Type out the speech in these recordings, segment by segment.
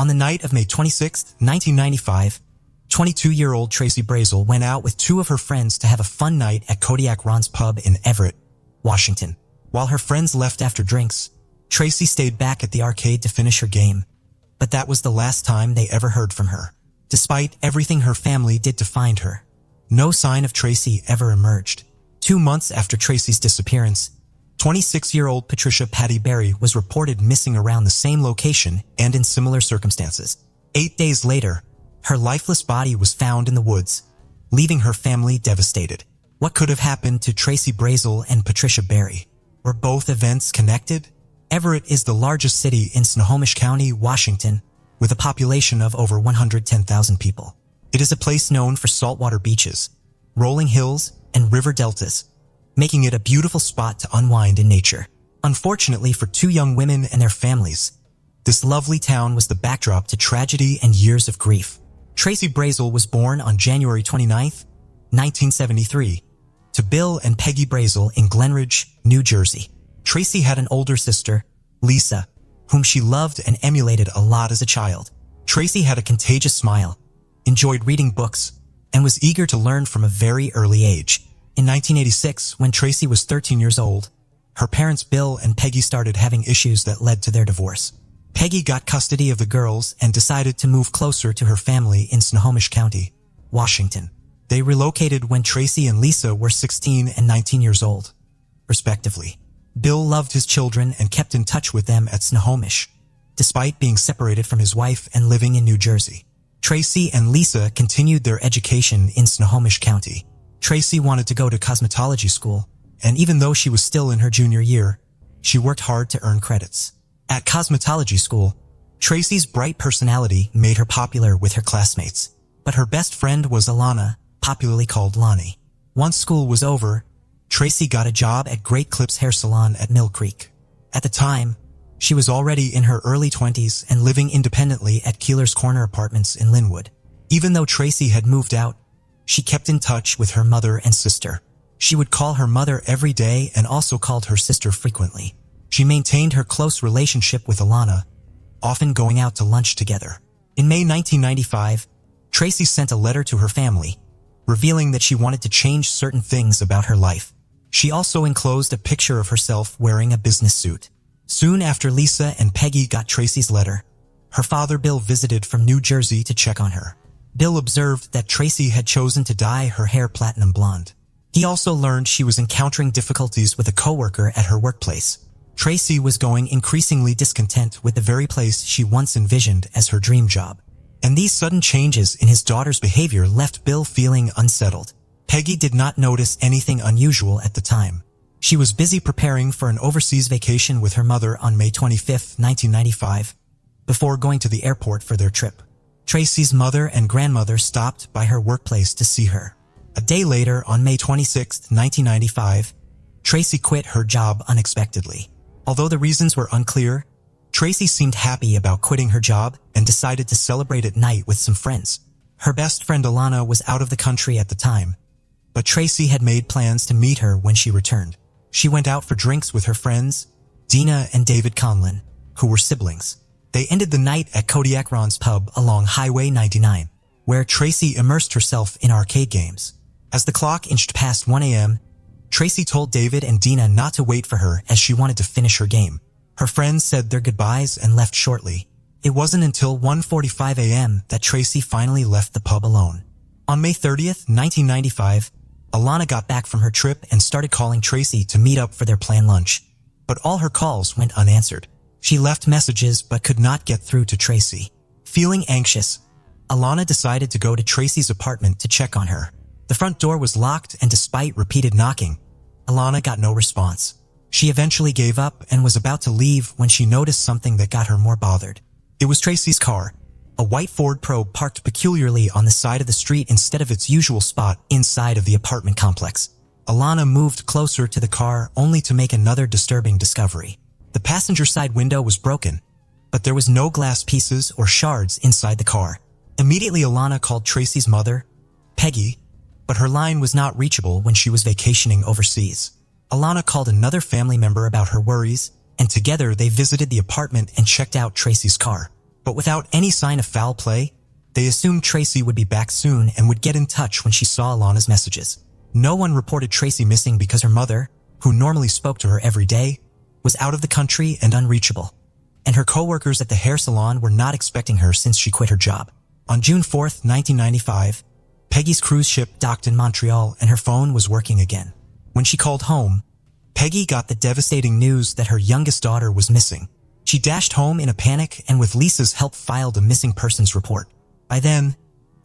On the night of May 26, 1995, 22-year-old Tracy Brazel went out with two of her friends to have a fun night at Kodiak Ron's pub in Everett, Washington. While her friends left after drinks, Tracy stayed back at the arcade to finish her game. But that was the last time they ever heard from her. Despite everything her family did to find her, no sign of Tracy ever emerged. 2 months after Tracy's disappearance, 26-year-old Patricia Patty Berry was reported missing around the same location and in similar circumstances. 8 days later, her lifeless body was found in the woods, leaving her family devastated. What could have happened to Tracy Brazel and Patricia Berry? Were both events connected? Everett is the largest city in Snohomish County, Washington, with a population of over 110,000 people. It is a place known for saltwater beaches, rolling hills, and river deltas, making it a beautiful spot to unwind in nature. Unfortunately for two young women and their families, this lovely town was the backdrop to tragedy and years of grief. Tracy Brazel was born on January 29, 1973, to Bill and Peggy Brazel in Glenridge, New Jersey. Tracy had an older sister, Lisa, whom she loved and emulated a lot as a child. Tracy had a contagious smile, enjoyed reading books, and was eager to learn from a very early age. In 1986, when Tracy was 13 years old, her parents Bill and Peggy started having issues that led to their divorce. Peggy got custody of the girls and decided to move closer to her family in Snohomish County, Washington. They relocated when Tracy and Lisa were 16 and 19 years old, respectively. Bill loved his children and kept in touch with them at Snohomish, despite being separated from his wife and living in New Jersey. Tracy and Lisa continued their education in Snohomish County. Tracy wanted to go to cosmetology school, and even though she was still in her junior year, she worked hard to earn credits. At cosmetology school, Tracy's bright personality made her popular with her classmates, but her best friend was Alana, popularly called Lonnie. Once school was over, Tracy got a job at Great Clips Hair Salon at Mill Creek. At the time, she was already in her early 20s and living independently at Keeler's Corner Apartments in Linwood. Even though Tracy had moved out, she kept in touch with her mother and sister. She would call her mother every day and also called her sister frequently. She maintained her close relationship with Alana, often going out to lunch together. In May 1995, Tracy sent a letter to her family, revealing that she wanted to change certain things about her life. She also enclosed a picture of herself wearing a business suit. Soon after Lisa and Peggy got Tracy's letter, her father Bill visited from New Jersey to check on her. Bill observed that Tracy had chosen to dye her hair platinum blonde. He also learned she was encountering difficulties with a coworker at her workplace. Tracy was going increasingly discontent with the very place she once envisioned as her dream job. And these sudden changes in his daughter's behavior left Bill feeling unsettled. Peggy did not notice anything unusual at the time. She was busy preparing for an overseas vacation with her mother on May 25, 1995, before going to the airport for their trip. Tracy's mother and grandmother stopped by her workplace to see her. A day later, on May 26, 1995, Tracy quit her job unexpectedly. Although the reasons were unclear, Tracy seemed happy about quitting her job and decided to celebrate at night with some friends. Her best friend Alana was out of the country at the time, but Tracy had made plans to meet her when she returned. She went out for drinks with her friends, Dina and David Conlon, who were siblings. They ended the night at Kodiak Ron's pub along Highway 99, where Tracy immersed herself in arcade games. As the clock inched past 1 a.m., Tracy told David and Dina not to wait for her as she wanted to finish her game. Her friends said their goodbyes and left shortly. It wasn't until 1:45 a.m. that Tracy finally left the pub alone. On May 30th, 1995, Alana got back from her trip and started calling Tracy to meet up for their planned lunch. But all her calls went unanswered. She left messages but could not get through to Tracy. Feeling anxious, Alana decided to go to Tracy's apartment to check on her. The front door was locked, and despite repeated knocking, Alana got no response. She eventually gave up and was about to leave when she noticed something that got her more bothered. It was Tracy's car, a white Ford Probe parked peculiarly on the side of the street instead of its usual spot inside of the apartment complex. Alana moved closer to the car only to make another disturbing discovery. The passenger side window was broken, but there was no glass pieces or shards inside the car. Immediately, Alana called Tracy's mother, Peggy, but her line was not reachable when she was vacationing overseas. Alana called another family member about her worries, and together they visited the apartment and checked out Tracy's car. But without any sign of foul play, they assumed Tracy would be back soon and would get in touch when she saw Alana's messages. No one reported Tracy missing because her mother, who normally spoke to her every day, was out of the country and unreachable. And her co-workers at the hair salon were not expecting her since she quit her job. On June 4th, 1995, Peggy's cruise ship docked in Montreal and her phone was working again. When she called home, Peggy got the devastating news that her youngest daughter was missing. She dashed home in a panic and with Lisa's help filed a missing persons report. By then,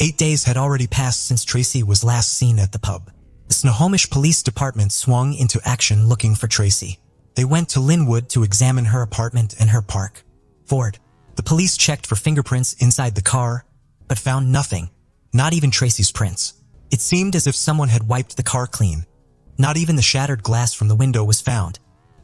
8 days had already passed since Tracy was last seen at the pub. The Snohomish Police Department swung into action looking for Tracy. They went to Linwood to examine her apartment and her park. Ford. The police checked for fingerprints inside the car, but found nothing, not even Tracy's prints. It seemed as if someone had wiped the car clean. Not even the shattered glass from the window was found,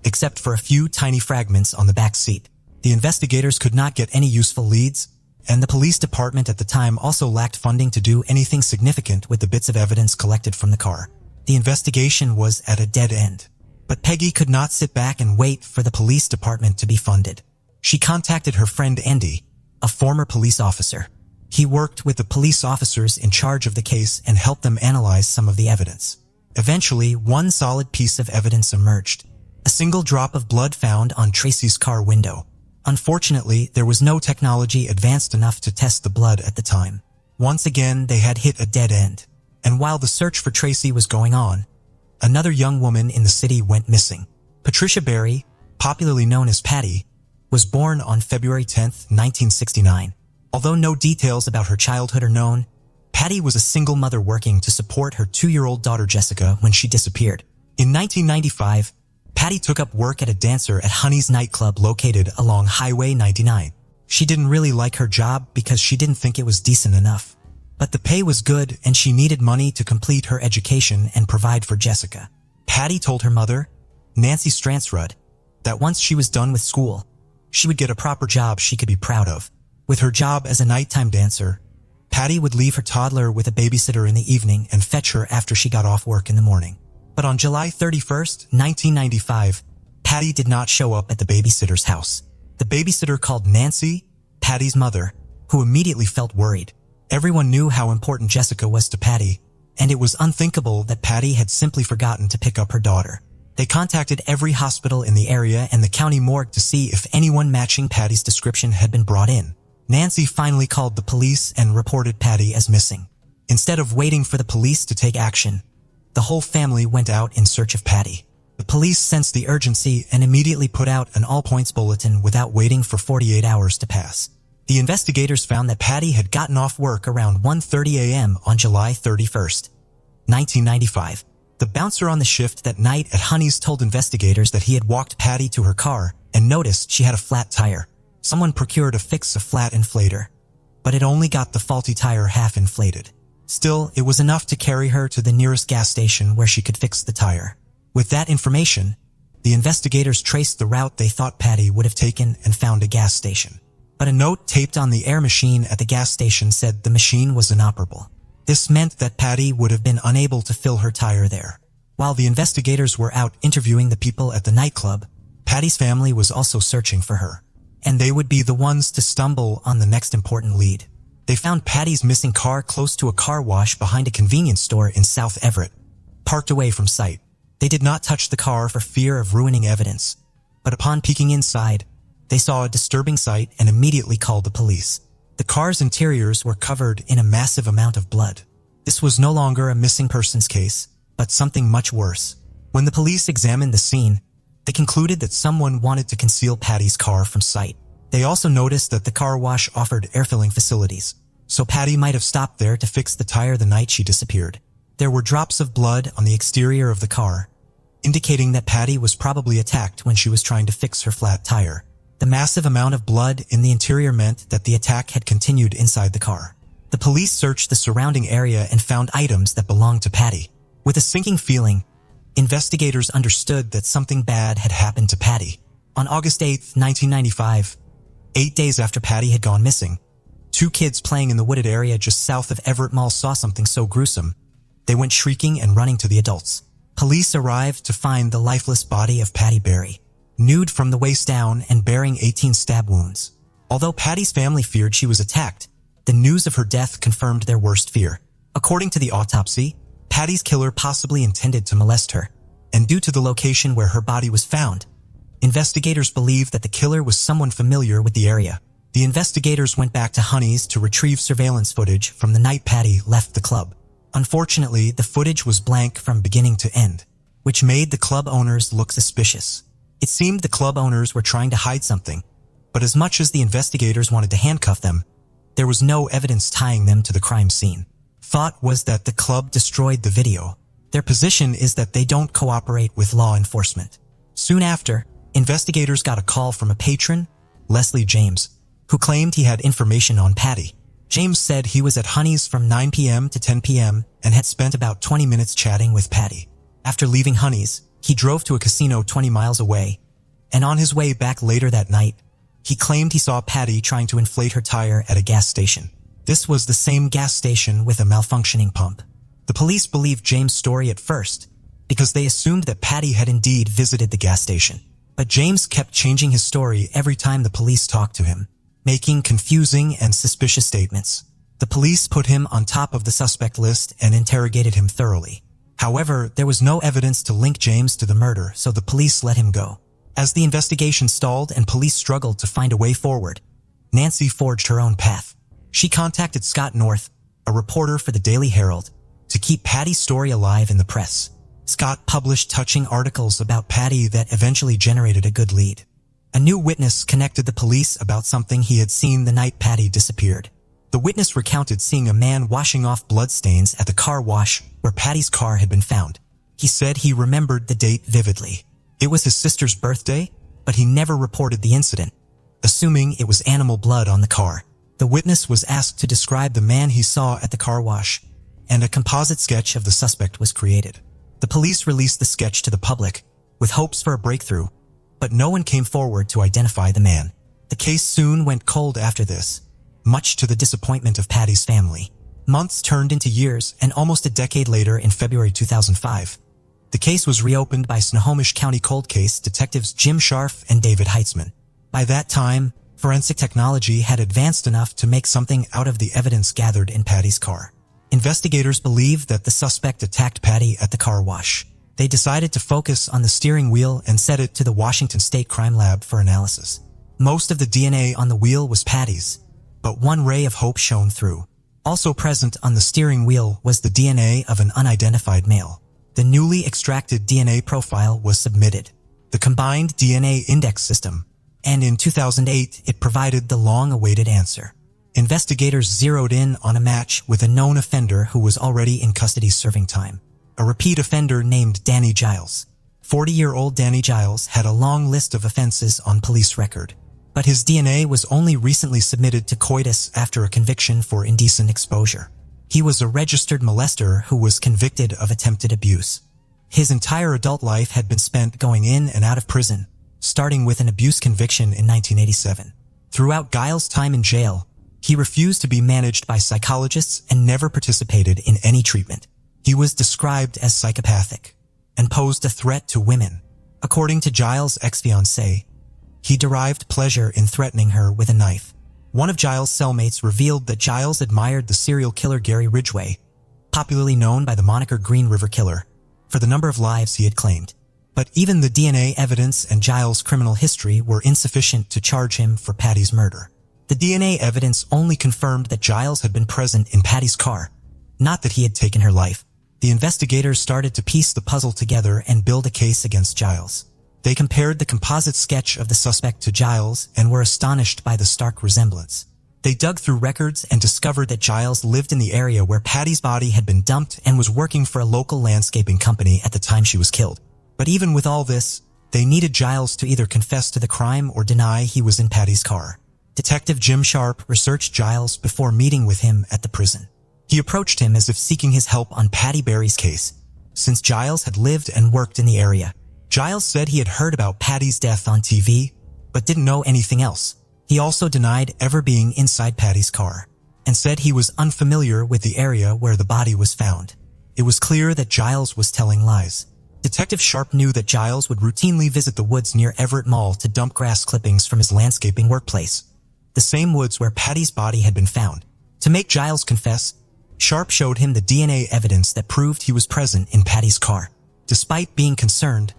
except for a few tiny fragments on the back seat. The investigators could not get any useful leads, and the police department at the time also lacked funding to do anything significant with the bits of evidence collected from the car. The investigation was at a dead end. But Peggy could not sit back and wait for the police department to be funded. She contacted her friend Andy, a former police officer. He worked with the police officers in charge of the case and helped them analyze some of the evidence. Eventually, one solid piece of evidence emerged. A single drop of blood found on Tracy's car window. Unfortunately, there was no technology advanced enough to test the blood at the time. Once again, they had hit a dead end. And while the search for Tracy was going on, another young woman in the city went missing. Patricia Berry, popularly known as Patty, was born on February 10, 1969. Although no details about her childhood are known, Patty was a single mother working to support her 2-year-old daughter Jessica when she disappeared. In 1995, Patty took up work at a dancer at Honey's nightclub located along Highway 99. She didn't really like her job because she didn't think it was decent enough. But the pay was good and she needed money to complete her education and provide for Jessica. Patty told her mother, Nancy Stransrud, that once she was done with school, she would get a proper job she could be proud of. With her job as a nighttime dancer, Patty would leave her toddler with a babysitter in the evening and fetch her after she got off work in the morning. But on July 31st, 1995, Patty did not show up at the babysitter's house. The babysitter called Nancy, Patty's mother, who immediately felt worried. Everyone knew how important Jessica was to Patty, and it was unthinkable that Patty had simply forgotten to pick up her daughter. They contacted every hospital in the area and the county morgue to see if anyone matching Patty's description had been brought in. Nancy finally called the police and reported Patty as missing. Instead of waiting for the police to take action, the whole family went out in search of Patty. The police sensed the urgency and immediately put out an all-points bulletin without waiting for 48 hours to pass. The investigators found that Patty had gotten off work around 1:30 a.m. on July 31st, 1995. The bouncer on the shift that night at Honey's told investigators that he had walked Patty to her car and noticed she had a flat tire. Someone procured a fix a flat inflator, but it only got the faulty tire half inflated. Still, it was enough to carry her to the nearest gas station where she could fix the tire. With that information, the investigators traced the route they thought Patty would have taken and found a gas station. But a note taped on the air machine at the gas station said the machine was inoperable. This meant that Patty would have been unable to fill her tire there. While the investigators were out interviewing the people at the nightclub, Patty's family was also searching for her. And they would be the ones to stumble on the next important lead. They found Patty's missing car close to a car wash behind a convenience store in South Everett, parked away from sight. They did not touch the car for fear of ruining evidence, but upon peeking inside, they saw a disturbing sight and immediately called the police. The car's interiors were covered in a massive amount of blood. This was no longer a missing persons case, but something much worse. When the police examined the scene, they concluded that someone wanted to conceal Patty's car from sight. They also noticed that the car wash offered air-filling facilities, so Patty might have stopped there to fix the tire the night she disappeared. There were drops of blood on the exterior of the car, indicating that Patty was probably attacked when she was trying to fix her flat tire. The massive amount of blood in the interior meant that the attack had continued inside the car. The police searched the surrounding area and found items that belonged to Patty. With a sinking feeling, investigators understood that something bad had happened to Patty. On August 8, 1995, 8 days after Patty had gone missing, 2 kids playing in the wooded area just south of Everett Mall saw something so gruesome, they went shrieking and running to the adults. Police arrived to find the lifeless body of Patty Berry, nude from the waist down and bearing 18 stab wounds. Although Patty's family feared she was attacked, the news of her death confirmed their worst fear. According to the autopsy, Patty's killer possibly intended to molest her, and due to the location where her body was found, investigators believe that the killer was someone familiar with the area. The investigators went back to Honey's to retrieve surveillance footage from the night Patty left the club. Unfortunately, the footage was blank from beginning to end, which made the club owners look suspicious. It seemed the club owners were trying to hide something, but as much as the investigators wanted to handcuff them, there was no evidence tying them to the crime scene. Thought was that the club destroyed the video. Their position is that they don't cooperate with law enforcement. Soon after, investigators got a call from a patron, Leslie James, who claimed he had information on Patty. James said he was at Honey's from 9 p.m. to 10 p.m. and had spent about 20 minutes chatting with Patty. After leaving Honey's, he drove to a casino 20 miles away, and on his way back later that night, he claimed he saw Patty trying to inflate her tire at a gas station. This was the same gas station with a malfunctioning pump. The police believed James' story at first because they assumed that Patty had indeed visited the gas station. But James kept changing his story every time the police talked to him, making confusing and suspicious statements. The police put him on top of the suspect list and interrogated him thoroughly. However, there was no evidence to link James to the murder, so the police let him go. As the investigation stalled and police struggled to find a way forward, Nancy forged her own path. She contacted Scott North, a reporter for the Daily Herald, to keep Patty's story alive in the press. Scott published touching articles about Patty that eventually generated a good lead. A new witness connected the police about something he had seen the night Patty disappeared. The witness recounted seeing a man washing off bloodstains at the car wash where Patty's car had been found. He said he remembered the date vividly. It was his sister's birthday, but he never reported the incident, assuming it was animal blood on the car. The witness was asked to describe the man he saw at the car wash, and a composite sketch of the suspect was created. The police released the sketch to the public, with hopes for a breakthrough, but no one came forward to identify the man. The case soon went cold after this, much to the disappointment of Patty's family. Months turned into years, and almost a decade later, in February 2005, the case was reopened by Snohomish County cold case detectives Jim Scharf and David Heitzman. By that time, forensic technology had advanced enough to make something out of the evidence gathered in Patty's car. Investigators believed that the suspect attacked Patty at the car wash. They decided to focus on the steering wheel and sent it to the Washington State Crime Lab for analysis. Most of the DNA on the wheel was Patty's, but one ray of hope shone through. Also present on the steering wheel was the DNA of an unidentified male. The newly extracted DNA profile was submitted, the Combined DNA Index System, and in 2008 it provided the long-awaited answer. Investigators zeroed in on a match with a known offender who was already in custody serving time. A repeat offender named Danny Giles. 40-year-old Danny Giles had a long list of offenses on police record, but his DNA was only recently submitted to COITAS after a conviction for indecent exposure. He was a registered molester who was convicted of attempted abuse. His entire adult life had been spent going in and out of prison, starting with an abuse conviction in 1987. Throughout Giles' time in jail, he refused to be managed by psychologists and never participated in any treatment. He was described as psychopathic and posed a threat to women. According to Giles' ex-fiancée, he derived pleasure in threatening her with a knife. One of Giles' cellmates revealed that Giles admired the serial killer Gary Ridgway, popularly known by the moniker Green River Killer, for the number of lives he had claimed. But even the DNA evidence and Giles' criminal history were insufficient to charge him for Patty's murder. The DNA evidence only confirmed that Giles had been present in Patty's car, not that he had taken her life. The investigators started to piece the puzzle together and build a case against Giles. They compared the composite sketch of the suspect to Giles and were astonished by the stark resemblance. They dug through records and discovered that Giles lived in the area where Patty's body had been dumped and was working for a local landscaping company at the time she was killed. But even with all this, they needed Giles to either confess to the crime or deny he was in Patty's car. Detective Jim Sharp researched Giles before meeting with him at the prison. He approached him as if seeking his help on Patty Berry's case, since Giles had lived and worked in the area. Giles said he had heard about Patty's death on TV, but didn't know anything else. He also denied ever being inside Patty's car, and said he was unfamiliar with the area where the body was found. It was clear that Giles was telling lies. Detective Sharp knew that Giles would routinely visit the woods near Everett Mall to dump grass clippings from his landscaping workplace. the same woods where Patty's body had been found. To make Giles confess, Sharp showed him the DNA evidence that proved he was present in Patty's car. Despite being concerned,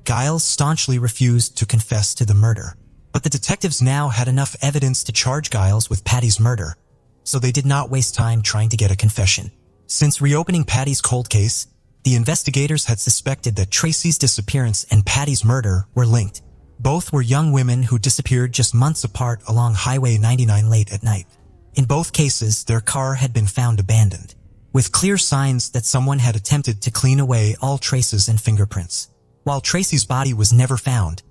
Giles staunchly refused to confess to the murder. But the detectives now had enough evidence to charge Giles with Patty's murder, so they did not waste time trying to get a confession. Since reopening Patty's cold case, the investigators had suspected that Tracy's disappearance and Patty's murder were linked. Both were young women who disappeared just months apart along Highway 99 late at night. In both cases, their car had been found abandoned, with clear signs that someone had attempted to clean away all traces and fingerprints. While Tracy's body was never found,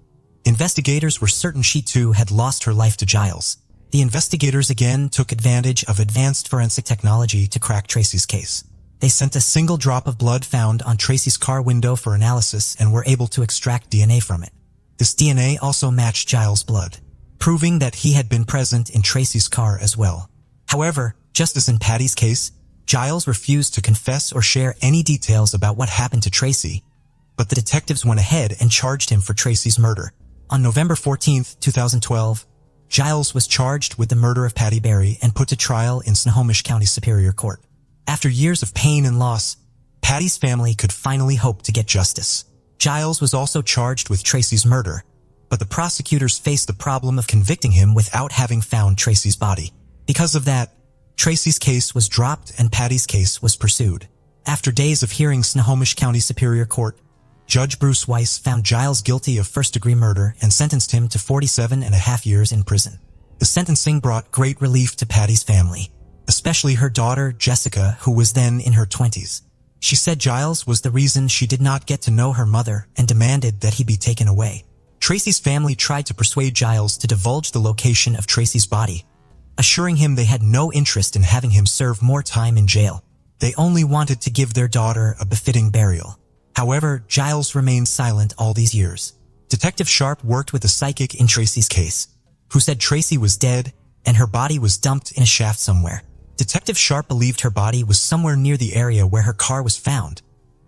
investigators were certain she too had lost her life to Giles. The investigators again took advantage of advanced forensic technology to crack Tracy's case. They sent a single drop of blood found on Tracy's car window for analysis and were able to extract DNA from it. This DNA also matched Giles' blood, proving that he had been present in Tracy's car as well. However, just as in Patty's case, Giles refused to confess or share any details about what happened to Tracy, but the detectives went ahead and charged him for Tracy's murder. On November 14, 2012, Giles was charged with the murder of Patty Berry and put to trial in Snohomish County Superior Court. After years of pain and loss, Patty's family could finally hope to get justice. Giles was also charged with Tracy's murder, but the prosecutors faced the problem of convicting him without having found Tracy's body. Because of that, Tracy's case was dropped and Patty's case was pursued. After days of hearings, Snohomish County Superior Court, Judge Bruce Weiss found Giles guilty of first-degree murder and sentenced him to 47.5 years in prison. The sentencing brought great relief to Patty's family, especially her daughter, Jessica, who was then in her 20s. She said Giles was the reason she did not get to know her mother and demanded that he be taken away. Tracy's family tried to persuade Giles to divulge the location of Tracy's body, assuring him they had no interest in having him serve more time in jail. They only wanted to give their daughter a befitting burial. However, Giles remained silent all these years. Detective Sharp worked with a psychic in Tracy's case, who said Tracy was dead and her body was dumped in a shaft somewhere. Detective Sharp believed her body was somewhere near the area where her car was found,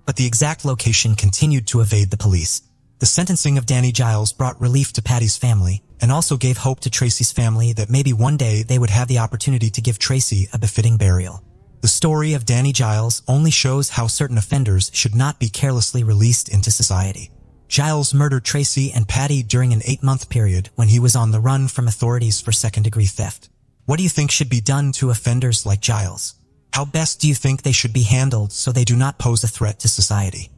but the exact location continued to evade the police. The sentencing of Danny Giles brought relief to Patty's family and also gave hope to Tracy's family that maybe one day they would have the opportunity to give Tracy a befitting burial. The story of Danny Giles only shows how certain offenders should not be carelessly released into society. Giles murdered Tracy and Patty during an 8-month period when he was on the run from authorities for second-degree theft. What do you think should be done to offenders like Giles? How best do you think they should be handled so they do not pose a threat to society?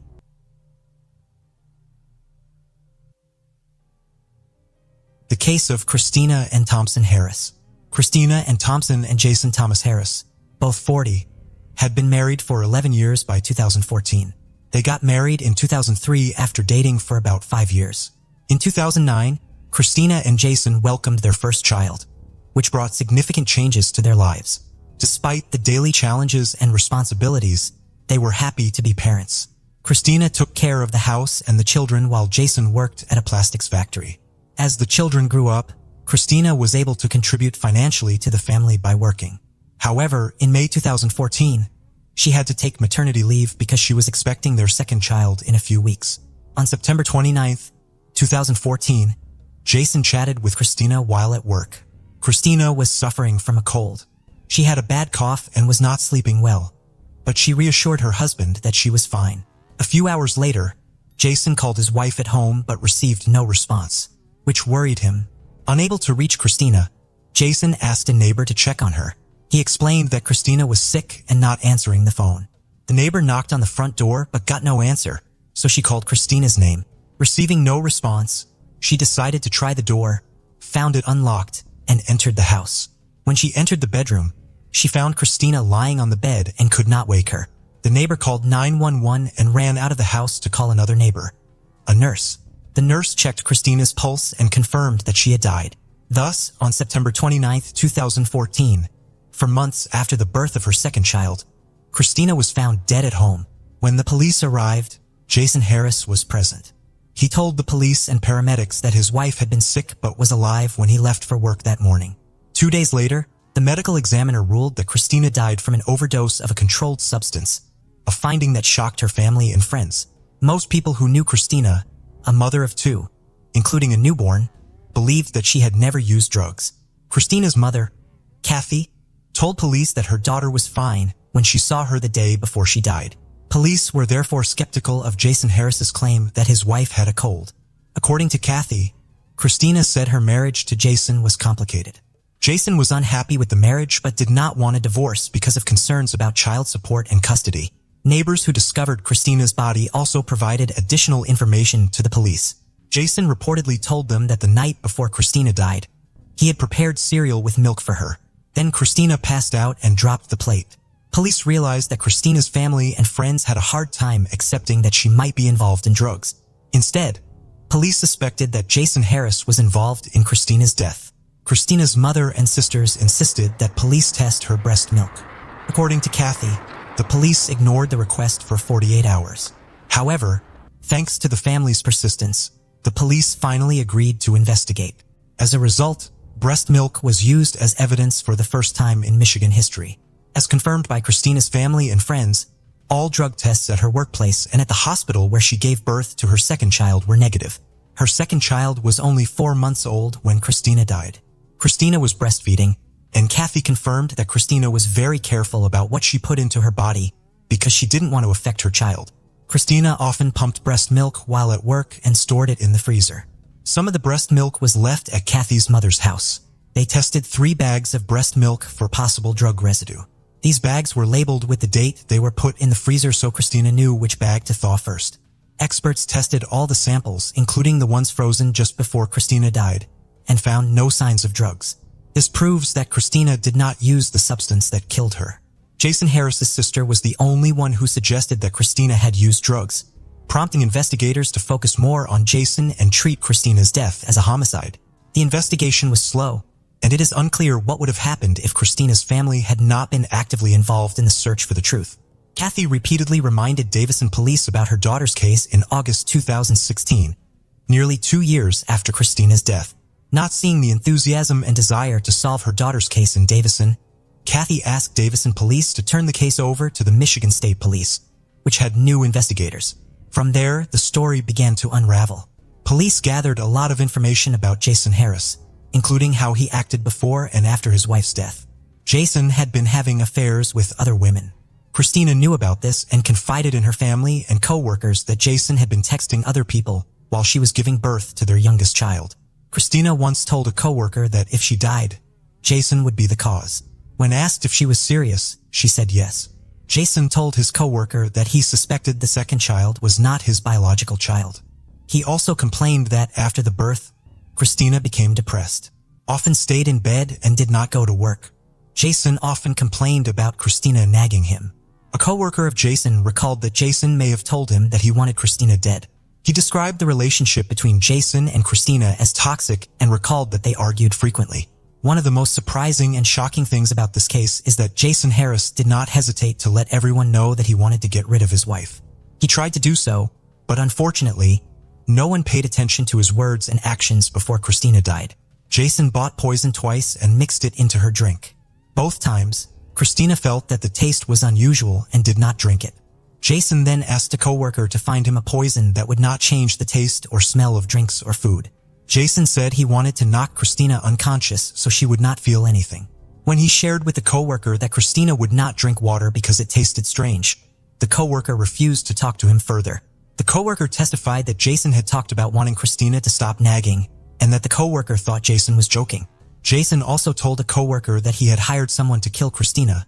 The case of Christina and Thompson Harris. Christina and Thompson and Jason Thomas Harris, both 40, had been married for 11 years by 2014. They got married in 2003 after dating for about 5 years. In 2009, Christina and Jason welcomed their first child, which brought significant changes to their lives. Despite the daily challenges and responsibilities, they were happy to be parents. Christina took care of the house and the children while Jason worked at a plastics factory. As the children grew up, Christina was able to contribute financially to the family by working. However, in May 2014, she had to take maternity leave because she was expecting their second child in a few weeks. On September 29, 2014, Jason chatted with Christina while at work. Christina was suffering from a cold. She had a bad cough and was not sleeping well, but she reassured her husband that she was fine. A few hours later, Jason called his wife at home but received no response, which worried him. Unable to reach Christina, Jason asked a neighbor to check on her. He explained that Christina was sick and not answering the phone. The neighbor knocked on the front door but got no answer, so she called Christina's name. Receiving no response, she decided to try the door, found it unlocked, and entered the house. When she entered the bedroom, she found Christina lying on the bed and could not wake her. The neighbor called 911 and ran out of the house to call another neighbor, a nurse. The nurse checked Christina's pulse and confirmed that she had died. Thus, on September 29, 2014, for months after the birth of her second child, Christina was found dead at home. When the police arrived, Jason Harris was present. He told the police and paramedics that his wife had been sick but was alive when he left for work that morning. 2 days later, the medical examiner ruled that Christina died from an overdose of a controlled substance, a finding that shocked her family and friends. Most people who knew Christina, a mother of 2, including a newborn, believed that she had never used drugs. Christina's mother, Kathy, told police that her daughter was fine when she saw her the day before she died. Police were therefore skeptical of Jason Harris's claim that his wife had a cold. According to Kathy, Christina said her marriage to Jason was complicated. Jason was unhappy with the marriage but did not want a divorce because of concerns about child support and custody. Neighbors who discovered Christina's body also provided additional information to the police. Jason reportedly told them that the night before Christina died, he had prepared cereal with milk for her. Then Christina passed out and dropped the plate. Police realized that Christina's family and friends had a hard time accepting that she might be involved in drugs. Instead, police suspected that Jason Harris was involved in Christina's death. Christina's mother and sisters insisted that police test her breast milk. According to Kathy, the police ignored the request for 48 hours. However, thanks to the family's persistence, the police finally agreed to investigate. As a result, breast milk was used as evidence for the first time in Michigan history. As confirmed by Christina's family and friends, all drug tests at her workplace and at the hospital where she gave birth to her second child were negative. Her second child was only 4 months old when Christina died. Christina was breastfeeding, and Kathy confirmed that Christina was very careful about what she put into her body because she didn't want to affect her child. Christina often pumped breast milk while at work and stored it in the freezer. Some of the breast milk was left at Kathy's mother's house. They tested 3 bags of breast milk for possible drug residue. These bags were labeled with the date they were put in the freezer so Christina knew which bag to thaw first. Experts tested all the samples, including the ones frozen just before Christina died, and found no signs of drugs. This proves that Christina did not use the substance that killed her. Jason Harris's sister was the only one who suggested that Christina had used drugs, prompting investigators to focus more on Jason and treat Christina's death as a homicide. The investigation was slow, and it is unclear what would have happened if Christina's family had not been actively involved in the search for the truth. Kathy repeatedly reminded Davison police about her daughter's case in August 2016, nearly 2 years after Christina's death. Not seeing the enthusiasm and desire to solve her daughter's case in Davison, Kathy asked Davison police to turn the case over to the Michigan State Police, which had new investigators. From there, the story began to unravel. Police gathered a lot of information about Jason Harris, including how he acted before and after his wife's death. Jason had been having affairs with other women. Christina knew about this and confided in her family and co-workers that Jason had been texting other people while she was giving birth to their youngest child. Christina once told a co-worker that if she died, Jason would be the cause. When asked if she was serious, she said yes. Jason told his co-worker that he suspected the second child was not his biological child. He also complained that after the birth, Christina became depressed, often stayed in bed and did not go to work. Jason often complained about Christina nagging him. A co-worker of Jason recalled that Jason may have told him that he wanted Christina dead. He described the relationship between Jason and Christina as toxic and recalled that they argued frequently. One of the most surprising and shocking things about this case is that Jason Harris did not hesitate to let everyone know that he wanted to get rid of his wife. He tried to do so, but unfortunately, no one paid attention to his words and actions before Christina died. Jason bought poison twice and mixed it into her drink. Both times, Christina felt that the taste was unusual and did not drink it. Jason then asked a coworker to find him a poison that would not change the taste or smell of drinks or food. Jason said he wanted to knock Christina unconscious so she would not feel anything. When he shared with the coworker that Christina would not drink water because it tasted strange, the coworker refused to talk to him further. The coworker testified that Jason had talked about wanting Christina to stop nagging and that the coworker thought Jason was joking. Jason also told a coworker that he had hired someone to kill Christina,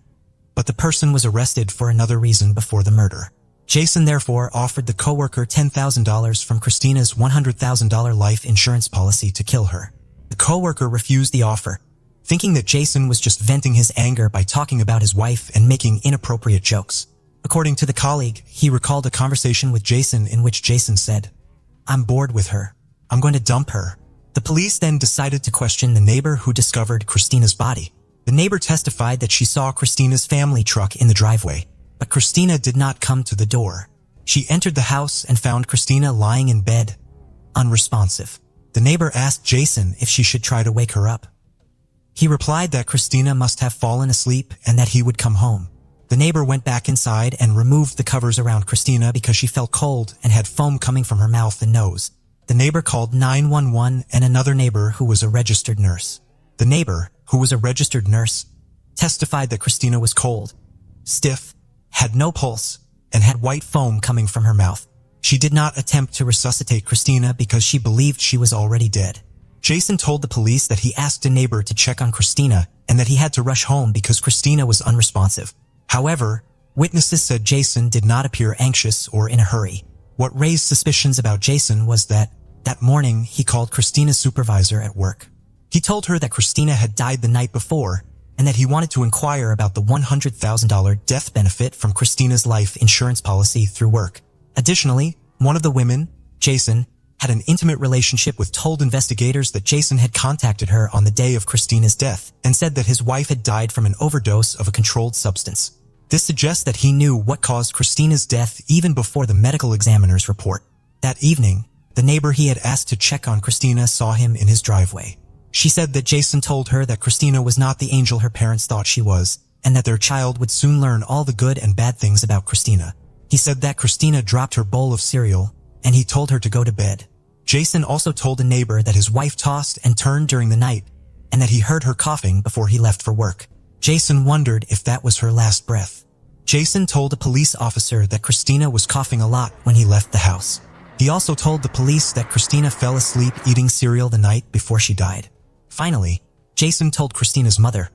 but the person was arrested for another reason before the murder. Jason therefore offered the coworker $10,000 from Christina's $100,000 life insurance policy to kill her. The coworker refused the offer, thinking that Jason was just venting his anger by talking about his wife and making inappropriate jokes. According to the colleague, he recalled a conversation with Jason in which Jason said, "I'm bored with her. I'm going to dump her." The police then decided to question the neighbor who discovered Christina's body. The neighbor testified that she saw Christina's family truck in the driveway, but Christina did not come to the door. She entered the house and found Christina lying in bed, unresponsive. The neighbor asked Jason if she should try to wake her up. He replied that Christina must have fallen asleep and that he would come home. The neighbor went back inside and removed the covers around Christina because she felt cold and had foam coming from her mouth and nose. The neighbor called 911 and another neighbor who was a registered nurse. The neighbor, who was a registered nurse, testified that Christina was cold, stiff, had no pulse, and had white foam coming from her mouth. She did not attempt to resuscitate Christina because she believed she was already dead. Jason told the police that he asked a neighbor to check on Christina and that he had to rush home because Christina was unresponsive. However, witnesses said Jason did not appear anxious or in a hurry. What raised suspicions about Jason was that morning he called Christina's supervisor at work. He told her that Christina had died the night before and that he wanted to inquire about the $100,000 death benefit from Christina's life insurance policy through work. Additionally, one of the women, Jason, had an intimate relationship with told investigators that Jason had contacted her on the day of Christina's death and said that his wife had died from an overdose of a controlled substance. This suggests that he knew what caused Christina's death even before the medical examiner's report. That evening, the neighbor he had asked to check on Christina saw him in his driveway. She said that Jason told her that Christina was not the angel her parents thought she was, and that their child would soon learn all the good and bad things about Christina. He said that Christina dropped her bowl of cereal, and he told her to go to bed. Jason also told a neighbor that his wife tossed and turned during the night, and that he heard her coughing before he left for work. Jason wondered if that was her last breath. Jason told a police officer that Christina was coughing a lot when he left the house. He also told the police that Christina fell asleep eating cereal the night before she died. Finally, Jason told Christina's mother,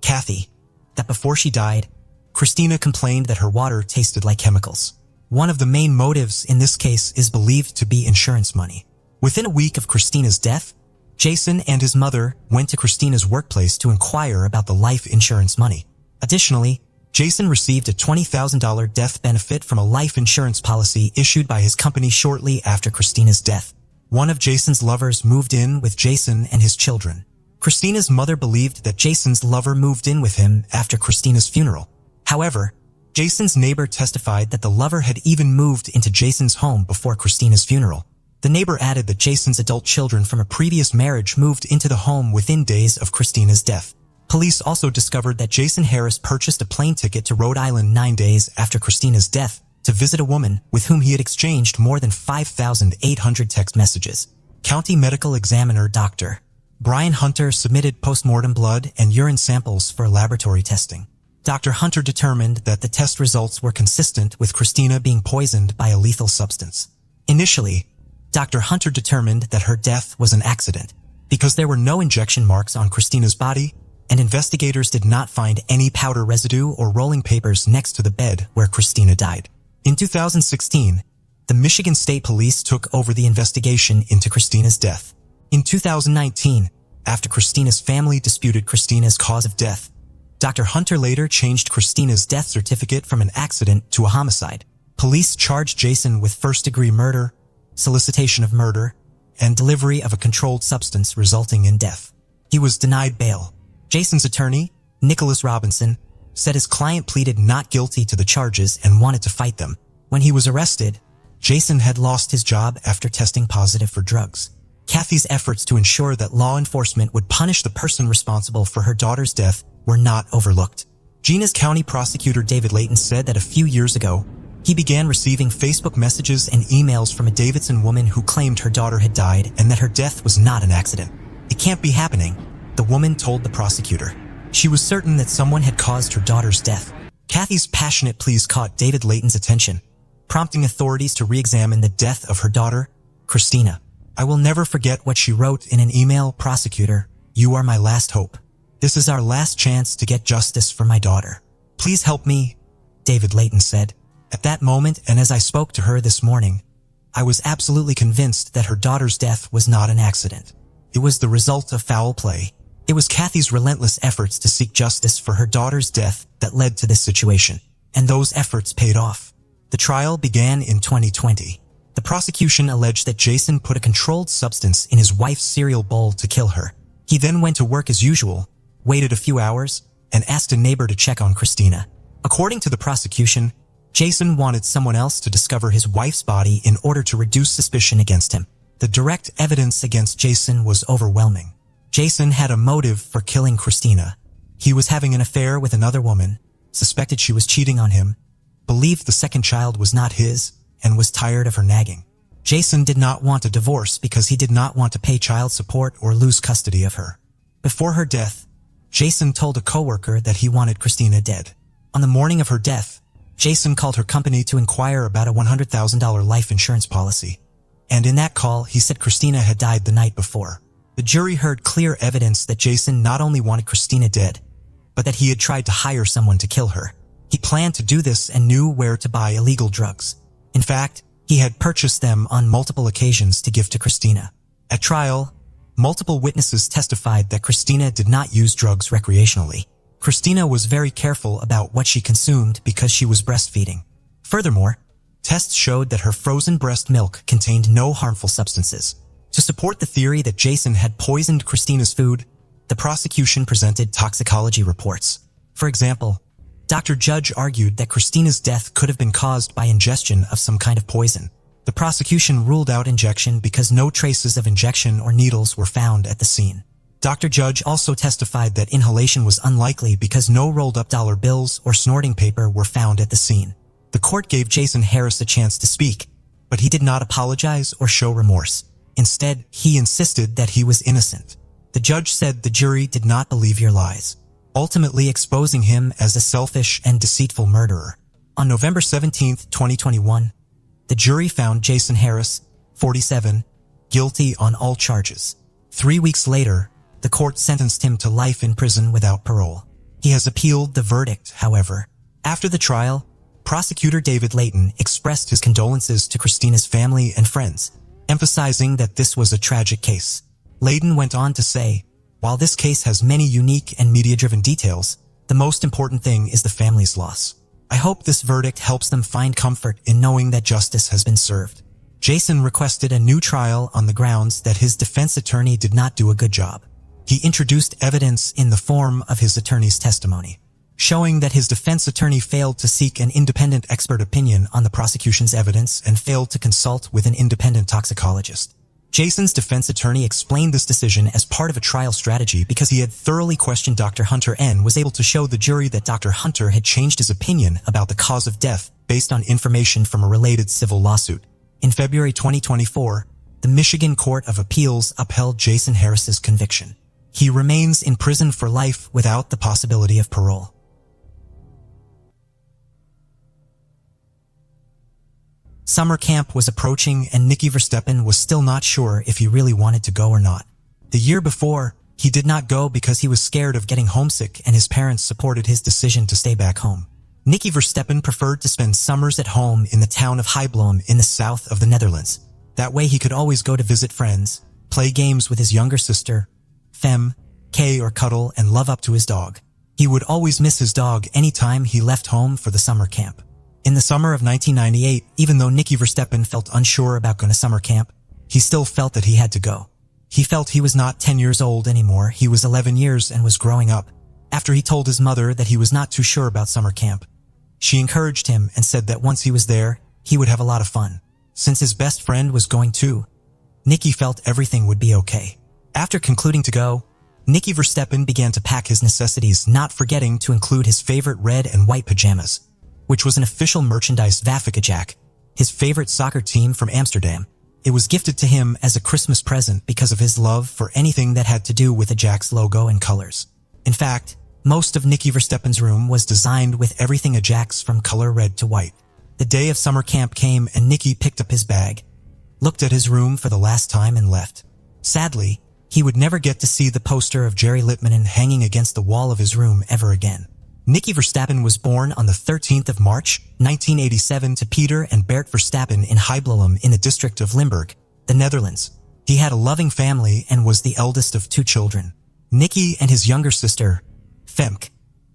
Kathy, that before she died, Christina complained that her water tasted like chemicals. One of the main motives in this case is believed to be insurance money. Within a week of Christina's death, Jason and his mother went to Christina's workplace to inquire about the life insurance money. Additionally, Jason received a $20,000 death benefit from a life insurance policy issued by his company shortly after Christina's death. One of Jason's lovers moved in with Jason and his children. Christina's mother believed that Jason's lover moved in with him after Christina's funeral. However, Jason's neighbor testified that the lover had even moved into Jason's home before Christina's funeral. The neighbor added that Jason's adult children from a previous marriage moved into the home within days of Christina's death. Police also discovered that Jason Harris purchased a plane ticket to Rhode Island 9 days after Christina's death to visit a woman with whom he had exchanged more than 5,800 text messages. County Medical Examiner Dr. Brian Hunter submitted postmortem blood and urine samples for laboratory testing. Dr. Hunter determined that the test results were consistent with Christina being poisoned by a lethal substance. Initially, Dr. Hunter determined that her death was an accident because there were no injection marks on Christina's body, and investigators did not find any powder residue or rolling papers next to the bed where Christina died. In 2016, the Michigan State Police took over the investigation into Christina's death. In 2019, after Christina's family disputed Christina's cause of death, Dr. Hunter later changed Christina's death certificate from an accident to a homicide. Police charged Jason with first-degree murder, solicitation of murder, and delivery of a controlled substance resulting in death. He was denied bail. Jason's attorney, Nicholas Robinson, said his client pleaded not guilty to the charges and wanted to fight them. When he was arrested, Jason had lost his job after testing positive for drugs. Kathy's efforts to ensure that law enforcement would punish the person responsible for her daughter's death were not overlooked. Gena's County Prosecutor David Layton said that a few years ago, he began receiving Facebook messages and emails from a Davidson woman who claimed her daughter had died and that her death was not an accident. It can't be happening, the woman told the prosecutor. She was certain that someone had caused her daughter's death. Kathy's passionate pleas caught David Layton's attention, prompting authorities to re-examine the death of her daughter, Christina. I will never forget what she wrote in an email, Prosecutor. You are my last hope. This is our last chance to get justice for my daughter. Please help me, David Layton said. At that moment, and as I spoke to her this morning, I was absolutely convinced that her daughter's death was not an accident. It was the result of foul play. It was Kathy's relentless efforts to seek justice for her daughter's death that led to this situation, and those efforts paid off. The trial began in 2020. The prosecution alleged that Jason put a controlled substance in his wife's cereal bowl to kill her. He then went to work as usual, waited a few hours, and asked a neighbor to check on Christina. According to the prosecution, Jason wanted someone else to discover his wife's body in order to reduce suspicion against him. The direct evidence against Jason was overwhelming. Jason had a motive for killing Christina. He was having an affair with another woman, suspected she was cheating on him, believed the second child was not his, and was tired of her nagging. Jason did not want a divorce because he did not want to pay child support or lose custody of her. Before her death, Jason told a coworker that he wanted Christina dead. On the morning of her death, Jason called her company to inquire about a $100,000 life insurance policy. And in that call, he said Christina had died the night before. The jury heard clear evidence that Jason not only wanted Christina dead, but that he had tried to hire someone to kill her. He planned to do this and knew where to buy illegal drugs. In fact, he had purchased them on multiple occasions to give to Christina. At trial, multiple witnesses testified that Christina did not use drugs recreationally. Christina was very careful about what she consumed because she was breastfeeding. Furthermore, tests showed that her frozen breast milk contained no harmful substances. To support the theory that Jason had poisoned Christina's food, the prosecution presented toxicology reports. For example, Dr. Judge argued that Christina's death could have been caused by ingestion of some kind of poison. The prosecution ruled out injection because no traces of injection or needles were found at the scene. Dr. Judge also testified that inhalation was unlikely because no rolled-up dollar bills or snorting paper were found at the scene. The court gave Jason Harris a chance to speak, but he did not apologize or show remorse. Instead, he insisted that he was innocent. The judge said the jury did not believe your lies, ultimately exposing him as a selfish and deceitful murderer. On November 17, 2021, the jury found Jason Harris, 47, guilty on all charges. 3 weeks later, the court sentenced him to life in prison without parole. He has appealed the verdict, however. After the trial, prosecutor David Layton expressed his condolences to Christina's family and friends, emphasizing that this was a tragic case. Layton went on to say, "While this case has many unique and media-driven details, the most important thing is the family's loss. I hope this verdict helps them find comfort in knowing that justice has been served." Jason requested a new trial on the grounds that his defense attorney did not do a good job. He introduced evidence in the form of his attorney's testimony, showing that his defense attorney failed to seek an independent expert opinion on the prosecution's evidence and failed to consult with an independent toxicologist. Jason's defense attorney explained this decision as part of a trial strategy because he had thoroughly questioned Dr. Hunter and was able to show the jury that Dr. Hunter had changed his opinion about the cause of death based on information from a related civil lawsuit. In February 2024, the Michigan Court of Appeals upheld Jason Harris's conviction. He remains in prison for life without the possibility of parole. Summer camp was approaching and Nicky Verstappen was still not sure if he really wanted to go or not. The year before, he did not go because he was scared of getting homesick and his parents supported his decision to stay back home. Nicky Verstappen preferred to spend summers at home in the town of Heibloem in the south of the Netherlands. That way he could always go to visit friends, play games with his younger sister, Fem, Kay, or cuddle and love up to his dog. He would always miss his dog anytime he left home for the summer camp. In the summer of 1998, even though Nicky Verstappen felt unsure about going to summer camp, he still felt that he had to go. He felt he was not 10 years old anymore, he was 11 years and was growing up. After he told his mother that he was not too sure about summer camp, she encouraged him and said that once he was there, he would have a lot of fun. Since his best friend was going too, Nicky felt everything would be okay. After concluding to go, Nicky Verstappen began to pack his necessities, not forgetting to include his favorite red and white pajamas, which was an official merchandise Vafika Jack, his favorite soccer team from Amsterdam. It was gifted to him as a Christmas present because of his love for anything that had to do with Ajax logo and colors. In fact, most of Nicky Verstappen's room was designed with everything Ajax from color red to white. The day of summer camp came and Nicky picked up his bag, looked at his room for the last time and left. Sadly, he would never get to see the poster of Jerry Litmanen hanging against the wall of his room ever again. Nicky Verstappen was born on the 13th of March, 1987 to Peter and Bert Verstappen in Heibloem in the district of Limburg, the Netherlands. He had a loving family and was the eldest of 2 children. Nicky and his younger sister, Femke,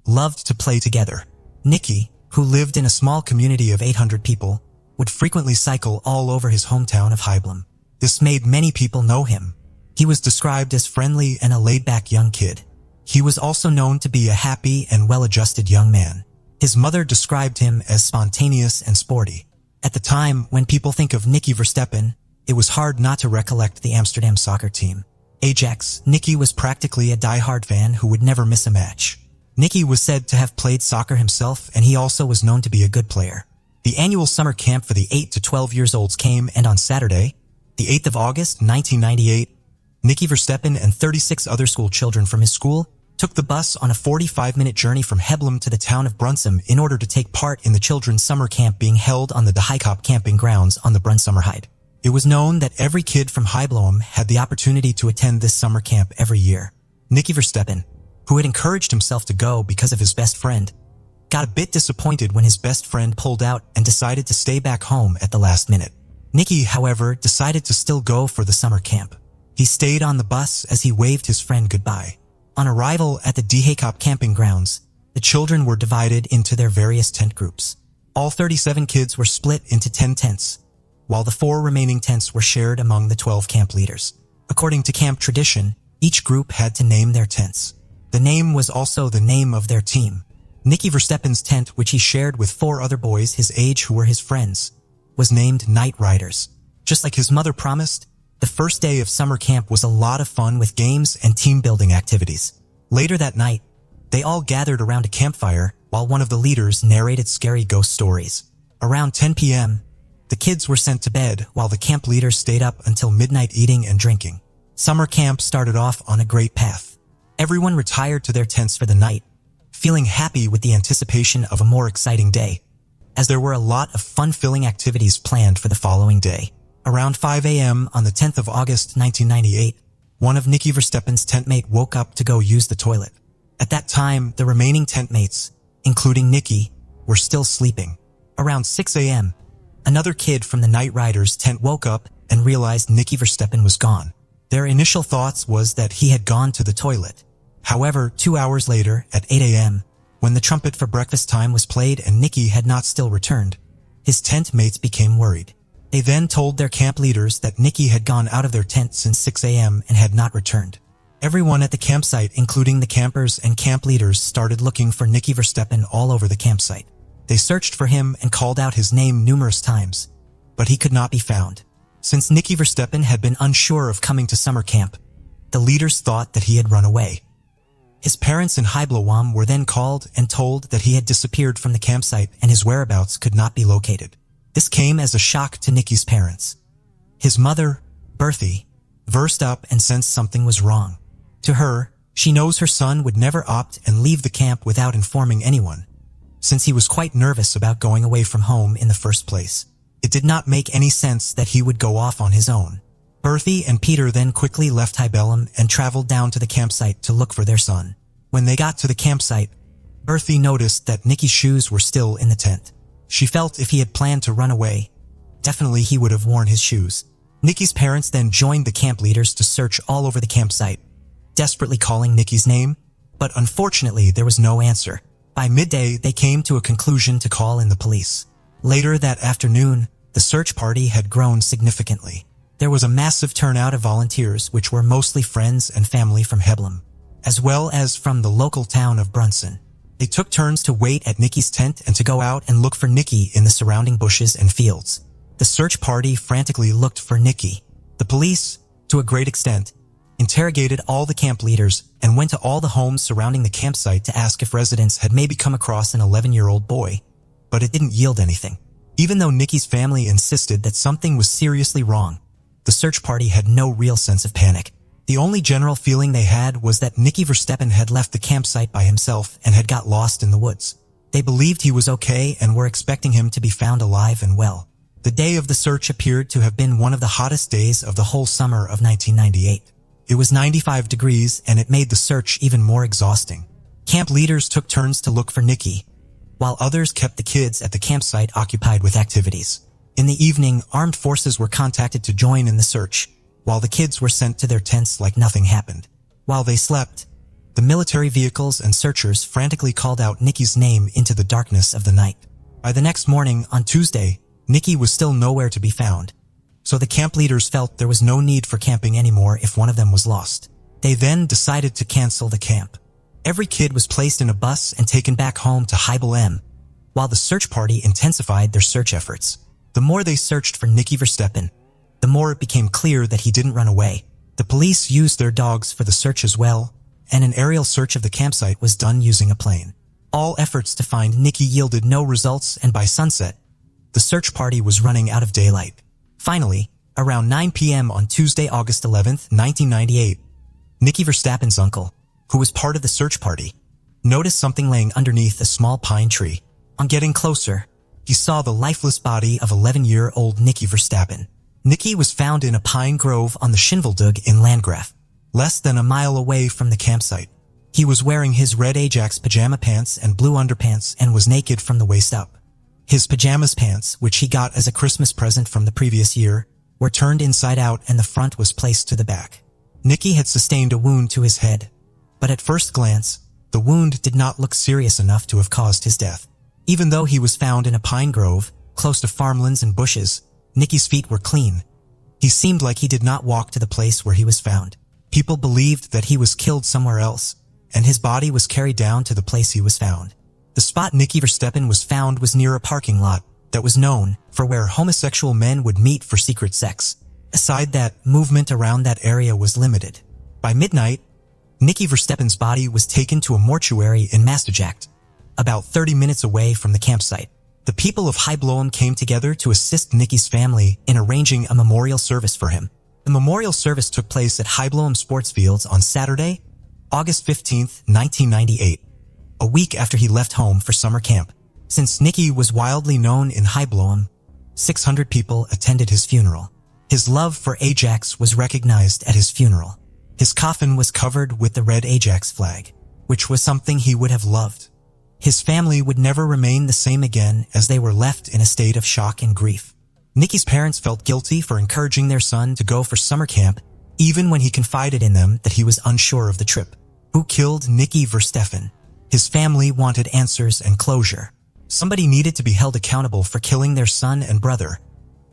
loved to play together. Nicky, who lived in a small community of 800 people, would frequently cycle all over his hometown of Heibloem. This made many people know him. He was described as friendly and a laid-back young kid. He was also known to be a happy and well-adjusted young man. His mother described him as spontaneous and sporty. At the time, when people think of Nicky Verstappen, it was hard not to recollect the Amsterdam soccer team. Ajax, Nicky was practically a die-hard fan who would never miss a match. Nicky was said to have played soccer himself, and he also was known to be a good player. The annual summer camp for the 8 to 12 years olds came, and on Saturday, the 8th of August, 1998, Nicky Verstappen and 36 other school children from his school took the bus on a 45-minute journey from Heblum to the town of Brunsum in order to take part in the children's summer camp being held on the De Heikop camping grounds on the Brunsummerheide. It was known that every kid from Heibloem had the opportunity to attend this summer camp every year. Nicky Verstappen, who had encouraged himself to go because of his best friend, got a bit disappointed when his best friend pulled out and decided to stay back home at the last minute. Nicky, however, decided to still go for the summer camp. He stayed on the bus as he waved his friend goodbye. On arrival at the De Heikop camping grounds, the children were divided into their various tent groups. All 37 kids were split into 10 tents, while the 4 remaining tents were shared among the 12 camp leaders. According to camp tradition, each group had to name their tents. The name was also the name of their team. Nicky Verstappen's tent, which he shared with 4 other boys his age who were his friends, was named Night Riders. Just like his mother promised, the first day of summer camp was a lot of fun with games and team-building activities. Later that night, they all gathered around a campfire while one of the leaders narrated scary ghost stories. Around 10 p.m., the kids were sent to bed while the camp leader stayed up until midnight eating and drinking. Summer camp started off on a great path. Everyone retired to their tents for the night, feeling happy with the anticipation of a more exciting day, as there were a lot of fun-filling activities planned for the following day. Around 5 a.m. on the 10th of August 1998, one of Nicky Verstappen's tentmate woke up to go use the toilet. At that time, the remaining tentmates, including Nicky, were still sleeping. Around 6 a.m., another kid from the Night Riders tent woke up and realized Nicky Verstappen was gone. Their initial thoughts was that he had gone to the toilet. However, 2 hours later, at 8 a.m., when the trumpet for breakfast time was played and Nicky had not still returned, his tent mates became worried. They then told their camp leaders that Nicky had gone out of their tent since 6 a.m. and had not returned. Everyone at the campsite, including the campers and camp leaders, started looking for Nicky Verstappen all over the campsite. They searched for him and called out his name numerous times, but he could not be found. Since Nicky Verstappen had been unsure of coming to summer camp, the leaders thought that he had run away. His parents in Heibloem were then called and told that he had disappeared from the campsite and his whereabouts could not be located. This came as a shock to Nicky's parents. His mother, Berthie, versed up and sensed something was wrong. To her, she knows her son would never opt and leave the camp without informing anyone, since he was quite nervous about going away from home in the first place. It did not make any sense that he would go off on his own. Berthie and Peter then quickly left Heibloem and traveled down to the campsite to look for their son. When they got to the campsite, Berthie noticed that Nicky's shoes were still in the tent. She felt if he had planned to run away, definitely he would have worn his shoes. Nicky's parents then joined the camp leaders to search all over the campsite, desperately calling Nicky's name, but unfortunately there was no answer. By midday, they came to a conclusion to call in the police. Later that afternoon, the search party had grown significantly. There was a massive turnout of volunteers, which were mostly friends and family from Heblum, as well as from the local town of Brunson. They took turns to wait at Nicky's tent and to go out and look for Nicky in the surrounding bushes and fields. The search party frantically looked for Nicky. The police, to a great extent, interrogated all the camp leaders and went to all the homes surrounding the campsite to ask if residents had maybe come across an 11-year-old boy, but it didn't yield anything. Even though Nicky's family insisted that something was seriously wrong, the search party had no real sense of panic. The only general feeling they had was that Nicky Verstappen had left the campsite by himself and had got lost in the woods. They believed he was okay and were expecting him to be found alive and well. The day of the search appeared to have been one of the hottest days of the whole summer of 1998. It was 95 degrees and it made the search even more exhausting. Camp leaders took turns to look for Nicky, while others kept the kids at the campsite occupied with activities. In the evening, armed forces were contacted to join in the search, while the kids were sent to their tents like nothing happened. While they slept, the military vehicles and searchers frantically called out Nicky's name into the darkness of the night. By the next morning, on Tuesday, Nicky was still nowhere to be found, so the camp leaders felt there was no need for camping anymore if one of them was lost. They then decided to cancel the camp. Every kid was placed in a bus and taken back home to Heibloem, while the search party intensified their search efforts. The more they searched for Nicky Verstappen, the more it became clear that he didn't run away. The police used their dogs for the search as well, and an aerial search of the campsite was done using a plane. All efforts to find Nicky yielded no results, and by sunset, the search party was running out of daylight. Finally, Around 9 p.m. on Tuesday, August 11th, 1998, Nicky Verstappen's uncle, who was part of the search party, noticed something laying underneath a small pine tree. On getting closer, he saw the lifeless body of 11-year-old Nicky Verstappen. Nicky was found in a pine grove on the Shinveldug in Landgraf, less than a mile away from the campsite. He was wearing his red Ajax pajama pants and blue underpants and was naked from the waist up. His pajamas pants, which he got as a Christmas present from the previous year, were turned inside out and the front was placed to the back. Nicky had sustained a wound to his head, but at first glance, the wound did not look serious enough to have caused his death. Even though he was found in a pine grove, close to farmlands and bushes, Nicky's feet were clean. He seemed like he did not walk to the place where he was found. People believed that he was killed somewhere else, and his body was carried down to the place he was found. The spot Nicky Verstappen was found was near a parking lot that was known for where homosexual men would meet for secret sex. Aside that, movement around that area was limited. By midnight, Nicky Verstappen's body was taken to a mortuary in Maastricht, about 30 minutes away from the campsite. The people of Heibloem came together to assist Nicky's family in arranging a memorial service for him. The memorial service took place at Heibloem Sports Fields on Saturday, August 15, 1998, a week after he left home for summer camp. Since Nicky was wildly known in Heibloem, 600 people attended his funeral. His love for Ajax was recognized at his funeral. His coffin was covered with the red Ajax flag, which was something he would have loved. His family would never remain the same again as they were left in a state of shock and grief. Nicky's parents felt guilty for encouraging their son to go for summer camp, even when he confided in them that he was unsure of the trip. Who killed Nicky Verstappen? His family wanted answers and closure. Somebody needed to be held accountable for killing their son and brother,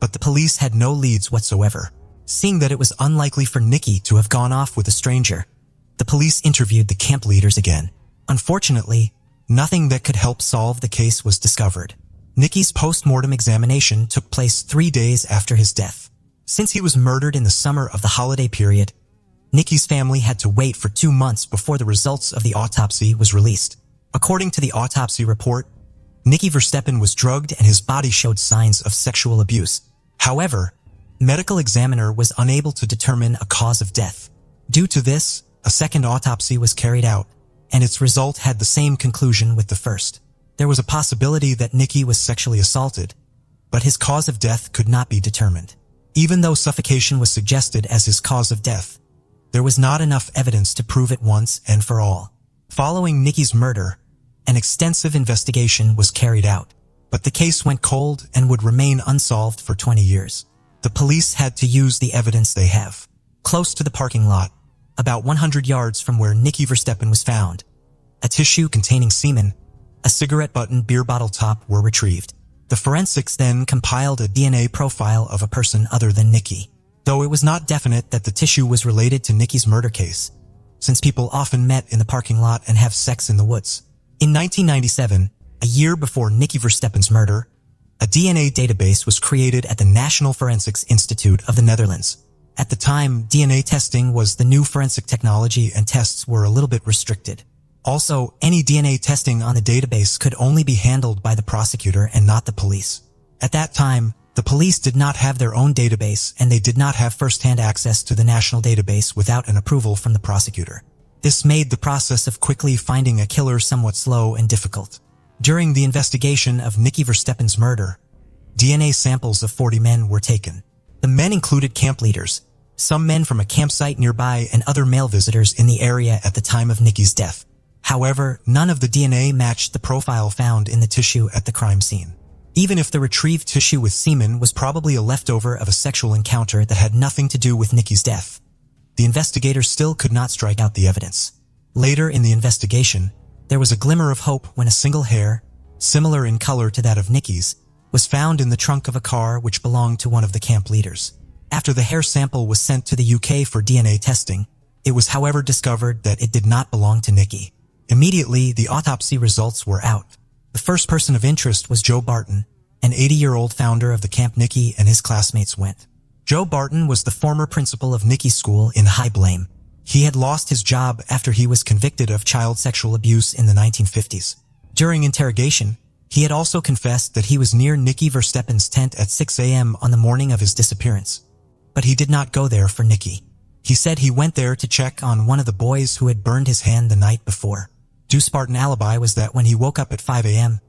but the police had no leads whatsoever. Seeing that it was unlikely for Nicky to have gone off with a stranger, the police interviewed the camp leaders again. Unfortunately, nothing that could help solve the case was discovered. Nicky's post-mortem examination took place 3 days after his death. Since he was murdered in the summer of the holiday period, Nicky's family had to wait for 2 months before the results of the autopsy was released. According to the autopsy report, Nicky Verstappen was drugged and his body showed signs of sexual abuse. However, medical examiner was unable to determine a cause of death. Due to this, a second autopsy was carried out, and its result had the same conclusion with the first. There was a possibility that Nicky was sexually assaulted, but his cause of death could not be determined. Even though suffocation was suggested as his cause of death, there was not enough evidence to prove it once and for all. Following Nicky's murder, an extensive investigation was carried out, but the case went cold and would remain unsolved for 20 years. The police had to use the evidence they have. Close to the parking lot, about 100 yards from where Nicky Verstappen was found, a tissue containing semen, a cigarette butt and beer bottle top were retrieved. The forensics then compiled a DNA profile of a person other than Nicky, though it was not definite that the tissue was related to Nicky's murder case, since people often met in the parking lot and have sex in the woods. In 1997, a year before Nicky Verstappen's murder, a DNA database was created at the National Forensics Institute of the Netherlands. At the time, DNA testing was the new forensic technology and tests were a little bit restricted. Also, any DNA testing on the database could only be handled by the prosecutor and not the police. At that time, the police did not have their own database and they did not have first-hand access to the national database without an approval from the prosecutor. This made the process of quickly finding a killer somewhat slow and difficult. During the investigation of Nicky Verstappen's murder, DNA samples of 40 men were taken. The men included camp leaders, some men from a campsite nearby and other male visitors in the area at the time of Nicky's death. However, none of the DNA matched the profile found in the tissue at the crime scene. Even if the retrieved tissue with semen was probably a leftover of a sexual encounter that had nothing to do with Nicky's death, the investigators still could not strike out the evidence. Later in the investigation, there was a glimmer of hope when a single hair, similar in color to that of Nicky's, was found in the trunk of a car which belonged to one of the camp leaders. After the hair sample was sent to the UK for DNA testing, it was however discovered that it did not belong to Nicky. Immediately, the autopsy results were out. The first person of interest was Joe Barton, an 80-year-old founder of the camp Nicky and his classmates went. Joe Barton was the former principal of Nicky's school in Heibloem. He had lost his job after he was convicted of child sexual abuse in the 1950s. During interrogation, he had also confessed that he was near Nicky Verstappen's tent at 6 a.m. on the morning of his disappearance. but he did not go there for Nikki. He said he went there to check on one of the boys who had burned his hand the night before. Juice Barton's alibi was that when he woke up at 5 a.m.,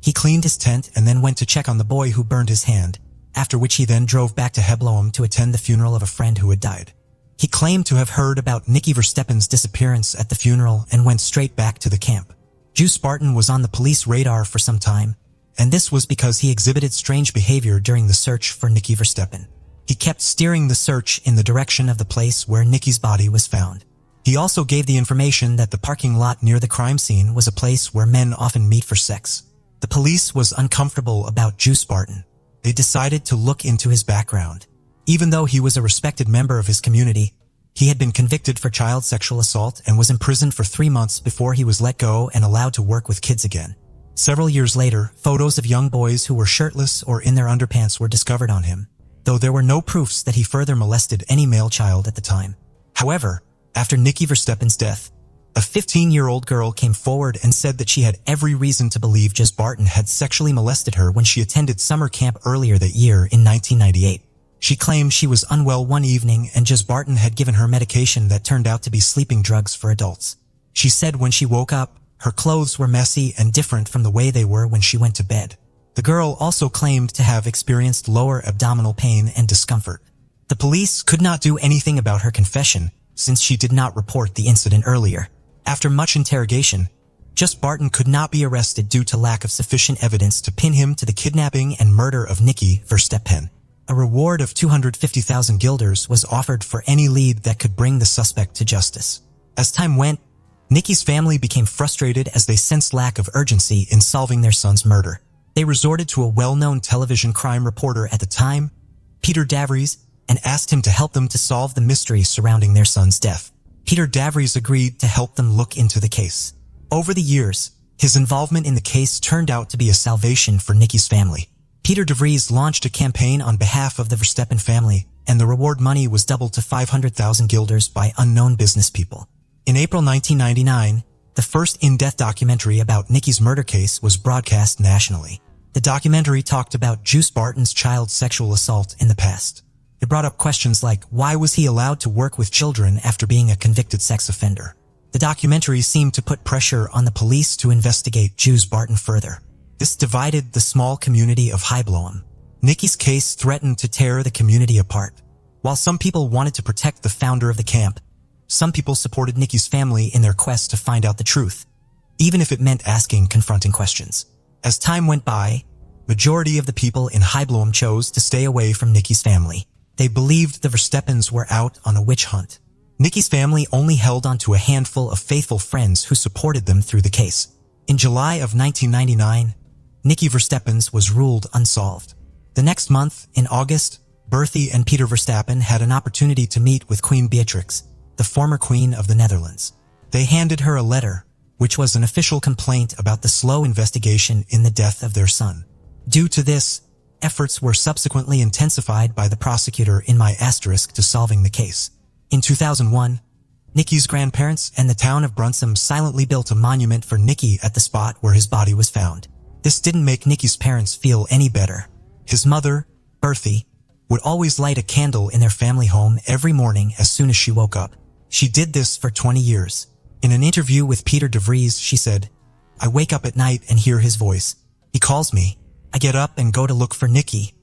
he cleaned his tent and then went to check on the boy who burned his hand, after which he then drove back to Hebloem to attend the funeral of a friend who had died. He claimed to have heard about Nikki Versteppen's disappearance at the funeral and went straight back to the camp. Juice Barton was on the police radar for some time, and this was because he exhibited strange behavior during the search for Nikki Versteppen. He kept steering the search in the direction of the place where Nikki's body was found. He also gave the information that the parking lot near the crime scene was a place where men often meet for sex. The police was uncomfortable about Juice Barton. They decided to look into his background. Even though he was a respected member of his community, he had been convicted for child sexual assault and was imprisoned for 3 months before he was let go and allowed to work with kids again. Several years later, photos of young boys who were shirtless or in their underpants were discovered on him, though there were no proofs that he further molested any male child at the time. However, after Nikki Versteppen's death, a 15-year-old girl came forward and said that she had every reason to believe Juice Barton had sexually molested her when she attended summer camp earlier that year in 1998. She claimed she was unwell one evening and Juice Barton had given her medication that turned out to be sleeping drugs for adults. She said when she woke up, her clothes were messy and different from the way they were when she went to bed. The girl also claimed to have experienced lower abdominal pain and discomfort. The police could not do anything about her confession since she did not report the incident earlier. After much interrogation, Juice Barton could not be arrested due to lack of sufficient evidence to pin him to the kidnapping and murder of Nikki Versteppen. A reward of 250,000 guilders was offered for any lead that could bring the suspect to justice. As time went, Nikki's family became frustrated as they sensed lack of urgency in solving their son's murder. They resorted to a well-known television crime reporter at the time, Peter Davries, and asked him to help them to solve the mystery surrounding their son's death. Peter Davries agreed to help them look into the case. Over the years, his involvement in the case turned out to be a salvation for Nikki's family. Peter Davries launched a campaign on behalf of the Versteppen family, and the reward money was doubled to 500,000 guilders by unknown business people. In April 1999, the first in-depth documentary about Nikki's murder case was broadcast nationally. The documentary talked about Juice Barton's child sexual assault in the past. It brought up questions like, why was he allowed to work with children after being a convicted sex offender? The documentary seemed to put pressure on the police to investigate Juice Barton further. This divided the small community of Hebloem. Nikki's case threatened to tear the community apart. While some people wanted to protect the founder of the camp, some people supported Nikki's family in their quest to find out the truth, even if it meant asking confronting questions. As time went by, majority of the people in Hebloem chose to stay away from Nikki's family. They believed the Versteppens were out on a witch hunt. Nikki's family only held on to a handful of faithful friends who supported them through the case. In July of 1999, Nikki Versteppens was ruled unsolved. The next month, in August, Bertie and Peter Verstappen had an opportunity to meet with Queen Beatrix, the former Queen of the Netherlands. They handed her a letter, which was an official complaint about the slow investigation in the death of their son. Due to this, efforts were subsequently intensified by the prosecutor in my asterisk to solving the case. In 2001, Nikki's grandparents and the town of Brunsum silently built a monument for Nikki at the spot where his body was found. This didn't make Nikki's parents feel any better. His mother, Bertie, would always light a candle in their family home every morning as soon as she woke up. She did this for 20 years. In an interview with Peter DeVries, she said, "I wake up at night and hear his voice. He calls me. I get up and go to look for Nikki,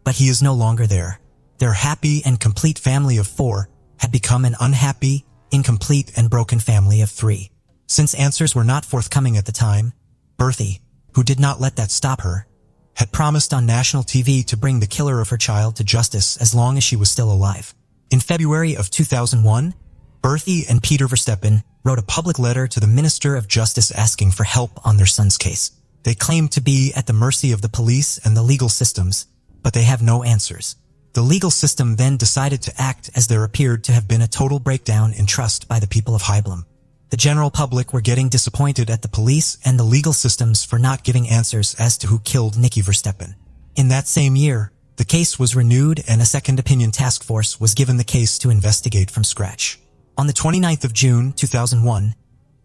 but he is no longer there." Their happy and complete family of 4 had become an unhappy, incomplete, and broken family of 3. Since answers were not forthcoming at the time, Bertie, who did not let that stop her, had promised on national TV to bring the killer of her child to justice as long as she was still alive. In February of 2001, Bertie and Peter Versteppen wrote a public letter to the Minister of Justice asking for help on their son's case. They claimed to be at the mercy of the police and the legal systems, but they have no answers. The legal system then decided to act as there appeared to have been a total breakdown in trust by the people of Hebloem. The general public were getting disappointed at the police and the legal systems for not giving answers as to who killed Nikki Versteppen. In that same year, the case was renewed and a second opinion task force was given the case to investigate from scratch. On the 29th of June 2001,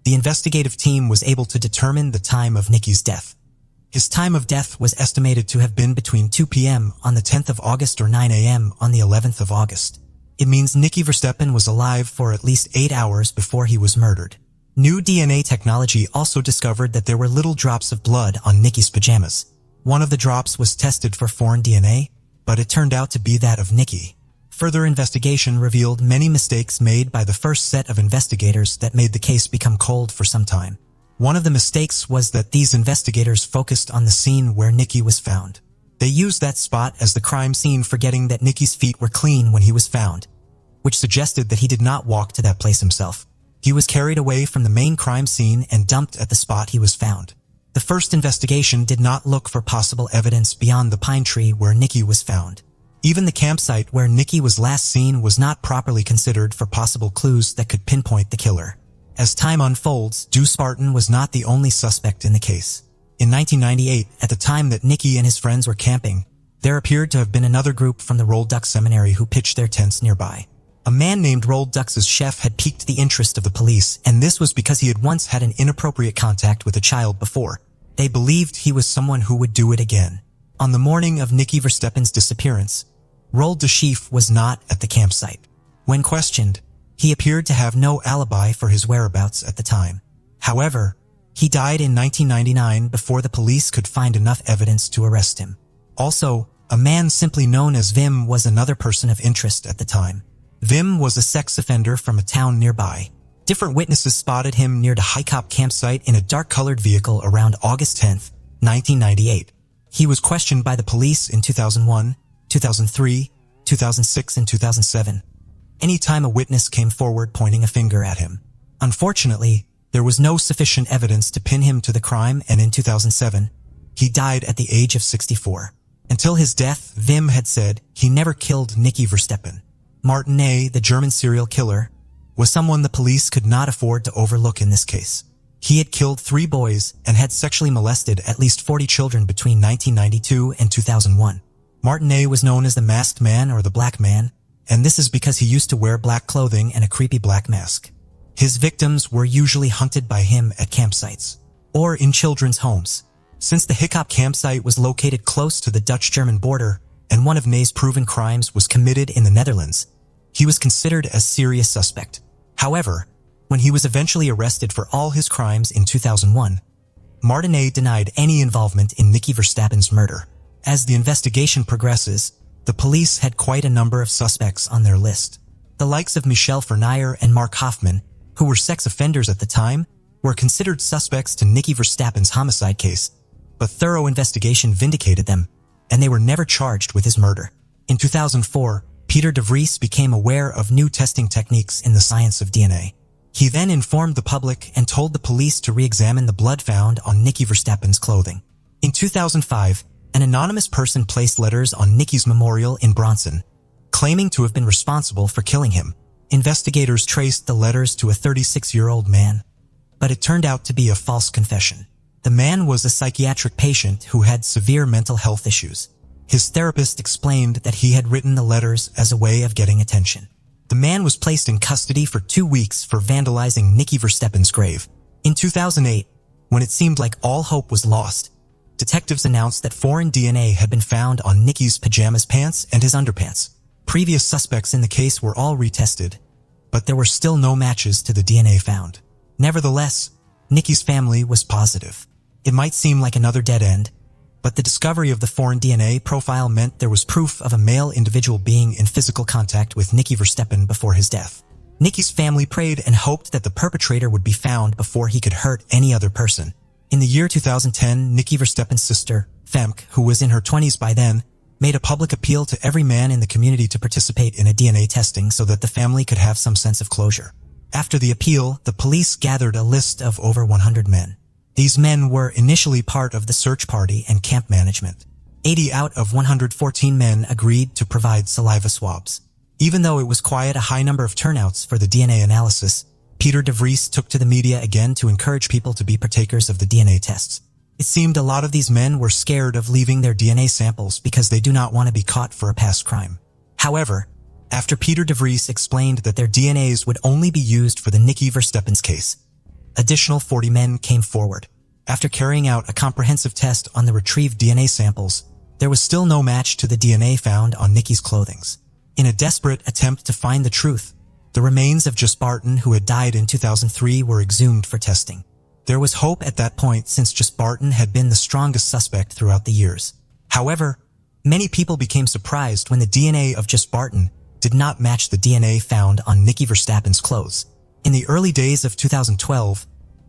the investigative team was able to determine the time of Nikki's death. His time of death was estimated to have been between 2 p.m. on the 10th of August or 9 a.m. on the 11th of August. It means Nicky Verstappen was alive for at least 8 hours before he was murdered. New DNA technology also discovered that there were little drops of blood on Nicky's pajamas. One of the drops was tested for foreign DNA, but it turned out to be that of Nicky. Further investigation revealed many mistakes made by the first set of investigators that made the case become cold for some time. One of the mistakes was that these investigators focused on the scene where Nicky was found. They used that spot as the crime scene, forgetting that Nicky's feet were clean when he was found, which suggested that he did not walk to that place himself. He was carried away from the main crime scene and dumped at the spot he was found. The first investigation did not look for possible evidence beyond the pine tree where Nicky was found. Even the campsite where Nicky was last seen was not properly considered for possible clues that could pinpoint the killer. As time unfolds, Deuce Spartan was not the only suspect in the case. In 1998, at the time that Nicky and his friends were camping, there appeared to have been another group from the Rolled Duck Seminary who pitched their tents nearby. A man named Rolled Duck's chef had piqued the interest of the police, and this was because he had once had an inappropriate contact with a child before. They believed he was someone who would do it again. On the morning of Nicky Verstappen's disappearance, Rolled Duck's chef was not at the campsite. When questioned, he appeared to have no alibi for his whereabouts at the time. However, he died in 1999 before the police could find enough evidence to arrest him. Also, a man simply known as Vim was another person of interest at the time. Vim was a sex offender from a town nearby. Different witnesses spotted him near the Highcop campsite in a dark-colored vehicle around August 10, 1998. He was questioned by the police in 2001, 2003, 2006, and 2007. Anytime a witness came forward pointing a finger at him. Unfortunately, there was no sufficient evidence to pin him to the crime, and in 2007, he died at the age of 64. Until his death, Vim had said he never killed Nicky Verstappen. Martin A., the German serial killer, was someone the police could not afford to overlook in this case. He had killed 3 boys and had sexually molested at least 40 children between 1992 and 2001. Martin A. was known as the Masked Man or the Black Man, and this is because he used to wear black clothing and a creepy black mask. His victims were usually hunted by him at campsites or in children's homes. Since the Hickop campsite was located close to the Dutch-German border and one of Ney's proven crimes was committed in the Netherlands, he was considered a serious suspect. However, when he was eventually arrested for all his crimes in 2001, Martin A. denied any involvement in Nicky Verstappen's murder. As the investigation progresses, the police had quite a number of suspects on their list. The likes of Michel Fournier and Mark Hoffman, who were sex offenders at the time, were considered suspects to Nicky Verstappen's homicide case, but thorough investigation vindicated them, and they were never charged with his murder. In 2004, Peter de Vries became aware of new testing techniques in the science of DNA. He then informed the public and told the police to re-examine the blood found on Nicky Verstappen's clothing. In 2005, an anonymous person placed letters on Nicky's memorial in Bronson, claiming to have been responsible for killing him. Investigators traced the letters to a 36-year-old man, but it turned out to be a false confession. The man was a psychiatric patient who had severe mental health issues. His therapist explained that he had written the letters as a way of getting attention. The man was placed in custody for 2 weeks for vandalizing Nicky Verstappen's grave. In 2008, when it seemed like all hope was lost, detectives announced that foreign DNA had been found on Nicky's pajamas, pants, and his underpants. Previous suspects in the case were all retested, but there were still no matches to the DNA found. Nevertheless, Nicky's family was positive. It might seem like another dead end, but the discovery of the foreign DNA profile meant there was proof of a male individual being in physical contact with Nicky Verstappen before his death. Nicky's family prayed and hoped that the perpetrator would be found before he could hurt any other person. In the year 2010, Nicky Verstappen's sister, Femke, who was in her 20s by then, made a public appeal to every man in the community to participate in a DNA testing so that the family could have some sense of closure. After the appeal, the police gathered a list of over 100 men. These men were initially part of the search party and camp management. 80 out of 114 men agreed to provide saliva swabs. Even though it was quite a high number of turnouts for the DNA analysis, Peter de Vries took to the media again to encourage people to be partakers of the DNA tests. It seemed a lot of these men were scared of leaving their DNA samples because they do not want to be caught for a past crime. However, after Peter de Vries explained that their DNAs would only be used for the Nicky Verstappen's case, additional 40 men came forward. After carrying out a comprehensive test on the retrieved DNA samples, there was still no match to the DNA found on Nikki's clothing. In a desperate attempt to find the truth, the remains of Just Barton, who had died in 2003, were exhumed for testing. There was hope at that point since Just Barton had been the strongest suspect throughout the years. However, many people became surprised when the DNA of Just Barton did not match the DNA found on Nicky Verstappen's clothes. In the early days of 2012,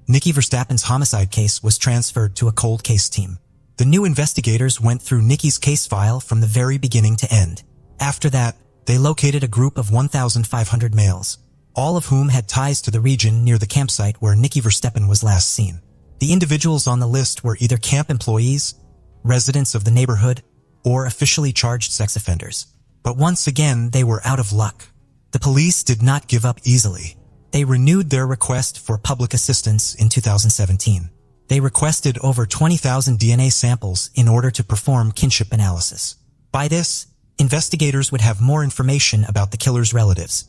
Nicky Verstappen's homicide case was transferred to a cold case team. The new investigators went through Nicky's case file from the very beginning to end. After that, they located a group of 1,500 males, all of whom had ties to the region near the campsite where Nicky Verstappen was last seen. The individuals on the list were either camp employees, residents of the neighborhood, or officially charged sex offenders. But once again, they were out of luck. The police did not give up easily. They renewed their request for public assistance in 2017. They requested over 20,000 DNA samples in order to perform kinship analysis. By this, investigators would have more information about the killer's relatives,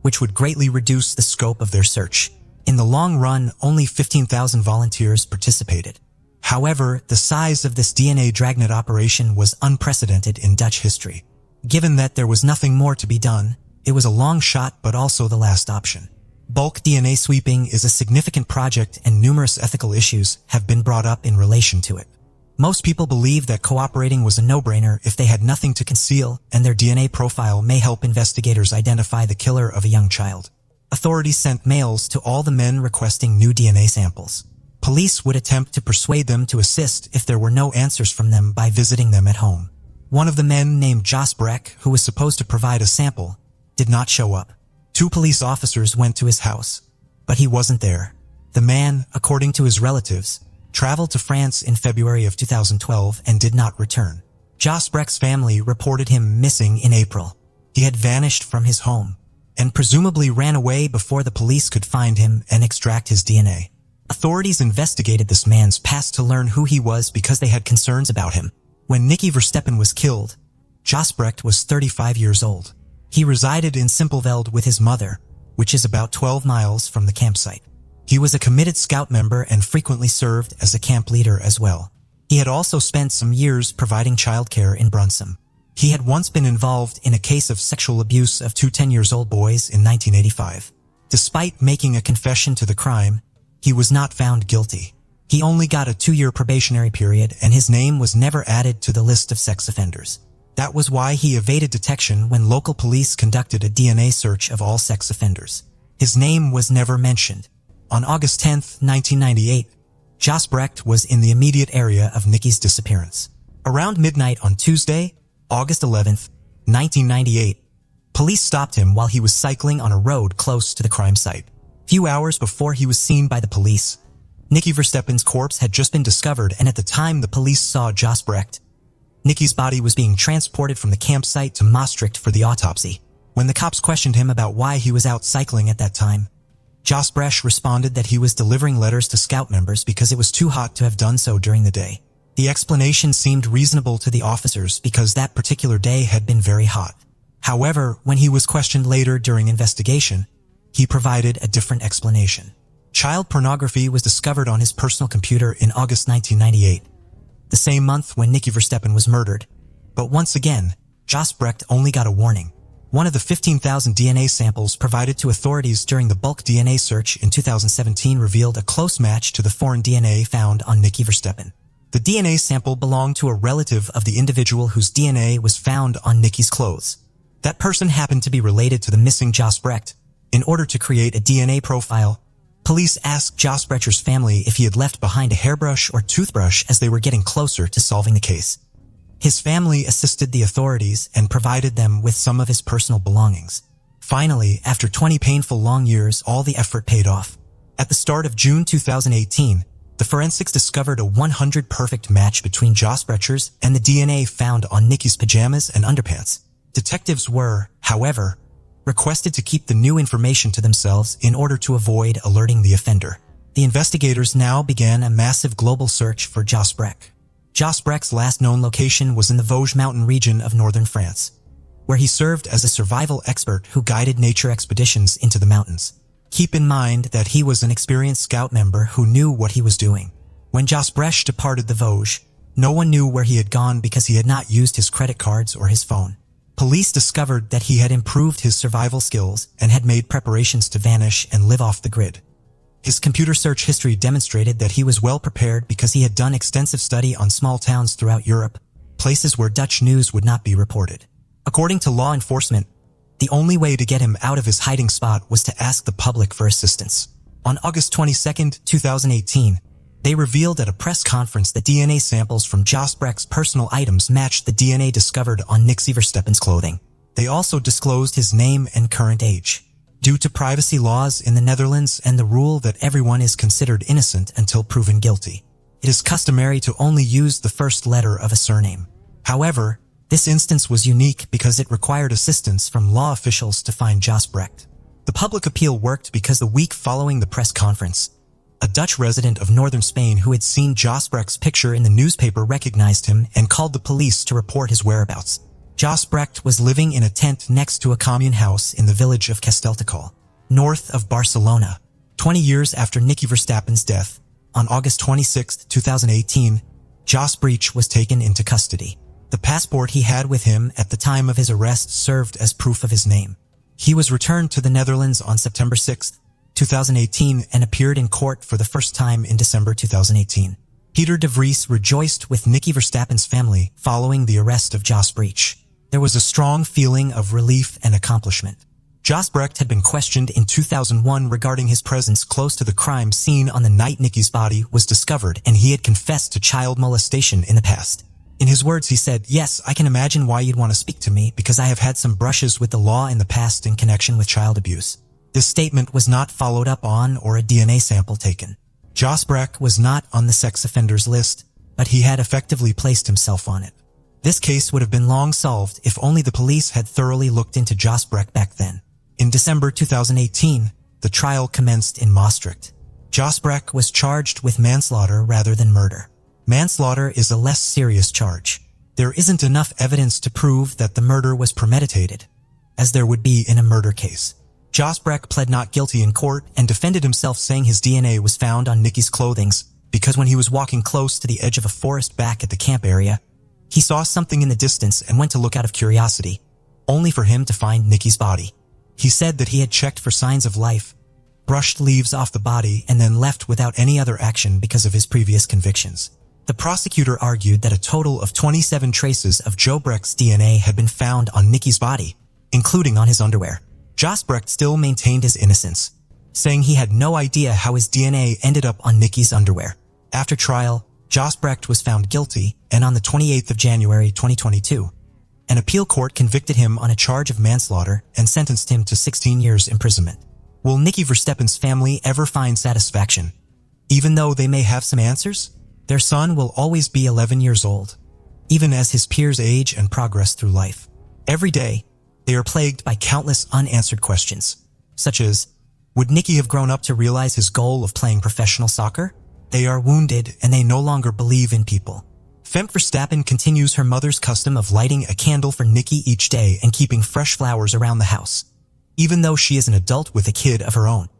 which would greatly reduce the scope of their search. In the long run, only 15,000 volunteers participated. However, the size of this DNA dragnet operation was unprecedented in Dutch history. Given that there was nothing more to be done, it was a long shot but also the last option. Bulk DNA sweeping is a significant project and numerous ethical issues have been brought up in relation to it. Most people believe that cooperating was a no-brainer if they had nothing to conceal, and their DNA profile may help investigators identify the killer of a young child. Authorities sent mails to all the men requesting new DNA samples. Police would attempt to persuade them to assist if there were no answers from them by visiting them at home. One of the men, named Jos Breck, who was supposed to provide a sample, did not show up. 2 police officers went to his house, but he wasn't there. The man, according to his relatives, traveled to France in February of 2012 and did not return. Jos Breck's family reported him missing in April. He had vanished from his home and presumably ran away before the police could find him and extract his DNA. Authorities investigated this man's past to learn who he was because they had concerns about him. When Nicky Verstappen was killed, Jos Breck was 35 years old. He resided in Simpelveld with his mother, which is about 12 miles from the campsite. He was a committed scout member and frequently served as a camp leader as well. He had also spent some years providing childcare in Brunsum. He had once been involved in a case of sexual abuse of 2 10-year-old boys in 1985. Despite making a confession to the crime, he was not found guilty. He only got a 2-year probationary period and his name was never added to the list of sex offenders. That was why he evaded detection when local police conducted a DNA search of all sex offenders. His name was never mentioned. On August 10, 1998, Jos Breck was in the immediate area of Nicky's disappearance. Around midnight on Tuesday, August 11, 1998, police stopped him while he was cycling on a road close to the crime site. Few hours before he was seen by the police, Nicky Verstappen's corpse had just been discovered, and at the time the police saw Jos Breck, Nicky's body was being transported from the campsite to Maastricht for the autopsy. When the cops questioned him about why he was out cycling at that time, Jos Breck responded that he was delivering letters to scout members because it was too hot to have done so during the day. The explanation seemed reasonable to the officers because that particular day had been very hot. However, when he was questioned later during investigation, he provided a different explanation. Child pornography was discovered on his personal computer in August 1998, the same month when Nicky Verstappen was murdered. But once again, Jos Breck only got a warning. One of the 15,000 DNA samples provided to authorities during the bulk DNA search in 2017 revealed a close match to the foreign DNA found on Nicky Verstappen. The DNA sample belonged to a relative of the individual whose DNA was found on Nicky's clothes. That person happened to be related to the missing Jos Breck. In order to create a DNA profile, police asked Jos Breck's family if he had left behind a hairbrush or toothbrush as they were getting closer to solving the case. His family assisted the authorities and provided them with some of his personal belongings. Finally, after 20 painful long years, all the effort paid off. At the start of June 2018, the forensics discovered a 100 perfect match between Jos Breck's and the DNA found on Nicky's pajamas and underpants. Detectives were, however, requested to keep the new information to themselves in order to avoid alerting the offender. The investigators now began a massive global search for Jos Breck. Jos Breck's last known location was in the Vosges mountain region of northern France, where he served as a survival expert who guided nature expeditions into the mountains. Keep in mind that he was an experienced scout member who knew what he was doing. When Jasprecht departed the Vosges, no one knew where he had gone because he had not used his credit cards or his phone. Police discovered that he had improved his survival skills and had made preparations to vanish and live off the grid. His computer search history demonstrated that he was well prepared because he had done extensive study on small towns throughout Europe, places where Dutch news would not be reported. According to law enforcement, the only way to get him out of his hiding spot was to ask the public for assistance. On August 22, 2018, they revealed at a press conference that DNA samples from Jasprecht's personal items matched the DNA discovered on Nicky Verstappen's clothing. They also disclosed his name and current age. Due to privacy laws in the Netherlands and the rule that everyone is considered innocent until proven guilty, it is customary to only use the first letter of a surname. However, this instance was unique because it required assistance from law officials to find Jasprecht. The public appeal worked because the week following the press conference, a Dutch resident of northern Spain who had seen Jasprecht's picture in the newspaper recognized him and called the police to report his whereabouts. Jasprecht was living in a tent next to a commune house in the village of Castelltercol, north of Barcelona. 20 years after Nicky Verstappen's death, on August 26, 2018, Jasprecht was taken into custody. The passport he had with him at the time of his arrest served as proof of his name. He was returned to the Netherlands on September 6, 2018 and appeared in court for the first time in December 2018. Peter de Vries rejoiced with Nicky Verstappen's family following the arrest of Jasprecht. There was a strong feeling of relief and accomplishment. Jasprecht had been questioned in 2001 regarding his presence close to the crime scene on the night Nicky's body was discovered, and he had confessed to child molestation in the past. In his words, he said, "Yes, I can imagine why you'd want to speak to me because I have had some brushes with the law in the past in connection with child abuse." This statement was not followed up on or a DNA sample taken. Jasprecht was not on the sex offenders list, but he had effectively placed himself on it. This case would have been long solved if only the police had thoroughly looked into Jasprecht back then. In December 2018, the trial commenced in Maastricht. Jasprecht was charged with manslaughter rather than murder. Manslaughter is a less serious charge. There isn't enough evidence to prove that the murder was premeditated, as there would be in a murder case. Jasprecht pled not guilty in court and defended himself, saying his DNA was found on Nicky's clothing because when he was walking close to the edge of a forest back at the camp area, he saw something in the distance and went to look out of curiosity, only for him to find Nicky's body. He said that he had checked for signs of life, brushed leaves off the body, and then left without any other action because of his previous convictions. The prosecutor argued that a total of 27 traces of Jasprecht's DNA had been found on Nicky's body, including on his underwear. Jasprecht still maintained his innocence, saying he had no idea how his DNA ended up on Nicky's underwear. After trial, Jasprecht was found guilty, and on the 28th of January 2022, an appeal court convicted him on a charge of manslaughter and sentenced him to 16 years imprisonment. Will Nicky Verstappen's family ever find satisfaction? Even though they may have some answers, their son will always be 11 years old, even as his peers age and progress through life. Every day, they are plagued by countless unanswered questions, such as, would Nicky have grown up to realize his goal of playing professional soccer? They are wounded and they no longer believe in people. Femke Verstappen continues her mother's custom of lighting a candle for Nicky each day and keeping fresh flowers around the house, even though she is an adult with a kid of her own.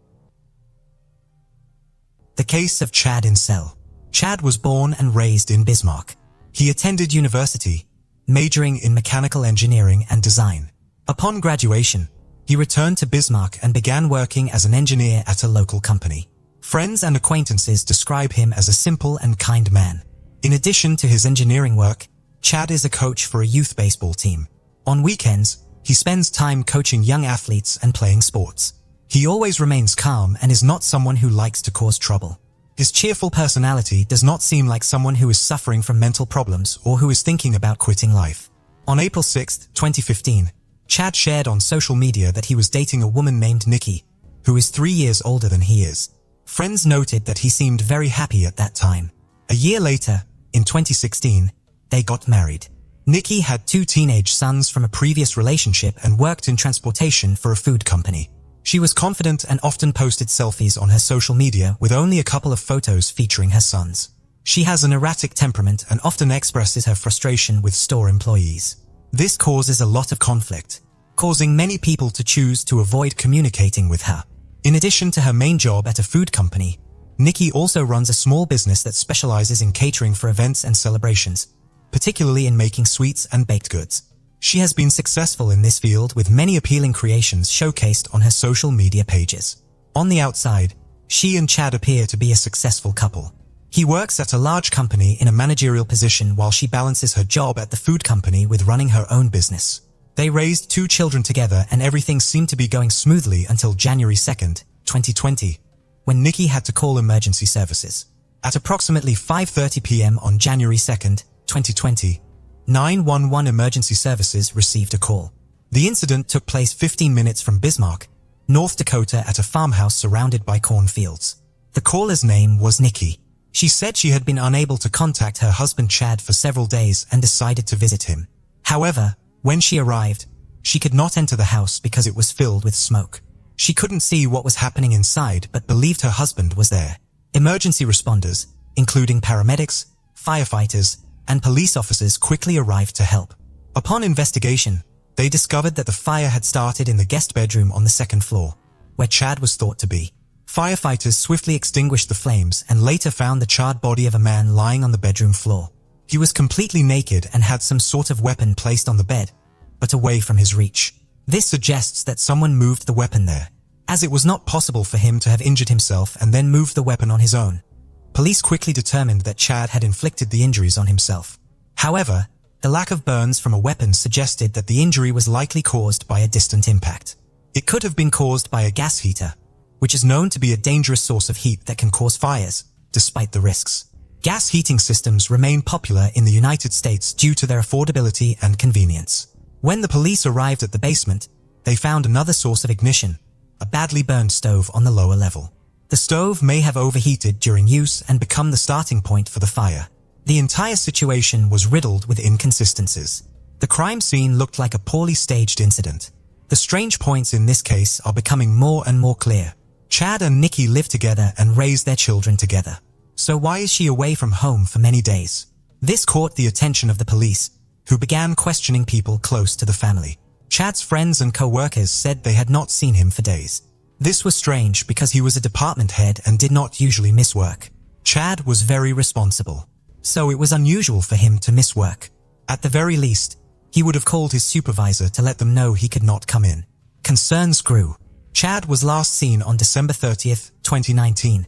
The case of Chad Incel. Chad was born and raised in Bismarck. He attended university, majoring in mechanical engineering and design. Upon graduation, he returned to Bismarck and began working as an engineer at a local company. Friends and acquaintances describe him as a simple and kind man. In addition to his engineering work, Chad is a coach for a youth baseball team. On weekends, he spends time coaching young athletes and playing sports. He always remains calm and is not someone who likes to cause trouble. His cheerful personality does not seem like someone who is suffering from mental problems or who is thinking about quitting life. On April 6, 2015, Chad shared on social media that he was dating a woman named Nicky, who is 3 years older than he is. Friends noted that he seemed very happy at that time. A year later, in 2016, they got married. Nicky had 2 teenage sons from a previous relationship and worked in transportation for a food company. She was confident and often posted selfies on her social media with only a couple of photos featuring her sons. She has an erratic temperament and often expresses her frustration with store employees. This causes a lot of conflict, causing many people to choose to avoid communicating with her. In addition to her main job at a food company, Nikki also runs a small business that specializes in catering for events and celebrations, particularly in making sweets and baked goods. She has been successful in this field with many appealing creations showcased on her social media pages. On the outside, she and Chad appear to be a successful couple. He works at a large company in a managerial position while she balances her job at the food company with running her own business. They raised 2 children together and everything seemed to be going smoothly until January 2nd, 2020, when Nikki had to call emergency services. At approximately 5:30 p.m. on January 2nd, 2020, 911 emergency services received a call. The incident took place 15 minutes from Bismarck, North Dakota at a farmhouse surrounded by cornfields. The caller's name was Nikki. She said she had been unable to contact her husband Chad for several days and decided to visit him. However, when she arrived, she could not enter the house because it was filled with smoke. She couldn't see what was happening inside but believed her husband was there. Emergency responders, including paramedics, firefighters, and police officers quickly arrived to help. Upon investigation, they discovered that the fire had started in the guest bedroom on the 2nd floor, where Chad was thought to be. Firefighters swiftly extinguished the flames and later found the charred body of a man lying on the bedroom floor. He was completely naked and had some sort of weapon placed on the bed, but away from his reach. This suggests that someone moved the weapon there, as it was not possible for him to have injured himself and then moved the weapon on his own. Police quickly determined that Chad had inflicted the injuries on himself. However, the lack of burns from a weapon suggested that the injury was likely caused by a distant impact. It could have been caused by a gas heater, which is known to be a dangerous source of heat that can cause fires, despite the risks. Gas heating systems remain popular in the United States due to their affordability and convenience. When the police arrived at the basement, they found another source of ignition, a badly burned stove on the lower level. The stove may have overheated during use and become the starting point for the fire. The entire situation was riddled with inconsistencies. The crime scene looked like a poorly staged incident. The strange points in this case are becoming more and more clear. Chad and Nikki lived together and raised their children together. So why is she away from home for many days? This caught the attention of the police, who began questioning people close to the family. Chad's friends and co-workers said they had not seen him for days. This was strange because he was a department head and did not usually miss work. Chad was very responsible, so it was unusual for him to miss work. At the very least, he would have called his supervisor to let them know he could not come in. Concerns grew. Chad was last seen on December 30th, 2019,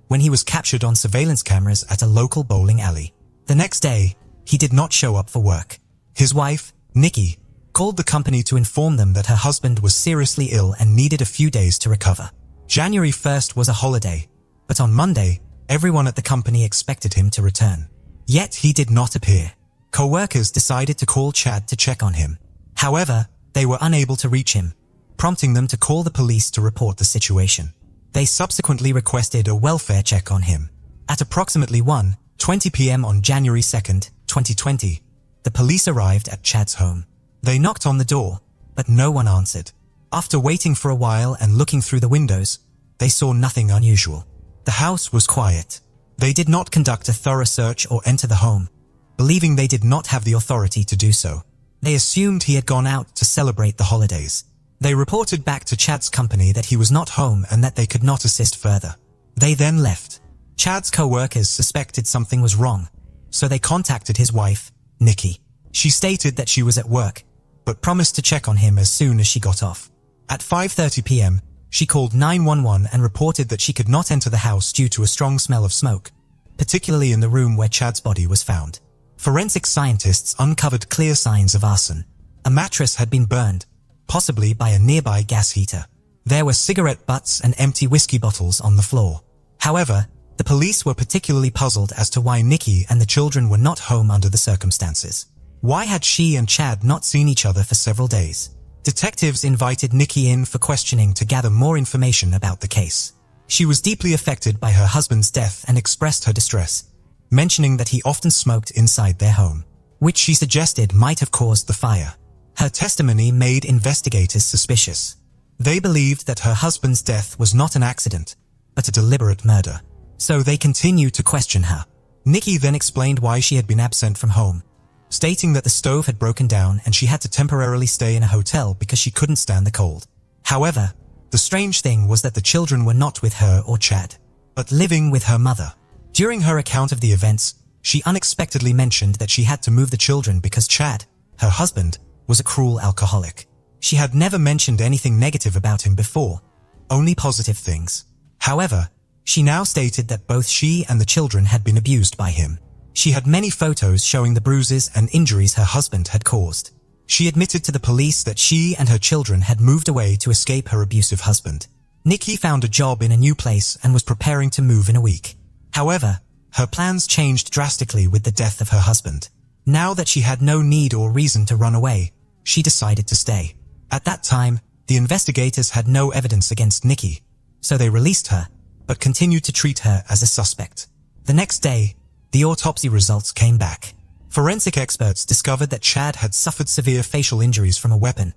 when he was captured on surveillance cameras at a local bowling alley. The next day, he did not show up for work. His wife, Nikki, called the company to inform them that her husband was seriously ill and needed a few days to recover. January 1st was a holiday, but on Monday, everyone at the company expected him to return. Yet he did not appear. Co-workers decided to call Chad to check on him. However, they were unable to reach him, prompting them to call the police to report the situation. They subsequently requested a welfare check on him. At approximately 1:20 p.m. on January 2nd, 2020, the police arrived at Chad's home. They knocked on the door, but no one answered. After waiting for a while and looking through the windows, they saw nothing unusual. The house was quiet. They did not conduct a thorough search or enter the home, believing they did not have the authority to do so. They assumed he had gone out to celebrate the holidays. They reported back to Chad's company that he was not home and that they could not assist further. They then left. Chad's co-workers suspected something was wrong, so they contacted his wife, Nikki. She stated that she was at work, but promised to check on him as soon as she got off. At 5:30 p.m., she called 911 and reported that she could not enter the house due to a strong smell of smoke, particularly in the room where Chad's body was found. Forensic scientists uncovered clear signs of arson. A mattress had been burned, possibly by a nearby gas heater. There were cigarette butts and empty whiskey bottles on the floor. However, the police were particularly puzzled as to why Nikki and the children were not home under the circumstances. Why had she and Chad not seen each other for several days? Detectives invited Nikki in for questioning to gather more information about the case. She was deeply affected by her husband's death and expressed her distress, mentioning that he often smoked inside their home, which she suggested might have caused the fire. Her testimony made investigators suspicious. They believed that her husband's death was not an accident, but a deliberate murder. So they continued to question her. Nikki then explained why she had been absent from home, stating that the stove had broken down and she had to temporarily stay in a hotel because she couldn't stand the cold. However, the strange thing was that the children were not with her or Chad. but living with her mother. During her account of the events, she unexpectedly mentioned that she had to move the children because Chad, her husband, was a cruel alcoholic. She had never mentioned anything negative about him before, only positive things. However, she now stated that both she and the children had been abused by him. She had many photos showing the bruises and injuries her husband had caused. She admitted to the police that she and her children had moved away to escape her abusive husband. Nikki found a job in a new place and was preparing to move in a week. However, her plans changed drastically with the death of her husband. Now that she had no need or reason to run away, she decided to stay. At that time, the investigators had no evidence against Nikki, so they released her, but continued to treat her as a suspect. The next day, the autopsy results came back. Forensic experts discovered that Chad had suffered severe facial injuries from a weapon,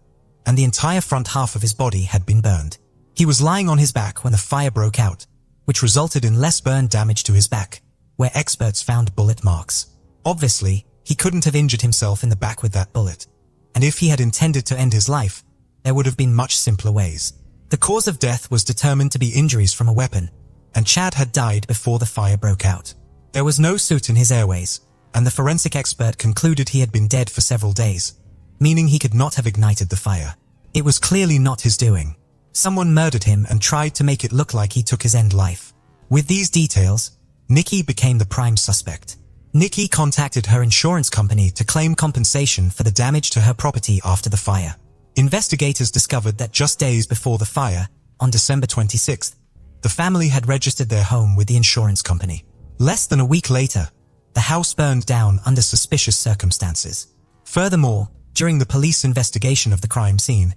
and the entire front half of his body had been burned. He was lying on his back when the fire broke out, which resulted in less burn damage to his back, where experts found bullet marks. Obviously, he couldn't have injured himself in the back with that bullet, and if he had intended to end his life, there would have been much simpler ways. The cause of death was determined to be injuries from a weapon, and Chad had died before the fire broke out. There was no soot in his airways, and the forensic expert concluded he had been dead for several days, meaning he could not have ignited the fire. It was clearly not his doing. Someone murdered him and tried to make it look like he took his end life. With these details, Nikki became the prime suspect. Nikki contacted her insurance company to claim compensation for the damage to her property after the fire. Investigators discovered that just days before the fire, on December 26th, the family had registered their home with the insurance company. Less than a week later, the house burned down under suspicious circumstances. Furthermore, during the police investigation of the crime scene,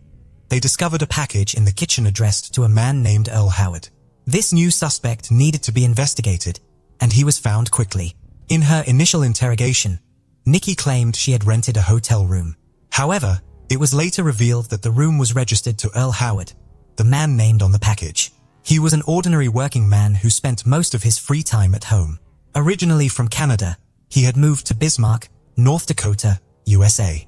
they discovered a package in the kitchen addressed to a man named Earl Howard. This new suspect needed to be investigated, and he was found quickly. In her initial interrogation, Nikki claimed she had rented a hotel room. However, it was later revealed that the room was registered to Earl Howard, the man named on the package. He was an ordinary working man who spent most of his free time at home. Originally from Canada, he had moved to Bismarck, North Dakota, USA,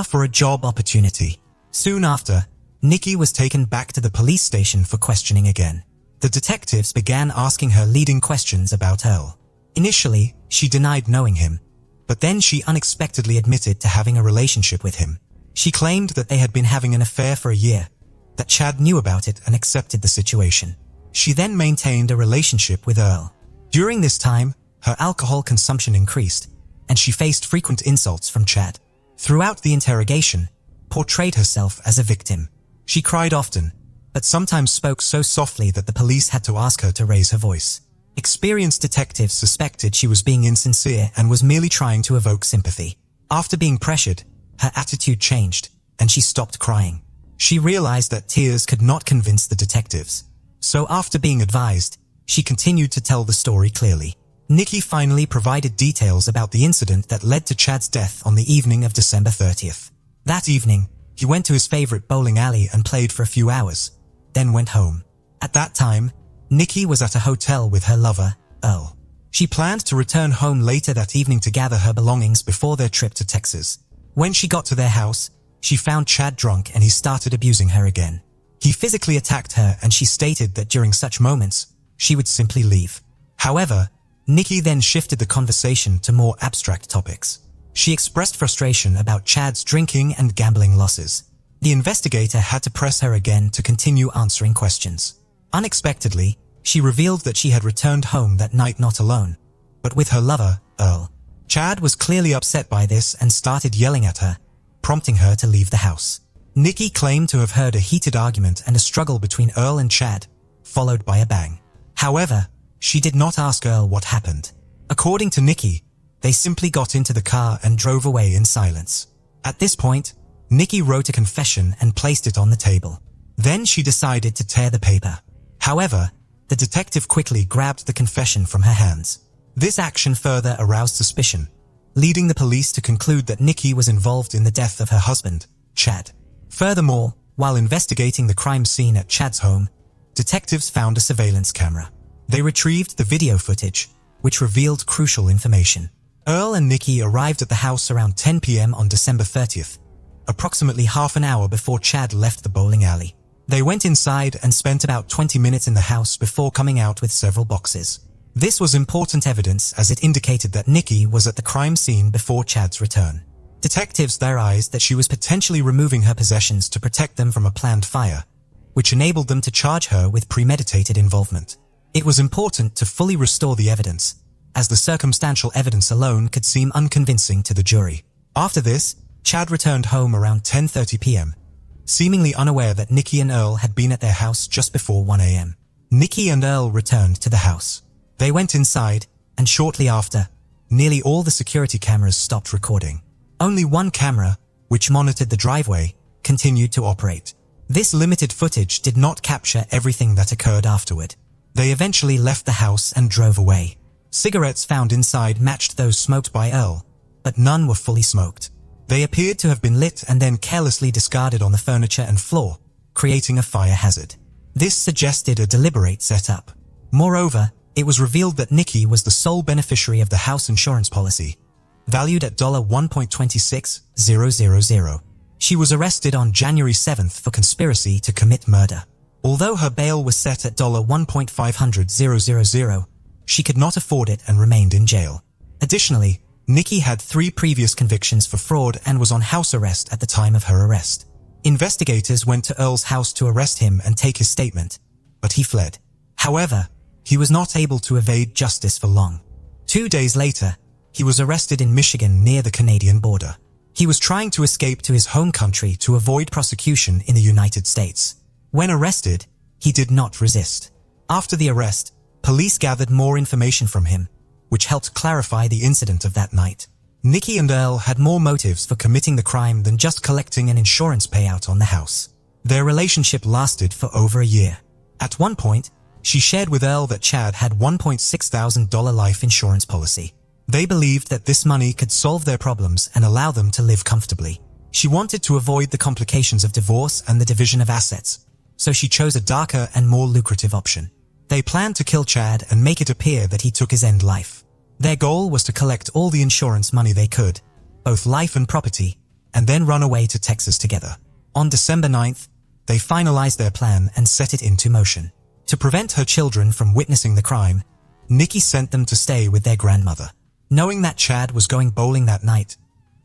for a job opportunity. Soon after, Nikki was taken back to the police station for questioning again. The detectives began asking her leading questions about Earl. Initially, she denied knowing him, but then she unexpectedly admitted to having a relationship with him. She claimed that they had been having an affair for a year, that Chad knew about it and accepted the situation. She then maintained a relationship with Earl. During this time, her alcohol consumption increased, and she faced frequent insults from Chad. Throughout the interrogation, portrayed herself as a victim. She cried often, but sometimes spoke so softly that the police had to ask her to raise her voice. Experienced detectives suspected she was being insincere and was merely trying to evoke sympathy. After being pressured, her attitude changed, and she stopped crying. She realized that tears could not convince the detectives. So after being advised, she continued to tell the story clearly. Nikki finally provided details about the incident that led to Chad's death on the evening of December 30th. That evening, he went to his favorite bowling alley and played for a few hours, then went home. At that time, Nikki was at a hotel with her lover, Earl. She planned to return home later that evening to gather her belongings before their trip to Texas. When she got to their house, she found Chad drunk and he started abusing her again. He physically attacked her and she stated that during such moments, she would simply leave. However, Nikki then shifted the conversation to more abstract topics. She expressed frustration about Chad's drinking and gambling losses. The investigator had to press her again to continue answering questions. Unexpectedly, she revealed that she had returned home that night not alone, but with her lover, Earl. Chad was clearly upset by this and started yelling at her, prompting her to leave the house. Nikki claimed to have heard a heated argument and a struggle between Earl and Chad, followed by a bang. However, she did not ask Earl what happened. According to Nikki, they simply got into the car and drove away in silence. At this point, Nikki wrote a confession and placed it on the table. Then she decided to tear the paper. However, the detective quickly grabbed the confession from her hands. This action further aroused suspicion, leading the police to conclude that Nikki was involved in the death of her husband, Chad. Furthermore, while investigating the crime scene at Chad's home, detectives found a surveillance camera. They retrieved the video footage, which revealed crucial information. Earl and Nikki arrived at the house around 10 p.m. on December 30th, approximately half an hour before Chad left the bowling alley. They went inside and spent about 20 minutes in the house before coming out with several boxes. This was important evidence as it indicated that Nikki was at the crime scene before Chad's return. Detectives theorized that she was potentially removing her possessions to protect them from a planned fire, which enabled them to charge her with premeditated involvement. It was important to fully restore the evidence, as the circumstantial evidence alone could seem unconvincing to the jury. After this, Chad returned home around 10:30 p.m., seemingly unaware that Nikki and Earl had been at their house just before 1 a.m. Nikki and Earl returned to the house. They went inside, and shortly after, nearly all the security cameras stopped recording. Only one camera, which monitored the driveway, continued to operate. This limited footage did not capture everything that occurred afterward. They eventually left the house and drove away. Cigarettes found inside matched those smoked by Earl, but none were fully smoked. They appeared to have been lit and then carelessly discarded on the furniture and floor, creating a fire hazard. This suggested a deliberate setup. Moreover, it was revealed that Nikki was the sole beneficiary of the house insurance policy, valued at $1.26000. She was arrested on January 7th for conspiracy to commit murder. Although her bail was set at $1.500,000, she could not afford it and remained in jail. Additionally, Nikki had 3 previous convictions for fraud and was on house arrest at the time of her arrest. Investigators went to Earl's house to arrest him and take his statement, but he fled. However, he was not able to evade justice for long. 2 days later, he was arrested in Michigan near the Canadian border. He was trying to escape to his home country to avoid prosecution in the United States. When arrested, he did not resist. After the arrest, police gathered more information from him, which helped clarify the incident of that night. Nikki and Earl had more motives for committing the crime than just collecting an insurance payout on the house. Their relationship lasted for over a year. At one point, she shared with Earl that Chad had $1,600 life insurance policy. They believed that this money could solve their problems and allow them to live comfortably. She wanted to avoid the complications of divorce and the division of assets, so she chose a darker and more lucrative option. They planned to kill Chad and make it appear that he took his end life. Their goal was to collect all the insurance money they could, both life and property, and then run away to Texas together. On December 9th, they finalized their plan and set it into motion. To prevent her children from witnessing the crime, Nikki sent them to stay with their grandmother. Knowing that Chad was going bowling that night,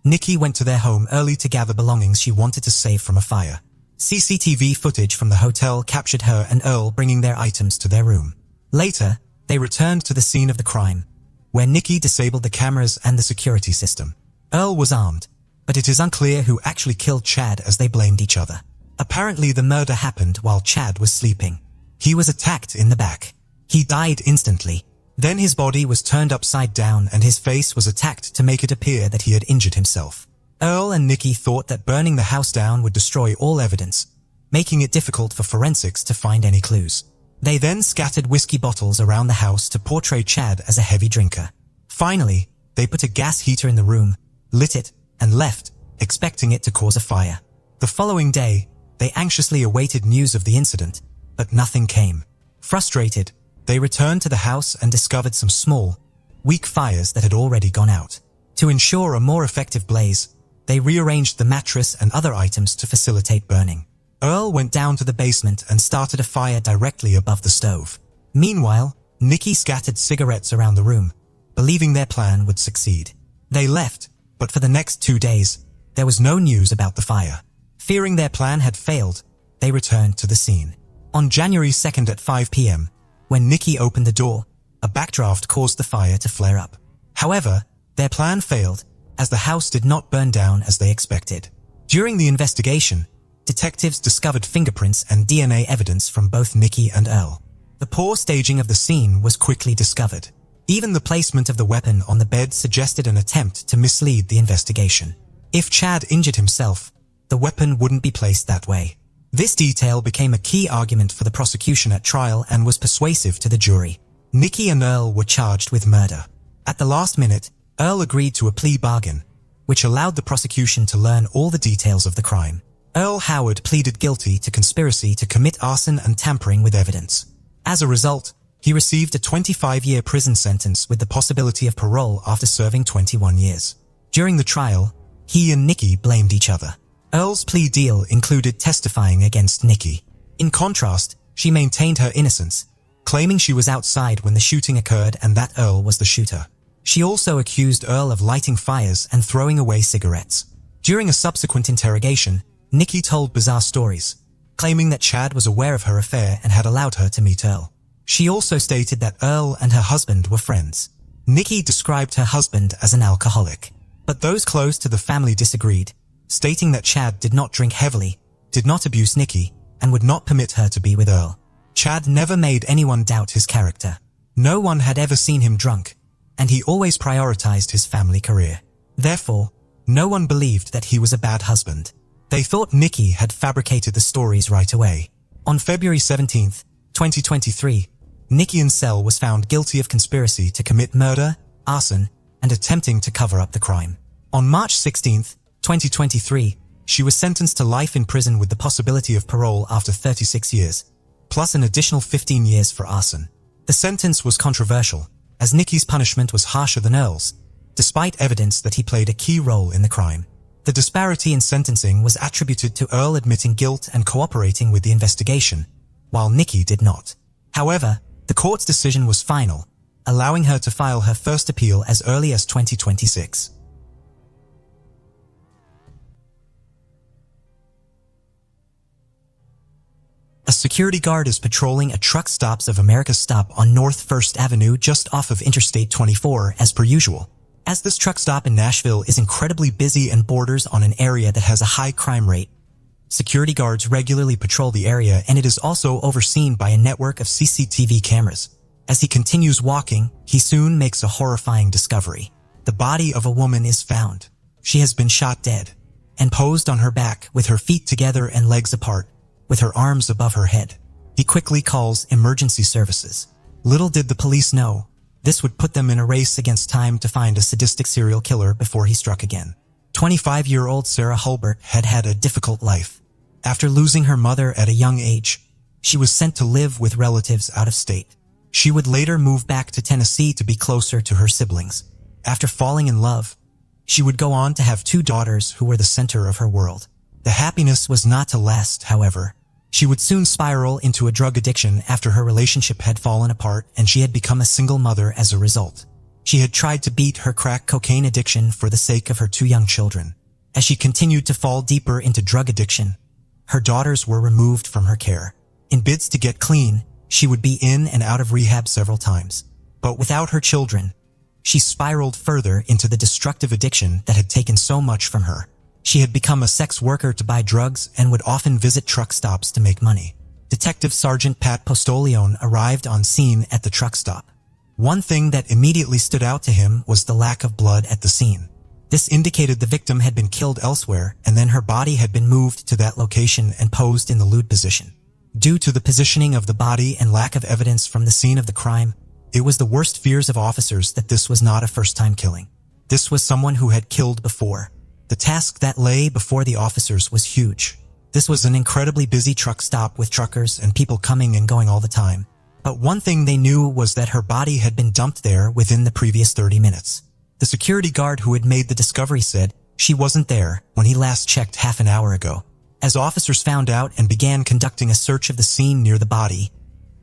Nikki went to their home early to gather belongings she wanted to save from a fire. CCTV footage from the hotel captured her and Earl bringing their items to their room. Later, they returned to the scene of the crime, where Nikki disabled the cameras and the security system. Earl was armed, but it is unclear who actually killed Chad as they blamed each other. Apparently, the murder happened while Chad was sleeping. He was attacked in the back. He died instantly. Then his body was turned upside down and his face was attacked to make it appear that he had injured himself. Earl and Nikki thought that burning the house down would destroy all evidence, making it difficult for forensics to find any clues. They then scattered whiskey bottles around the house to portray Chad as a heavy drinker. Finally, they put a gas heater in the room, lit it, and left, expecting it to cause a fire. The following day, they anxiously awaited news of the incident, but nothing came. Frustrated, they returned to the house and discovered some small, weak fires that had already gone out. To ensure a more effective blaze, they rearranged the mattress and other items to facilitate burning. Earl went down to the basement and started a fire directly above the stove. Meanwhile, Nikki scattered cigarettes around the room, believing their plan would succeed. They left, but for the next 2 days, there was no news about the fire. Fearing their plan had failed, they returned to the scene. On January 2nd at 5 p.m., when Nikki opened the door, a backdraft caused the fire to flare up. However, their plan failed, as the house did not burn down as they expected. During the investigation, detectives discovered fingerprints and DNA evidence from both Nikki and Earl. The poor staging of the scene was quickly discovered. Even the placement of the weapon on the bed suggested an attempt to mislead the investigation. If Chad injured himself, the weapon wouldn't be placed that way. This detail became a key argument for the prosecution at trial and was persuasive to the jury. Nikki and Earl were charged with murder. At the last minute, Earl agreed to a plea bargain, which allowed the prosecution to learn all the details of the crime. Earl Howard pleaded guilty to conspiracy to commit arson and tampering with evidence. As a result, he received a 25-year prison sentence with the possibility of parole after serving 21 years. During the trial, he and Nikki blamed each other. Earl's plea deal included testifying against Nikki. In contrast, she maintained her innocence, claiming she was outside when the shooting occurred and that Earl was the shooter. She also accused Earl of lighting fires and throwing away cigarettes. During a subsequent interrogation, Nikki told bizarre stories, claiming that Chad was aware of her affair and had allowed her to meet Earl. She also stated that Earl and her husband were friends. Nikki described her husband as an alcoholic, but those close to the family disagreed, stating that Chad did not drink heavily, did not abuse Nikki, and would not permit her to be with Earl. Chad never made anyone doubt his character. No one had ever seen him drunk, and he always prioritized his family career. Therefore, no one believed that he was a bad husband. They thought Nikki had fabricated the stories right away. On February 17, 2023, Nikki Ansel was found guilty of conspiracy to commit murder, arson, and attempting to cover up the crime. On March 16, 2023, she was sentenced to life in prison with the possibility of parole after 36 years, plus an additional 15 years for arson. The sentence was controversial, as Nikki's punishment was harsher than Earl's, despite evidence that he played a key role in the crime. The disparity in sentencing was attributed to Earl admitting guilt and cooperating with the investigation, while Nikki did not. However, the court's decision was final, allowing her to file her first appeal as early as 2026. A security guard is patrolling a truck stops of America's stop on North 1st Avenue just off of Interstate 24 as per usual. As this truck stop in Nashville is incredibly busy and borders on an area that has a high crime rate, security guards regularly patrol the area, and it is also overseen by a network of CCTV cameras. As he continues walking, he soon makes a horrifying discovery. The body of a woman is found. She has been shot dead and posed on her back with her feet together and legs apart, with her arms above her head. He quickly calls emergency services. Little did the police know, this would put them in a race against time to find a sadistic serial killer before he struck again. 25-year-old Sarah Hulbert had had a difficult life. After losing her mother at a young age, she was sent to live with relatives out of state. She would later move back to Tennessee to be closer to her siblings. After falling in love, she would go on to have 2 daughters who were the center of her world. The happiness was not to last, however. She would soon spiral into a drug addiction after her relationship had fallen apart and she had become a single mother as a result. She had tried to beat her crack cocaine addiction for the sake of her 2 young children. As she continued to fall deeper into drug addiction, her daughters were removed from her care. In bids to get clean, she would be in and out of rehab several times. But without her children, she spiraled further into the destructive addiction that had taken so much from her. She had become a sex worker to buy drugs and would often visit truck stops to make money. Detective Sergeant Pat Postolione arrived on scene at the truck stop. One thing that immediately stood out to him was the lack of blood at the scene. This indicated the victim had been killed elsewhere, and then her body had been moved to that location and posed in the lewd position. Due to the positioning of the body and lack of evidence from the scene of the crime, it was the worst fears of officers that this was not a first-time killing. This was someone who had killed before. The task that lay before the officers was huge. This was an incredibly busy truck stop with truckers and people coming and going all the time. But one thing they knew was that her body had been dumped there within the previous 30 minutes. The security guard who had made the discovery said she wasn't there when he last checked half an hour ago. As officers found out and began conducting a search of the scene near the body,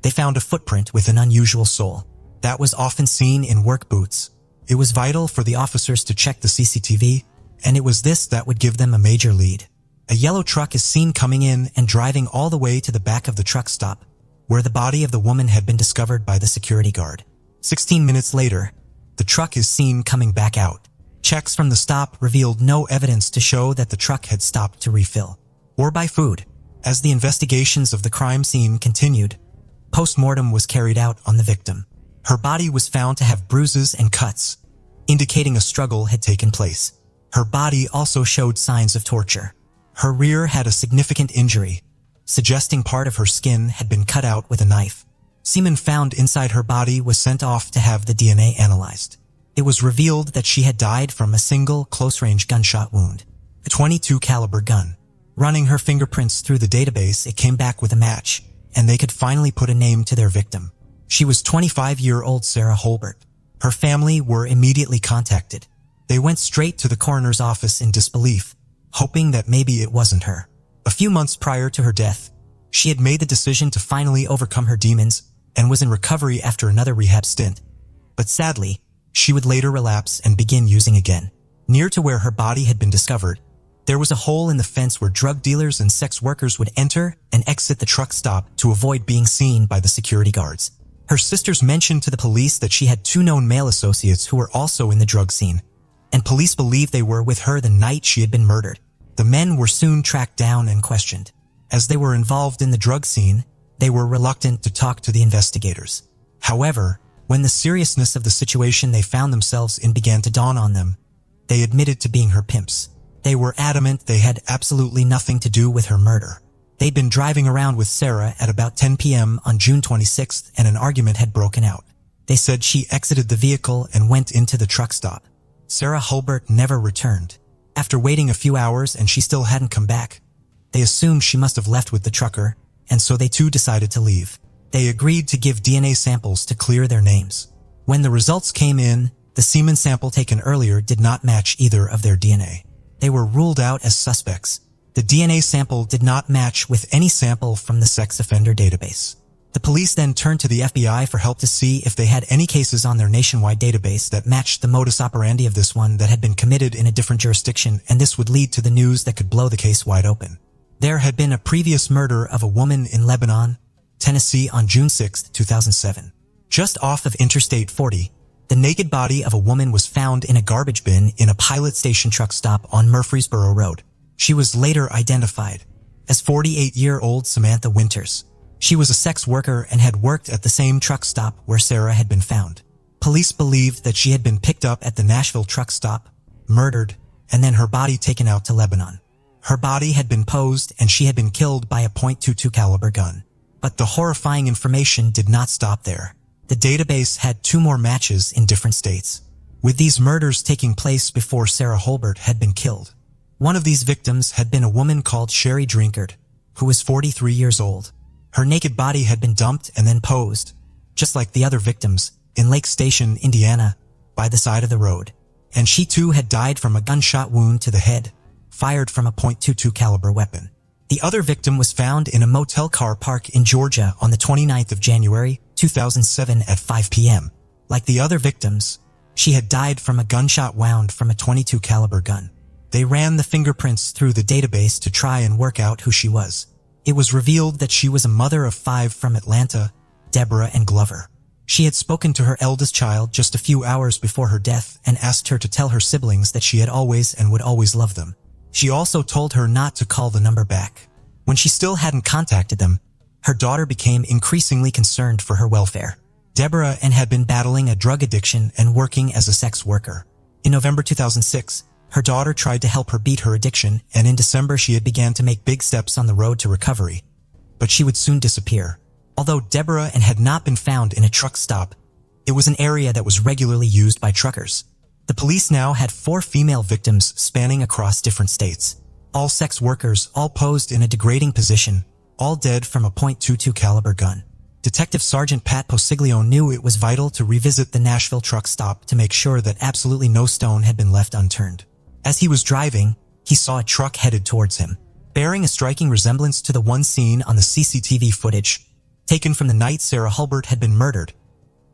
they found a footprint with an unusual sole that was often seen in work boots. It was vital for the officers to check the CCTV, and it was this that would give them a major lead. A yellow truck is seen coming in and driving all the way to the back of the truck stop, where the body of the woman had been discovered by the security guard. 16 minutes later, the truck is seen coming back out. Checks from the stop revealed no evidence to show that the truck had stopped to refill or buy food. As the investigations of the crime scene continued, post-mortem was carried out on the victim. Her body was found to have bruises and cuts, indicating a struggle had taken place. Her body also showed signs of torture. Her rear had a significant injury, suggesting part of her skin had been cut out with a knife. Semen found inside her body was sent off to have the DNA analyzed. It was revealed that she had died from a single close-range gunshot wound, a .22 caliber gun. Running her fingerprints through the database, it came back with a match, and they could finally put a name to their victim. She was 25-year-old Sarah Hulbert. Her family were immediately contacted. They went straight to the coroner's office in disbelief, hoping that maybe it wasn't her. A few months prior to her death, She had made the decision to finally overcome her demons and was in recovery after another rehab stint. But sadly, she would later relapse and begin using again. Near to where her body had been discovered, there was a hole in the fence where drug dealers and sex workers would enter and exit the truck stop to avoid being seen by the security guards. Her sisters mentioned to the police that she had 2 known male associates who were also in the drug scene, and police believed they were with her the night she had been murdered. The men were soon tracked down and questioned. As they were involved in the drug scene, they were reluctant to talk to the investigators. However, when the seriousness of the situation they found themselves in began to dawn on them, they admitted to being her pimps. They were adamant they had absolutely nothing to do with her murder. They'd been driving around with Sarah at about 10 p.m. on June 26th and an argument had broken out. They said she exited the vehicle and went into the truck stop. Sarah Hulbert never returned. After waiting a few hours and she still hadn't come back, they assumed she must have left with the trucker, and so they too decided to leave. They agreed to give DNA samples to clear their names. When the results came in, the semen sample taken earlier did not match either of their DNA. They were ruled out as suspects. The DNA sample did not match with any sample from the sex offender database. The police then turned to the FBI for help to see if they had any cases on their nationwide database that matched the modus operandi of this one that had been committed in a different jurisdiction, and this would lead to the news that could blow the case wide open. There had been a previous murder of a woman in Lebanon, Tennessee on June 6, 2007. Just off of Interstate 40, the naked body of a woman was found in a garbage bin in a Pilot Station truck stop on Murfreesboro Road. She was later identified as 48-year-old Samantha Winters. She was a sex worker and had worked at the same truck stop where Sarah had been found. Police believed that she had been picked up at the Nashville truck stop, murdered, and then her body taken out to Lebanon. Her body had been posed and she had been killed by a .22 caliber gun. But the horrifying information did not stop there. The database had 2 more matches in different states, with these murders taking place before Sarah Hulbert had been killed. One of these victims had been a woman called Sherry Drinkard, who was 43 years old. Her naked body had been dumped and then posed, just like the other victims, in Lake Station, Indiana, by the side of the road. And she too had died from a gunshot wound to the head, fired from a .22 caliber weapon. The other victim was found in a motel car park in Georgia on the 29th of January, 2007 at 5 p.m. Like the other victims, she had died from a gunshot wound from a .22 caliber gun. They ran the fingerprints through the database to try and work out who she was. It was revealed that she was a mother of 5 from Atlanta, Deborah and Glover. She had spoken to her eldest child just a few hours before her death and asked her to tell her siblings that she had always and would always love them. She also told her not to call the number back. When she still hadn't contacted them, her daughter became increasingly concerned for her welfare. Deborah had been battling a drug addiction and working as a sex worker. In November 2006, her daughter tried to help her beat her addiction, and in December she had began to make big steps on the road to recovery. But she would soon disappear. Although Deborah had not been found in a truck stop, it was an area that was regularly used by truckers. The police now had 4 female victims spanning across different states. All sex workers, all posed in a degrading position, all dead from a .22 caliber gun. Detective Sergeant Pat Posiglio knew it was vital to revisit the Nashville truck stop to make sure that absolutely no stone had been left unturned. As he was driving, he saw a truck headed towards him, bearing a striking resemblance to the one seen on the CCTV footage taken from the night Sarah Hulbert had been murdered.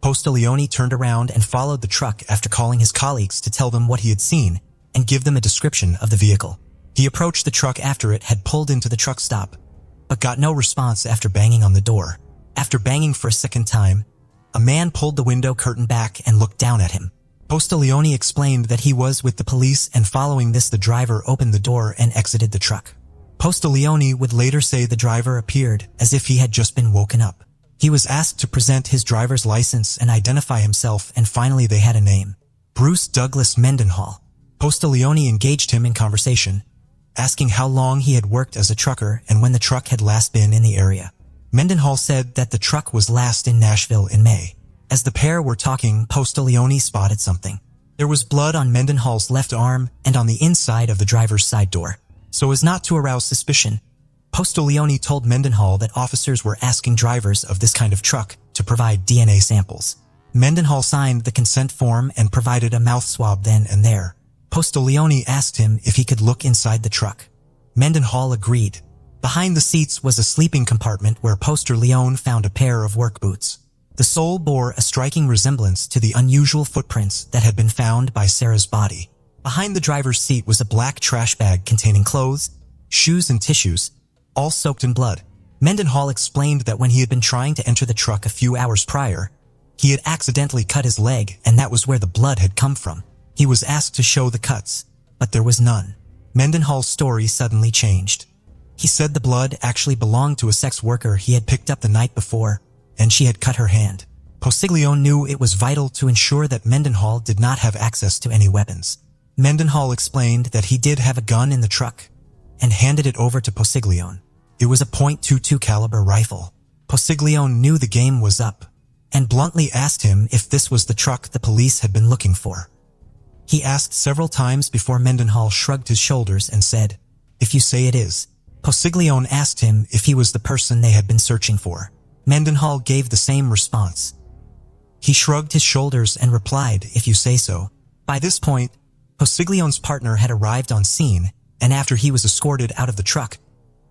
Postiglione turned around and followed the truck after calling his colleagues to tell them what he had seen and give them a description of the vehicle. He approached the truck after it had pulled into the truck stop, but got no response after banging on the door. After banging for a second time, a man pulled the window curtain back and looked down at him. Postiglione explained that he was with the police, and following this the driver opened the door and exited the truck. Postiglione would later say the driver appeared as if he had just been woken up. He was asked to present his driver's license and identify himself, and finally they had a name: Bruce Douglas Mendenhall. Postiglione engaged him in conversation, asking how long he had worked as a trucker and when the truck had last been in the area. Mendenhall said that the truck was last in Nashville in May. As the pair were talking, Postiglione spotted something. There was blood on Mendenhall's left arm and on the inside of the driver's side door. So as not to arouse suspicion, Postiglione told Mendenhall that officers were asking drivers of this kind of truck to provide DNA samples. Mendenhall signed the consent form and provided a mouth swab then and there. Postiglione asked him if he could look inside the truck. Mendenhall agreed. Behind the seats was a sleeping compartment where Poster Leone found a pair of work boots. The sole bore a striking resemblance to the unusual footprints that had been found by Sarah's body. Behind the driver's seat was a black trash bag containing clothes, shoes, and tissues, all soaked in blood. Mendenhall explained that when he had been trying to enter the truck a few hours prior, he had accidentally cut his leg, and that was where the blood had come from. He was asked to show the cuts, but there was none. Mendenhall's story suddenly changed. He said the blood actually belonged to a sex worker he had picked up the night before, and she had cut her hand. Posiglione knew it was vital to ensure that Mendenhall did not have access to any weapons. Mendenhall explained that he did have a gun in the truck and handed it over to Posiglione. It was a .22 caliber rifle. Posiglione knew the game was up and bluntly asked him if this was the truck the police had been looking for. He asked several times before Mendenhall shrugged his shoulders and said, "If you say it is." Posiglione asked him if he was the person they had been searching for. Mendenhall gave the same response. He shrugged his shoulders and replied, "If you say so." By this point, Posiglione's partner had arrived on scene, and after he was escorted out of the truck,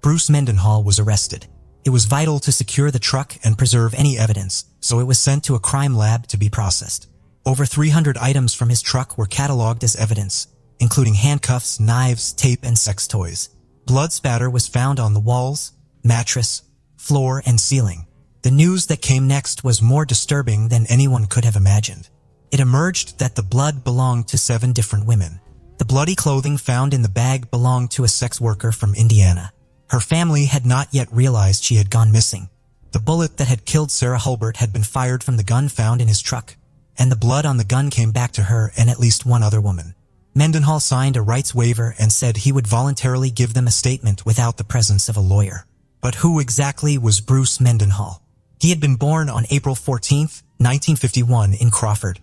Bruce Mendenhall was arrested. It was vital to secure the truck and preserve any evidence, so it was sent to a crime lab to be processed. Over 300 items from his truck were cataloged as evidence, including handcuffs, knives, tape, and sex toys. Blood spatter was found on the walls, mattress, floor, and ceiling. The news that came next was more disturbing than anyone could have imagined. It emerged that the blood belonged to 7 different women. The bloody clothing found in the bag belonged to a sex worker from Indiana. Her family had not yet realized she had gone missing. The bullet that had killed Sarah Hulbert had been fired from the gun found in his truck, and the blood on the gun came back to her and at least one other woman. Mendenhall signed a rights waiver and said he would voluntarily give them a statement without the presence of a lawyer. But who exactly was Bruce Mendenhall? He had been born on April 14, 1951 in Crawford,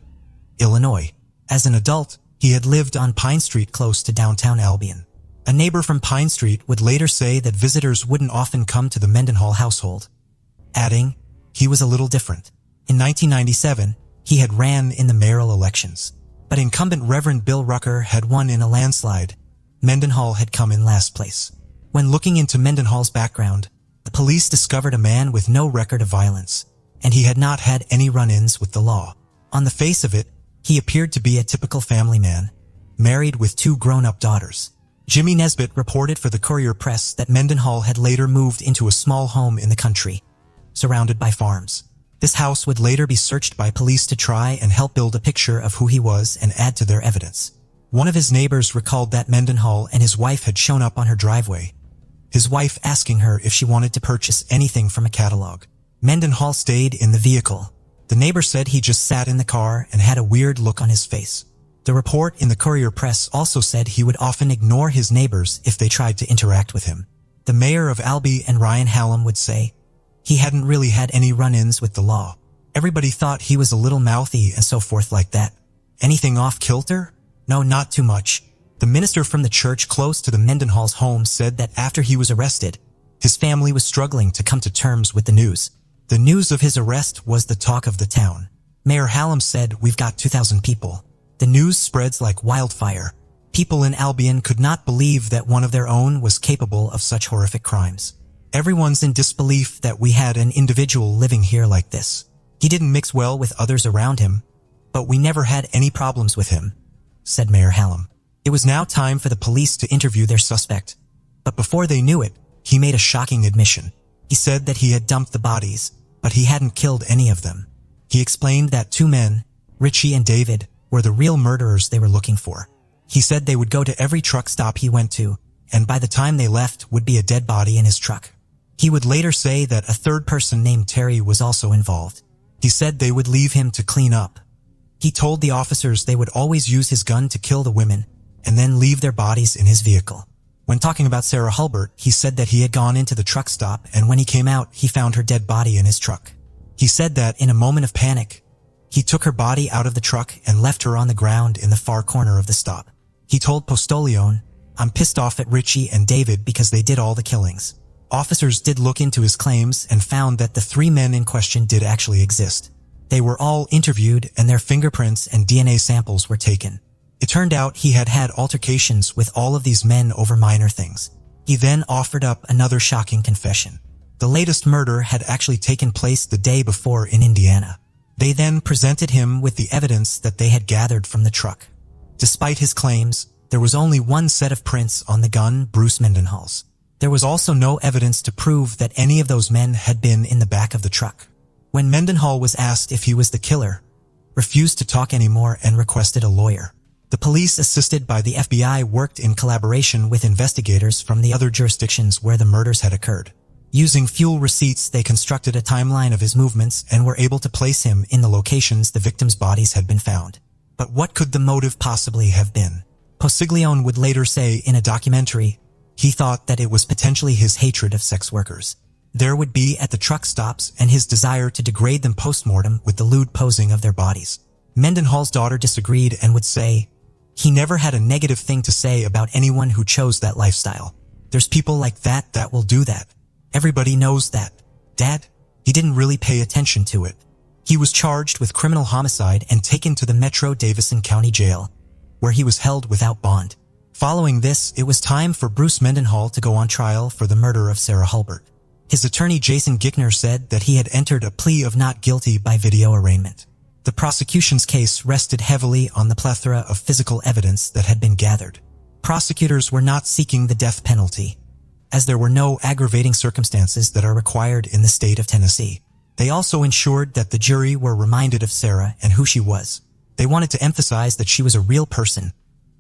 Illinois. As an adult, he had lived on Pine Street close to downtown Albion. A neighbor from Pine Street would later say that visitors wouldn't often come to the Mendenhall household, adding, "He was a little different." In 1997, he had ran in the mayoral elections, but incumbent Reverend Bill Rucker had won in a landslide. Mendenhall had come in last place. When looking into Mendenhall's background, the police discovered a man with no record of violence, and he had not had any run-ins with the law. On the face of it, he appeared to be a typical family man, married with 2 grown-up daughters. Jimmy Nesbitt reported for the Courier Press that Mendenhall had later moved into a small home in the country, surrounded by farms. This house would later be searched by police to try and help build a picture of who he was and add to their evidence. One of his neighbors recalled that Mendenhall and his wife had shown up on her driveway, his wife asking her if she wanted to purchase anything from a catalog. Mendenhall stayed in the vehicle. The neighbor said he just sat in the car and had a weird look on his face. The report in the Courier Press also said he would often ignore his neighbors if they tried to interact with him. The mayor of Albee and Ryan Hallam would say he hadn't really had any run-ins with the law. Everybody thought he was a little mouthy and so forth like that. Anything off kilter? No, not too much. The minister from the church close to the Mendenhall's home said that after he was arrested, his family was struggling to come to terms with the news. The news of his arrest was the talk of the town. Mayor Hallam said, "We've got 2,000 people. The news spreads like wildfire. People in Albion could not believe that one of their own was capable of such horrific crimes. Everyone's in disbelief that we had an individual living here like this. He didn't mix well with others around him, but we never had any problems with him," said Mayor Hallam. It was now time for the police to interview their suspect, but before they knew it, he made a shocking admission. He said that he had dumped the bodies, but he hadn't killed any of them. He explained that 2 men, Richie and David, were the real murderers they were looking for. He said they would go to every truck stop he went to, and by the time they left would be a dead body in his truck. He would later say that a 3rd person named Terry was also involved. He said they would leave him to clean up. He told the officers they would always use his gun to kill the women and then leave their bodies in his vehicle. When talking about Sarah Hulbert, he said that he had gone into the truck stop and when he came out, he found her dead body in his truck. He said that in a moment of panic, he took her body out of the truck and left her on the ground in the far corner of the stop. He told Postolione, "I'm pissed off at Richie and David because they did all the killings." Officers did look into his claims and found that the 3 men in question did actually exist. They were all interviewed and their fingerprints and DNA samples were taken. It turned out he had had altercations with all of these men over minor things. He then offered up another shocking confession. The latest murder had actually taken place the day before in Indiana. They then presented him with the evidence that they had gathered from the truck. Despite his claims, there was only one set of prints on the gun Bruce Mendenhall's. There was also no evidence to prove that any of those men had been in the back of the truck. When Mendenhall was asked if he was the killer, refused to talk anymore and requested a lawyer. The police, assisted by the FBI, worked in collaboration with investigators from the other jurisdictions where the murders had occurred. Using fuel receipts, they constructed a timeline of his movements and were able to place him in the locations the victims' bodies had been found. But what could the motive possibly have been? Posiglione would later say in a documentary, he thought that it was potentially his hatred of sex workers. There would be at the truck stops and his desire to degrade them post-mortem with the lewd posing of their bodies. Mendenhall's daughter disagreed and would say, he never had a negative thing to say about anyone who chose that lifestyle. There's people like that will do that. Everybody knows that. Dad, he didn't really pay attention to it. He was charged with criminal homicide and taken to the Metro Davison County Jail, where he was held without bond. Following this, it was time for Bruce Mendenhall to go on trial for the murder of Sarah Hulbert. His attorney Jason Gickner said that he had entered a plea of not guilty by video arraignment. The prosecution's case rested heavily on the plethora of physical evidence that had been gathered. Prosecutors were not seeking the death penalty, as there were no aggravating circumstances that are required in the state of Tennessee. They also ensured that the jury were reminded of Sarah and who she was. They wanted to emphasize that she was a real person,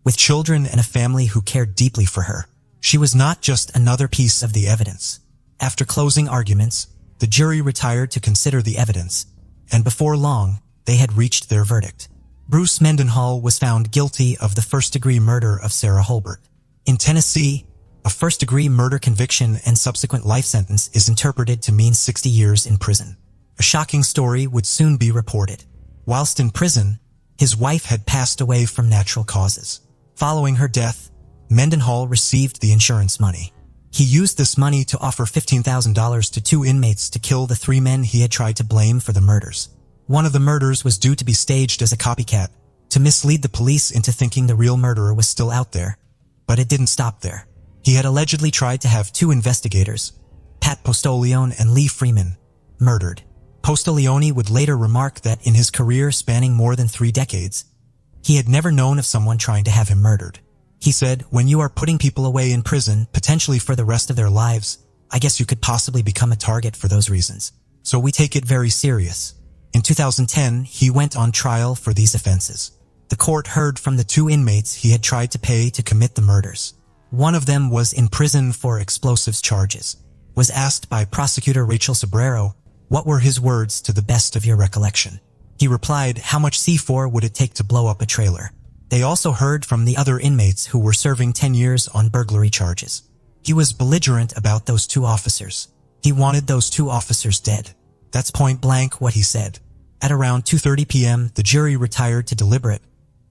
with children and a family who cared deeply for her. She was not just another piece of the evidence. After closing arguments, the jury retired to consider the evidence, and before long, they had reached their verdict. Bruce Mendenhall was found guilty of the first-degree murder of Sarah Hulbert. In Tennessee, a first-degree murder conviction and subsequent life sentence is interpreted to mean 60 years in prison. A shocking story would soon be reported. Whilst in prison, his wife had passed away from natural causes. Following her death, Mendenhall received the insurance money. He used this money to offer $15,000 to 2 inmates to kill the 3 men he had tried to blame for the murders. One of the murders was due to be staged as a copycat, to mislead the police into thinking the real murderer was still out there. But it didn't stop there. He had allegedly tried to have 2 investigators, Pat Postiglione and Lee Freeman, murdered. Postiglione would later remark that in his career spanning more than 3 decades, he had never known of someone trying to have him murdered. He said, when you are putting people away in prison, potentially for the rest of their lives, I guess you could possibly become a target for those reasons. So we take it very serious. In 2010, he went on trial for these offenses. The court heard from the 2 inmates he had tried to pay to commit the murders. One of them was in prison for explosives charges. Was asked by prosecutor Rachel Sobrero, what were his words to the best of your recollection? He replied, how much C4 would it take to blow up a trailer? They also heard from the other inmates who were serving 10 years on burglary charges. He was belligerent about those 2 officers. He wanted those 2 officers dead. That's point blank what he said. At around 2:30 p.m., the jury retired to deliberate,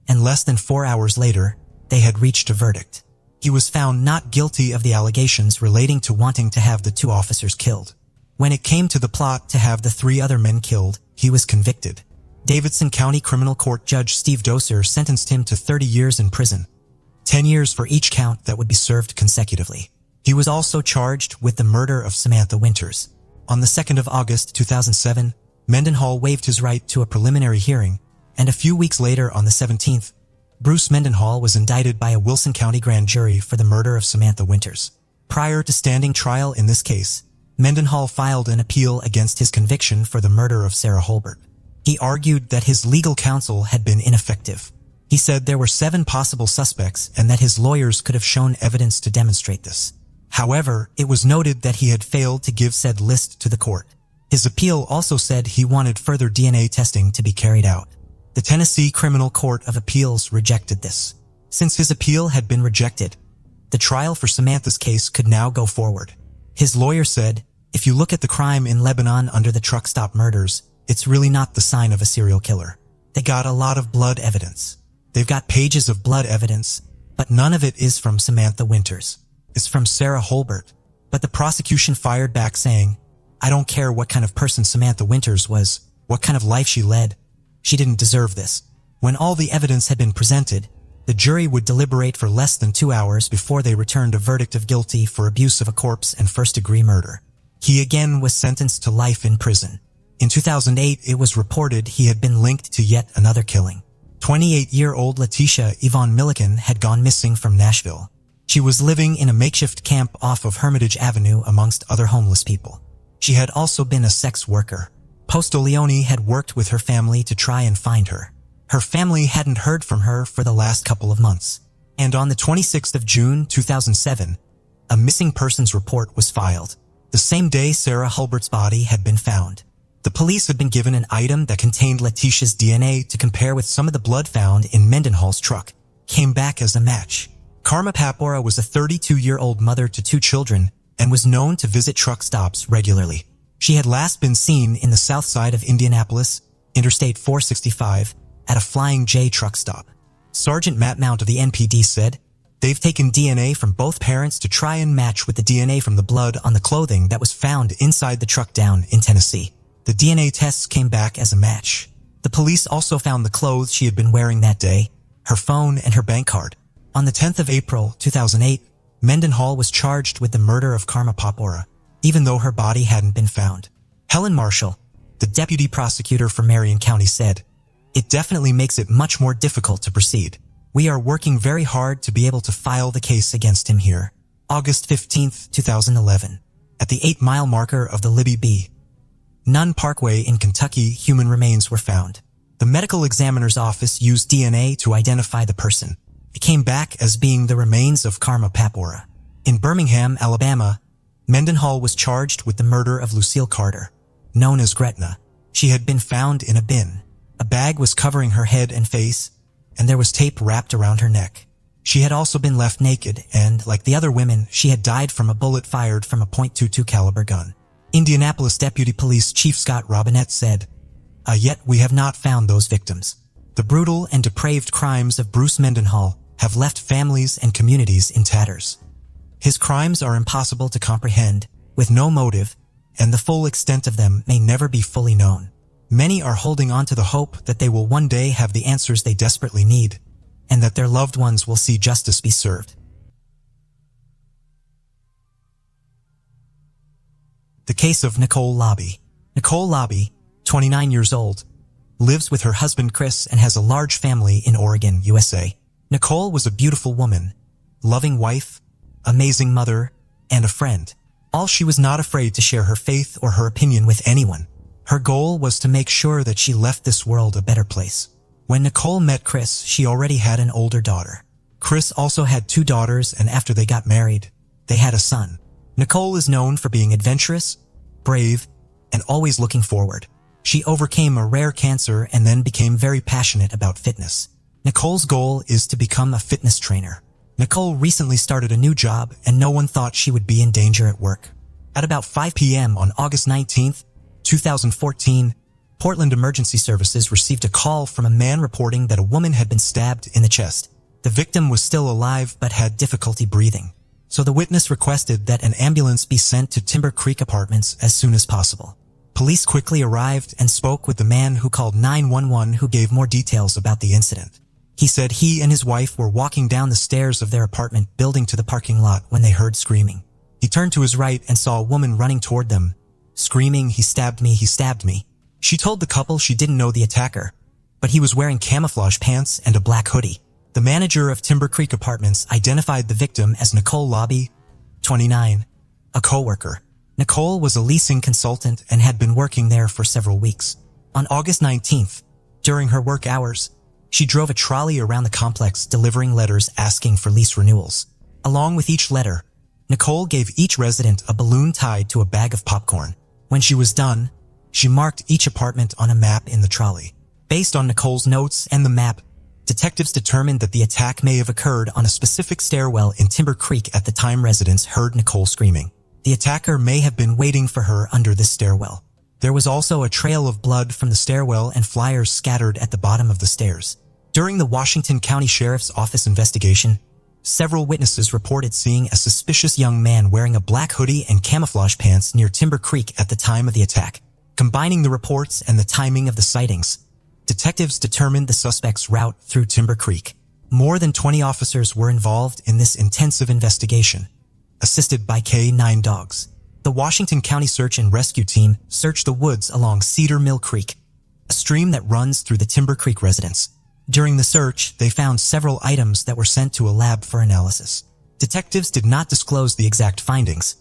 and less than 4 hours later, they had reached a verdict. He was found not guilty of the allegations relating to wanting to have the 2 officers killed. When it came to the plot to have the 3 other men killed, he was convicted. Davidson County Criminal Court Judge Steve Doser sentenced him to 30 years in prison, 10 years for each count that would be served consecutively. He was also charged with the murder of Samantha Winters. On the 2nd of August 2007, Mendenhall waived his right to a preliminary hearing, and a few weeks later on the 17th, Bruce Mendenhall was indicted by a Wilson County grand jury for the murder of Samantha Winters. Prior to standing trial in this case, Mendenhall filed an appeal against his conviction for the murder of Sarah Hulbert. He argued that his legal counsel had been ineffective. He said there were 7 possible suspects and that his lawyers could have shown evidence to demonstrate this. However, it was noted that he had failed to give said list to the court. His appeal also said he wanted further DNA testing to be carried out. The Tennessee Criminal Court of Appeals rejected this. Since his appeal had been rejected, the trial for Samantha's case could now go forward. His lawyer said, if you look at the crime in Lebanon under the truck stop murders, it's really not the sign of a serial killer. They got a lot of blood evidence. They've got pages of blood evidence, but none of it is from Samantha Winters. It's from Sarah Hulbert. But the prosecution fired back saying, I don't care what kind of person Samantha Winters was, what kind of life she led. She didn't deserve this. When all the evidence had been presented, The jury would deliberate for less than 2 hours before they returned a verdict of guilty for abuse of a corpse and first-degree murder. He again was sentenced to life in prison. In 2008, it was reported he had been linked to yet another killing. 28-year-old Letitia Yvonne Milliken had gone missing from Nashville. She was living in a makeshift camp off of Hermitage Avenue amongst other homeless people. She had also been a sex worker. Postolione had worked with her family to try and find her. Her family hadn't heard from her for the last couple of months. And on the 26th of June 2007, a missing persons report was filed. The same day Sarah Hulbert's body had been found. The police had been given an item that contained Letitia's DNA to compare with some of the blood found in Mendenhall's truck. Came back as a match. Karma Papora was a 32-year-old mother to 2 children and was known to visit truck stops regularly. She had last been seen in the south side of Indianapolis, Interstate 465, at a Flying J truck stop. Sergeant Matt Mount of the NPD said, "They've taken DNA from both parents to try and match with the DNA from the blood on the clothing that was found inside the truck down in Tennessee. The DNA tests came back as a match." The police also found the clothes she had been wearing that day, her phone, and her bank card. On the 10th of April 2008, Mendenhall was charged with the murder of Karma Papora, even though her body hadn't been found. Helen Marshall, the deputy prosecutor for Marion County, said, "It definitely makes it much more difficult to proceed. We are working very hard to be able to file the case against him here." August 15th, 2011. At the 8-mile marker of the Libby B. Nunn Parkway in Kentucky, human remains were found. The medical examiner's office used DNA to identify the person. It came back as being the remains of Karma Papora. In Birmingham, Alabama, Mendenhall was charged with the murder of Lucille Carter, known as Gretna. She had been found in a bin. A bag was covering her head and face, and there was tape wrapped around her neck. She had also been left naked, and, like the other women, she had died from a bullet fired from a .22 caliber gun. Indianapolis Deputy Police Chief Scott Robinette said, "Yet we have not found those victims. The brutal and depraved crimes of Bruce Mendenhall have left families and communities in tatters. His crimes are impossible to comprehend, with no motive, and the full extent of them may never be fully known. Many are holding on to the hope that they will one day have the answers they desperately need, and that their loved ones will see justice be served." The case of Nicole Lobby. Nicole Lobby, 29 years old, lives with her husband Chris and has a large family in Oregon, USA. Nicole was a beautiful woman, loving wife, amazing mother, and a friend. All she was not afraid to share her faith or her opinion with anyone. Her goal was to make sure that she left this world a better place. When Nicole met Chris, she already had an older daughter. Chris also had 2 daughters, and after they got married, they had a son. Nicole is known for being adventurous, brave, and always looking forward. She overcame a rare cancer and then became very passionate about fitness. Nicole's goal is to become a fitness trainer. Nicole recently started a new job, and no one thought she would be in danger at work. At about 5 p.m. on August 19th, 2014, Portland Emergency Services received a call from a man reporting that a woman had been stabbed in the chest. The victim was still alive but had difficulty breathing. So the witness requested that an ambulance be sent to Timber Creek Apartments as soon as possible. Police quickly arrived and spoke with the man who called 911, who gave more details about the incident. He said he and his wife were walking down the stairs of their apartment building to the parking lot when they heard screaming. He turned to his right and saw a woman running toward them, screaming, "He stabbed me, he stabbed me." She told the couple she didn't know the attacker, but he was wearing camouflage pants and a black hoodie. The manager of Timber Creek Apartments identified the victim as Nicole Lobby, 29, a coworker. Nicole was a leasing consultant and had been working there for several weeks. On August 19th, during her work hours, she drove a trolley around the complex delivering letters asking for lease renewals. Along with each letter, Nicole gave each resident a balloon tied to a bag of popcorn. When she was done, she marked each apartment on a map in the trolley. Based on Nicole's notes and the map, detectives determined that the attack may have occurred on a specific stairwell in Timber Creek at the time residents heard Nicole screaming. The attacker may have been waiting for her under this stairwell. There was also a trail of blood from the stairwell and flyers scattered at the bottom of the stairs. During the Washington County Sheriff's Office investigation, several witnesses reported seeing a suspicious young man wearing a black hoodie and camouflage pants near Timber Creek at the time of the attack. Combining the reports and the timing of the sightings, detectives determined the suspect's route through Timber Creek. More than 20 officers were involved in this intensive investigation, assisted by K-9 dogs. The Washington County Search and Rescue Team searched the woods along Cedar Mill Creek, a stream that runs through the Timber Creek residence. During the search, they found several items that were sent to a lab for analysis. Detectives did not disclose the exact findings,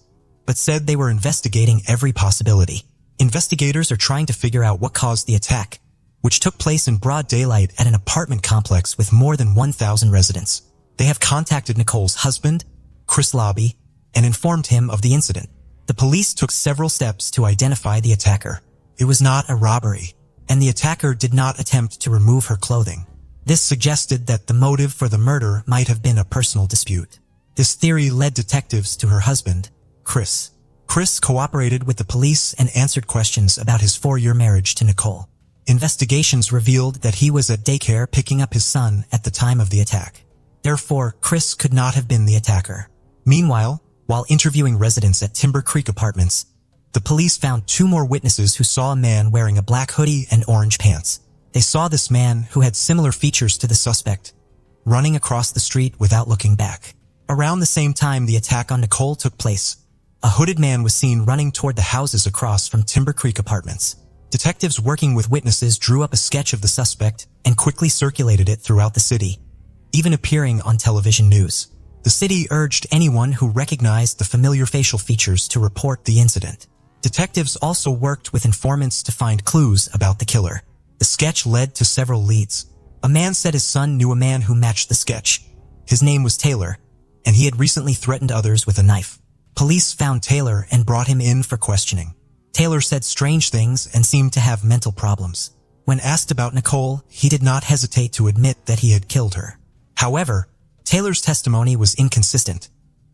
but said they were investigating every possibility. Investigators are trying to figure out what caused the attack, which took place in broad daylight at an apartment complex with more than 1,000 residents. They have contacted Nicole's husband, Chris Lobby, and informed him of the incident. The police took several steps to identify the attacker. It was not a robbery, and the attacker did not attempt to remove her clothing. This suggested that the motive for the murder might have been a personal dispute. This theory led detectives to her husband, Chris. Chris cooperated with the police and answered questions about his 4-year marriage to Nicole. Investigations revealed that he was at daycare picking up his son at the time of the attack. Therefore, Chris could not have been the attacker. Meanwhile, while interviewing residents at Timber Creek Apartments, the police found 2 more witnesses who saw a man wearing a black hoodie and orange pants. They saw this man, who had similar features to the suspect, running across the street without looking back. Around the same time the attack on Nicole took place, a hooded man was seen running toward the houses across from Timber Creek Apartments. Detectives working with witnesses drew up a sketch of the suspect and quickly circulated it throughout the city, even appearing on television news. The city urged anyone who recognized the familiar facial features to report the incident. Detectives also worked with informants to find clues about the killer. The sketch led to several leads. A man said his son knew a man who matched the sketch. His name was Taylor, and he had recently threatened others with a knife. Police found Taylor and brought him in for questioning. Taylor said strange things and seemed to have mental problems. When asked about Nicole, he did not hesitate to admit that he had killed her. However, Taylor's testimony was inconsistent,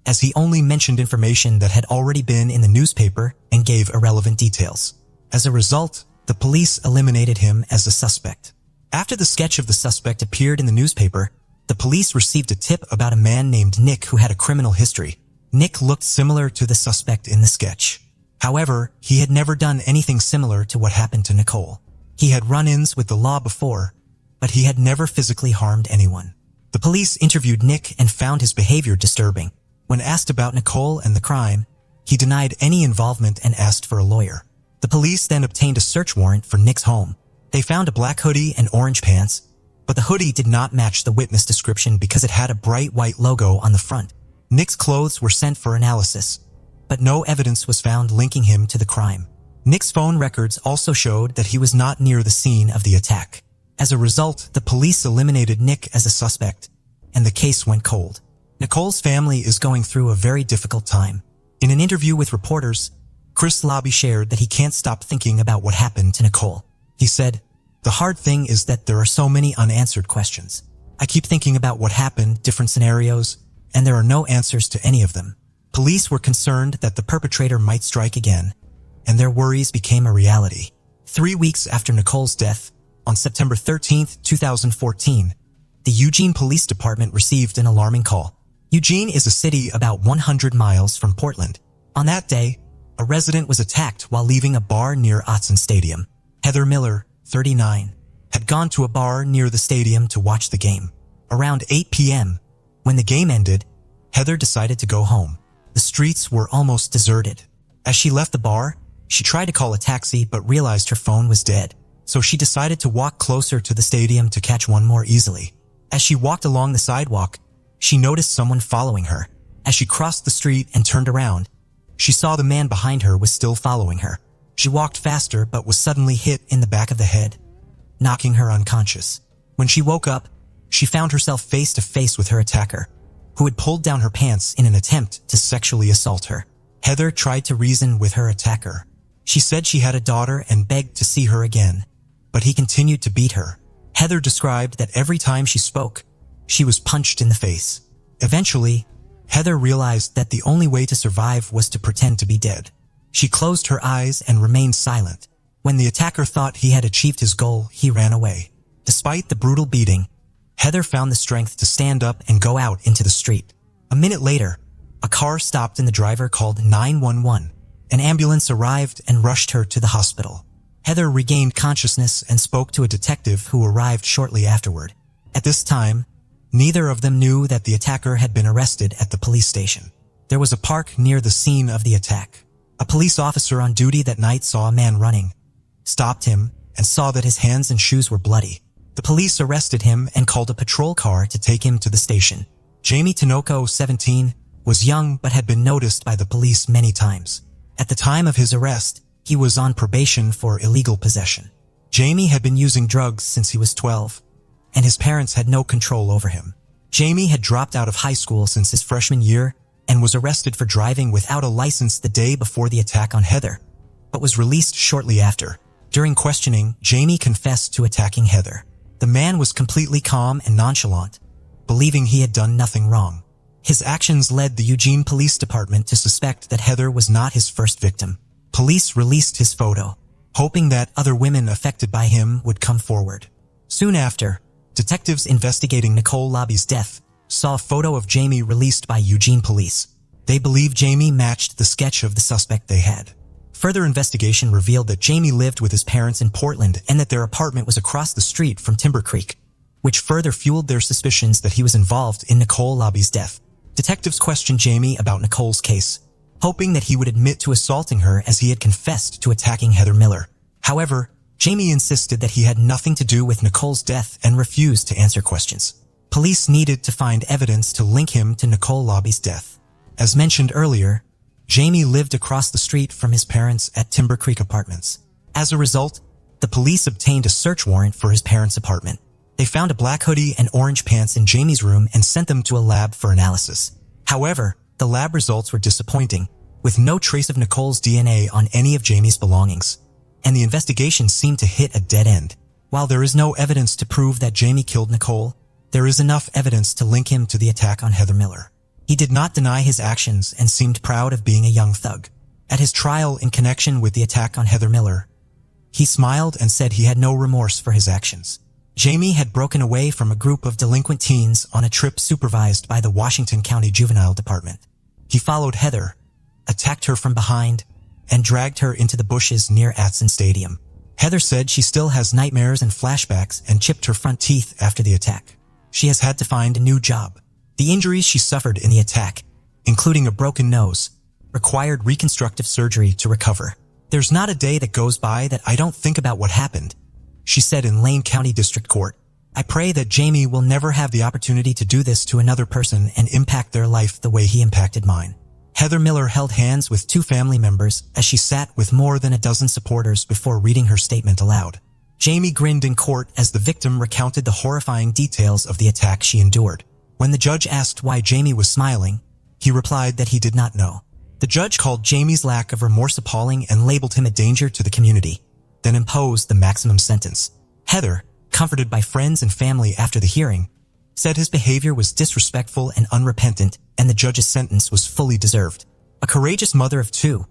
as he only mentioned information that had already been in the newspaper and gave irrelevant details. As a result, the police eliminated him as a suspect. After the sketch of the suspect appeared in the newspaper, the police received a tip about a man named Nick who had a criminal history. Nick looked similar to the suspect in the sketch. However, he had never done anything similar to what happened to Nicole. He had run-ins with the law before, but he had never physically harmed anyone. The police interviewed Nick and found his behavior disturbing. When asked about Nicole and the crime, he denied any involvement and asked for a lawyer. The police then obtained a search warrant for Nick's home. They found a black hoodie and orange pants, but the hoodie did not match the witness description because it had a bright white logo on the front. Nick's clothes were sent for analysis, but no evidence was found linking him to the crime. Nick's phone records also showed that he was not near the scene of the attack. As a result, the police eliminated Nick as a suspect, and the case went cold. Nicole's family is going through a very difficult time. In an interview with reporters, Chris Lobby shared that he can't stop thinking about what happened to Nicole. He said, "The hard thing is that there are so many unanswered questions. I keep thinking about what happened, different scenarios, and there are no answers to any of them." Police were concerned that the perpetrator might strike again, and their worries became a reality. 3 weeks after Nicole's death, on September 13, 2014, the Eugene Police Department received an alarming call. Eugene is a city about 100 miles from Portland. On that day, a resident was attacked while leaving a bar near Autzen Stadium. Heather Miller, 39, had gone to a bar near the stadium to watch the game. Around 8 p.m., when the game ended, Heather decided to go home. The streets were almost deserted. As she left the bar, she tried to call a taxi but realized her phone was dead, so she decided to walk closer to the stadium to catch one more easily. As she walked along the sidewalk, she noticed someone following her. As she crossed the street and turned around, she saw the man behind her was still following her. She walked faster but was suddenly hit in the back of the head, knocking her unconscious. When she woke up, she found herself face to face with her attacker, who had pulled down her pants in an attempt to sexually assault her. Heather tried to reason with her attacker. She said she had a daughter and begged to see her again, but he continued to beat her. Heather described that every time she spoke, she was punched in the face. Eventually, Heather realized that the only way to survive was to pretend to be dead. She closed her eyes and remained silent. When the attacker thought he had achieved his goal, he ran away. Despite the brutal beating, Heather found the strength to stand up and go out into the street. A minute later, a car stopped and the driver called 911. An ambulance arrived and rushed her to the hospital. Heather regained consciousness and spoke to a detective who arrived shortly afterward. At this time, Neither of them knew that the attacker had been arrested at the police station. There was a park near the scene of the attack. A police officer on duty that night saw a man running, stopped him, and saw that his hands and shoes were bloody. The police arrested him and called a patrol car to take him to the station. Jamie Tinoco, 17, was young but had been noticed by the police many times. At the time of his arrest, he was on probation for illegal possession. Jamie had been using drugs since he was 12, and his parents had no control over him. Jamie had dropped out of high school since his freshman year and was arrested for driving without a license the day before the attack on Heather, but was released shortly after. During questioning, Jamie confessed to attacking Heather. The man was completely calm and nonchalant, believing he had done nothing wrong. His actions led the Eugene Police Department to suspect that Heather was not his first victim. Police released his photo, hoping that other women affected by him would come forward. Soon after, detectives investigating Nicole Lobby's death saw a photo of Jamie released by Eugene Police. They believed Jamie matched the sketch of the suspect they had. Further investigation revealed that Jamie lived with his parents in Portland and that their apartment was across the street from Timber Creek, which further fueled their suspicions that he was involved in Nicole Lobby's death. Detectives questioned Jamie about Nicole's case, hoping that he would admit to assaulting her as he had confessed to attacking Heather Miller. However, Jamie insisted that he had nothing to do with Nicole's death and refused to answer questions. Police needed to find evidence to link him to Nicole Lobby's death. As mentioned earlier, Jamie lived across the street from his parents at Timber Creek Apartments. As a result, the police obtained a search warrant for his parents' apartment. They found a black hoodie and orange pants in Jamie's room and sent them to a lab for analysis. However, the lab results were disappointing, with no trace of Nicole's DNA on any of Jamie's belongings, and the investigation seemed to hit a dead end. While there is no evidence to prove that Jamie killed Nicole, there is enough evidence to link him to the attack on Heather Miller. He did not deny his actions and seemed proud of being a young thug. At his trial in connection with the attack on Heather Miller, he smiled and said he had no remorse for his actions. Jamie had broken away from a group of delinquent teens on a trip supervised by the Washington County Juvenile Department. He followed Heather, attacked her from behind, and dragged her into the bushes near Atson Stadium. Heather said she still has nightmares and flashbacks and chipped her front teeth after the attack. She has had to find a new job. The injuries she suffered in the attack, including a broken nose, required reconstructive surgery to recover. There's not a day that goes by that I don't think about what happened, she said in Lane County District Court. I pray that Jamie will never have the opportunity to do this to another person and impact their life the way he impacted mine. Heather Miller held hands with two family members as she sat with more than a dozen supporters before reading her statement aloud. Jamie grinned in court as the victim recounted the horrifying details of the attack she endured. When the judge asked why Jamie was smiling, he replied that he did not know. The judge called Jamie's lack of remorse appalling and labeled him a danger to the community, then imposed the maximum sentence. Heather, comforted by friends and family after the hearing, said his behavior was disrespectful and unrepentant, and the judge's sentence was fully deserved. A courageous mother of two,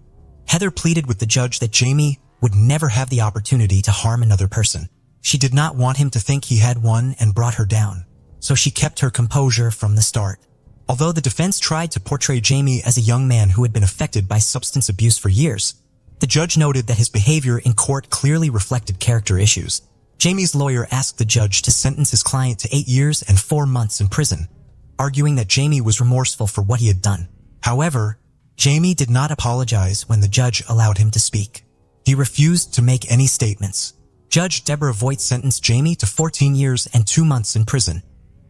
Heather pleaded with the judge that Jamie would never have the opportunity to harm another person. She did not want him to think he had won and brought her down, so she kept her composure from the start. Although the defense tried to portray Jamie as a young man who had been affected by substance abuse for years, the judge noted that his behavior in court clearly reflected character issues. Jamie's lawyer asked the judge to sentence his client to 8 years and 4 months in prison, arguing that Jamie was remorseful for what he had done. However, Jamie did not apologize when the judge allowed him to speak. He refused to make any statements. Judge Deborah Voigt sentenced Jamie to 14 years and 2 months in prison,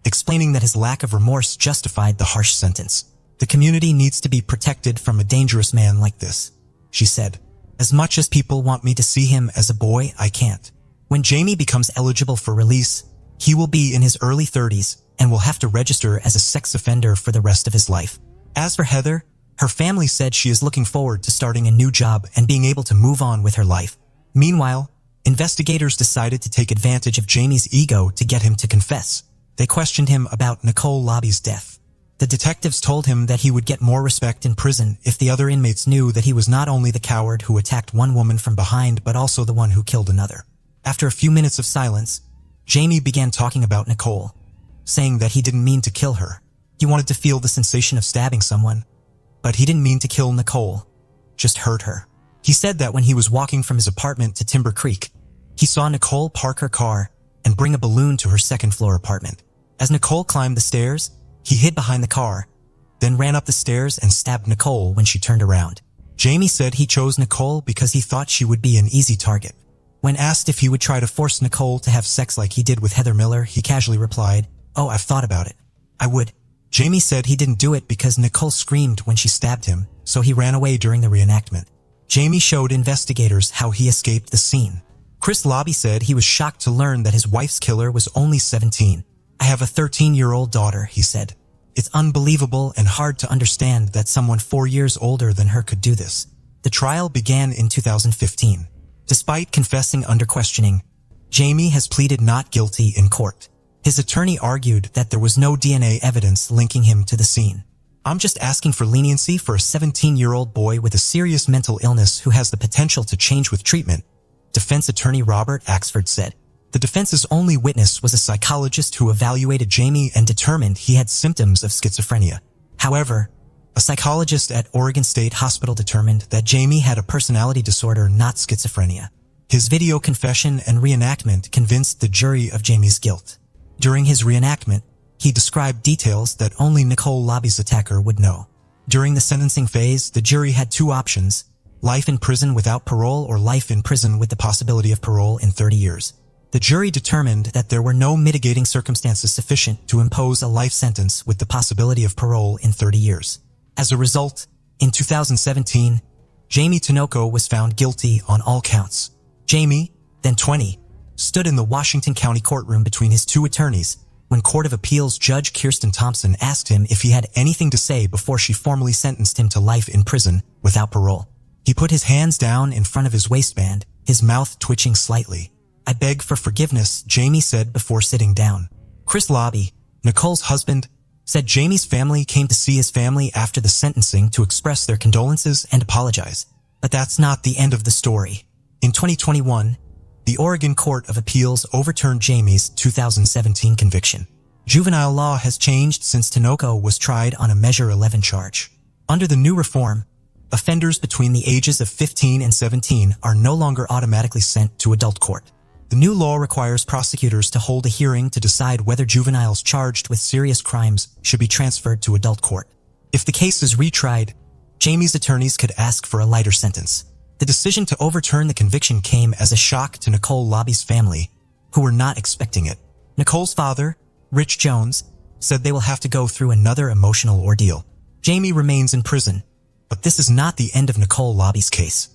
explaining that his lack of remorse justified the harsh sentence. The community needs to be protected from a dangerous man like this, she said. As much as people want me to see him as a boy, I can't. When Jamie becomes eligible for release, he will be in his early 30s and will have to register as a sex offender for the rest of his life. As for Heather, her family said she is looking forward to starting a new job and being able to move on with her life. Meanwhile, investigators decided to take advantage of Jamie's ego to get him to confess. They questioned him about Nicole Lobby's death. The detectives told him that he would get more respect in prison if the other inmates knew that he was not only the coward who attacked one woman from behind but also the one who killed another. After a few minutes of silence, Jamie began talking about Nicole, saying that he didn't mean to kill her. He wanted to feel the sensation of stabbing someone, but he didn't mean to kill Nicole, just hurt her. He said that when he was walking from his apartment to Timber Creek, he saw Nicole park her car and bring a balloon to her second-floor apartment. As Nicole climbed the stairs, he hid behind the car, then ran up the stairs and stabbed Nicole when she turned around. Jamie said he chose Nicole because he thought she would be an easy target. When asked if he would try to force Nicole to have sex like he did with Heather Miller, he casually replied, "Oh, I've thought about it. I would." Jamie said he didn't do it because Nicole screamed when she stabbed him, so he ran away during the reenactment. Jamie showed investigators how he escaped the scene. Chris Lobby said he was shocked to learn that his wife's killer was only 17. "I have a 13-year-old daughter," he said. "It's unbelievable and hard to understand that someone 4 years older than her could do this." The trial began in 2015. Despite confessing under questioning, Jamie has pleaded not guilty in court. His attorney argued that there was no DNA evidence linking him to the scene. "I'm just asking for leniency for a 17-year-old boy with a serious mental illness who has the potential to change with treatment," defense attorney Robert Axford said. The defense's only witness was a psychologist who evaluated Jamie and determined he had symptoms of schizophrenia. However, a psychologist at Oregon State Hospital determined that Jamie had a personality disorder, not schizophrenia. His video confession and reenactment convinced the jury of Jamie's guilt. During his reenactment, he described details that only Nicole Lobby's attacker would know. During the sentencing phase, the jury had two options: life in prison without parole or life in prison with the possibility of parole in 30 years. The jury determined that there were no mitigating circumstances sufficient to impose a life sentence with the possibility of parole in 30 years. As a result, in 2017, Jamie Tinoco was found guilty on all counts. Jamie, then 20, stood in the Washington County courtroom between his two attorneys when Court of Appeals Judge Kirsten Thompson asked him if he had anything to say before she formally sentenced him to life in prison without parole. He put his hands down in front of his waistband, his mouth twitching slightly. "I beg for forgiveness," Jamie said before sitting down. Chris Lobby, Nicole's husband, said Jamie's family came to see his family after the sentencing to express their condolences and apologize. But that's not the end of the story. In 2021, the Oregon Court of Appeals overturned Jamie's 2017 conviction. Juvenile law has changed since Tinoco was tried on a Measure 11 charge. Under the new reform, offenders between the ages of 15 and 17 are no longer automatically sent to adult court. The new law requires prosecutors to hold a hearing to decide whether juveniles charged with serious crimes should be transferred to adult court. If the case is retried, Jamie's attorneys could ask for a lighter sentence. The decision to overturn the conviction came as a shock to Nicole Lobby's family, who were not expecting it. Nicole's father, Rich Jones, said they will have to go through another emotional ordeal. Jamie remains in prison, but this is not the end of Nicole Lobby's case.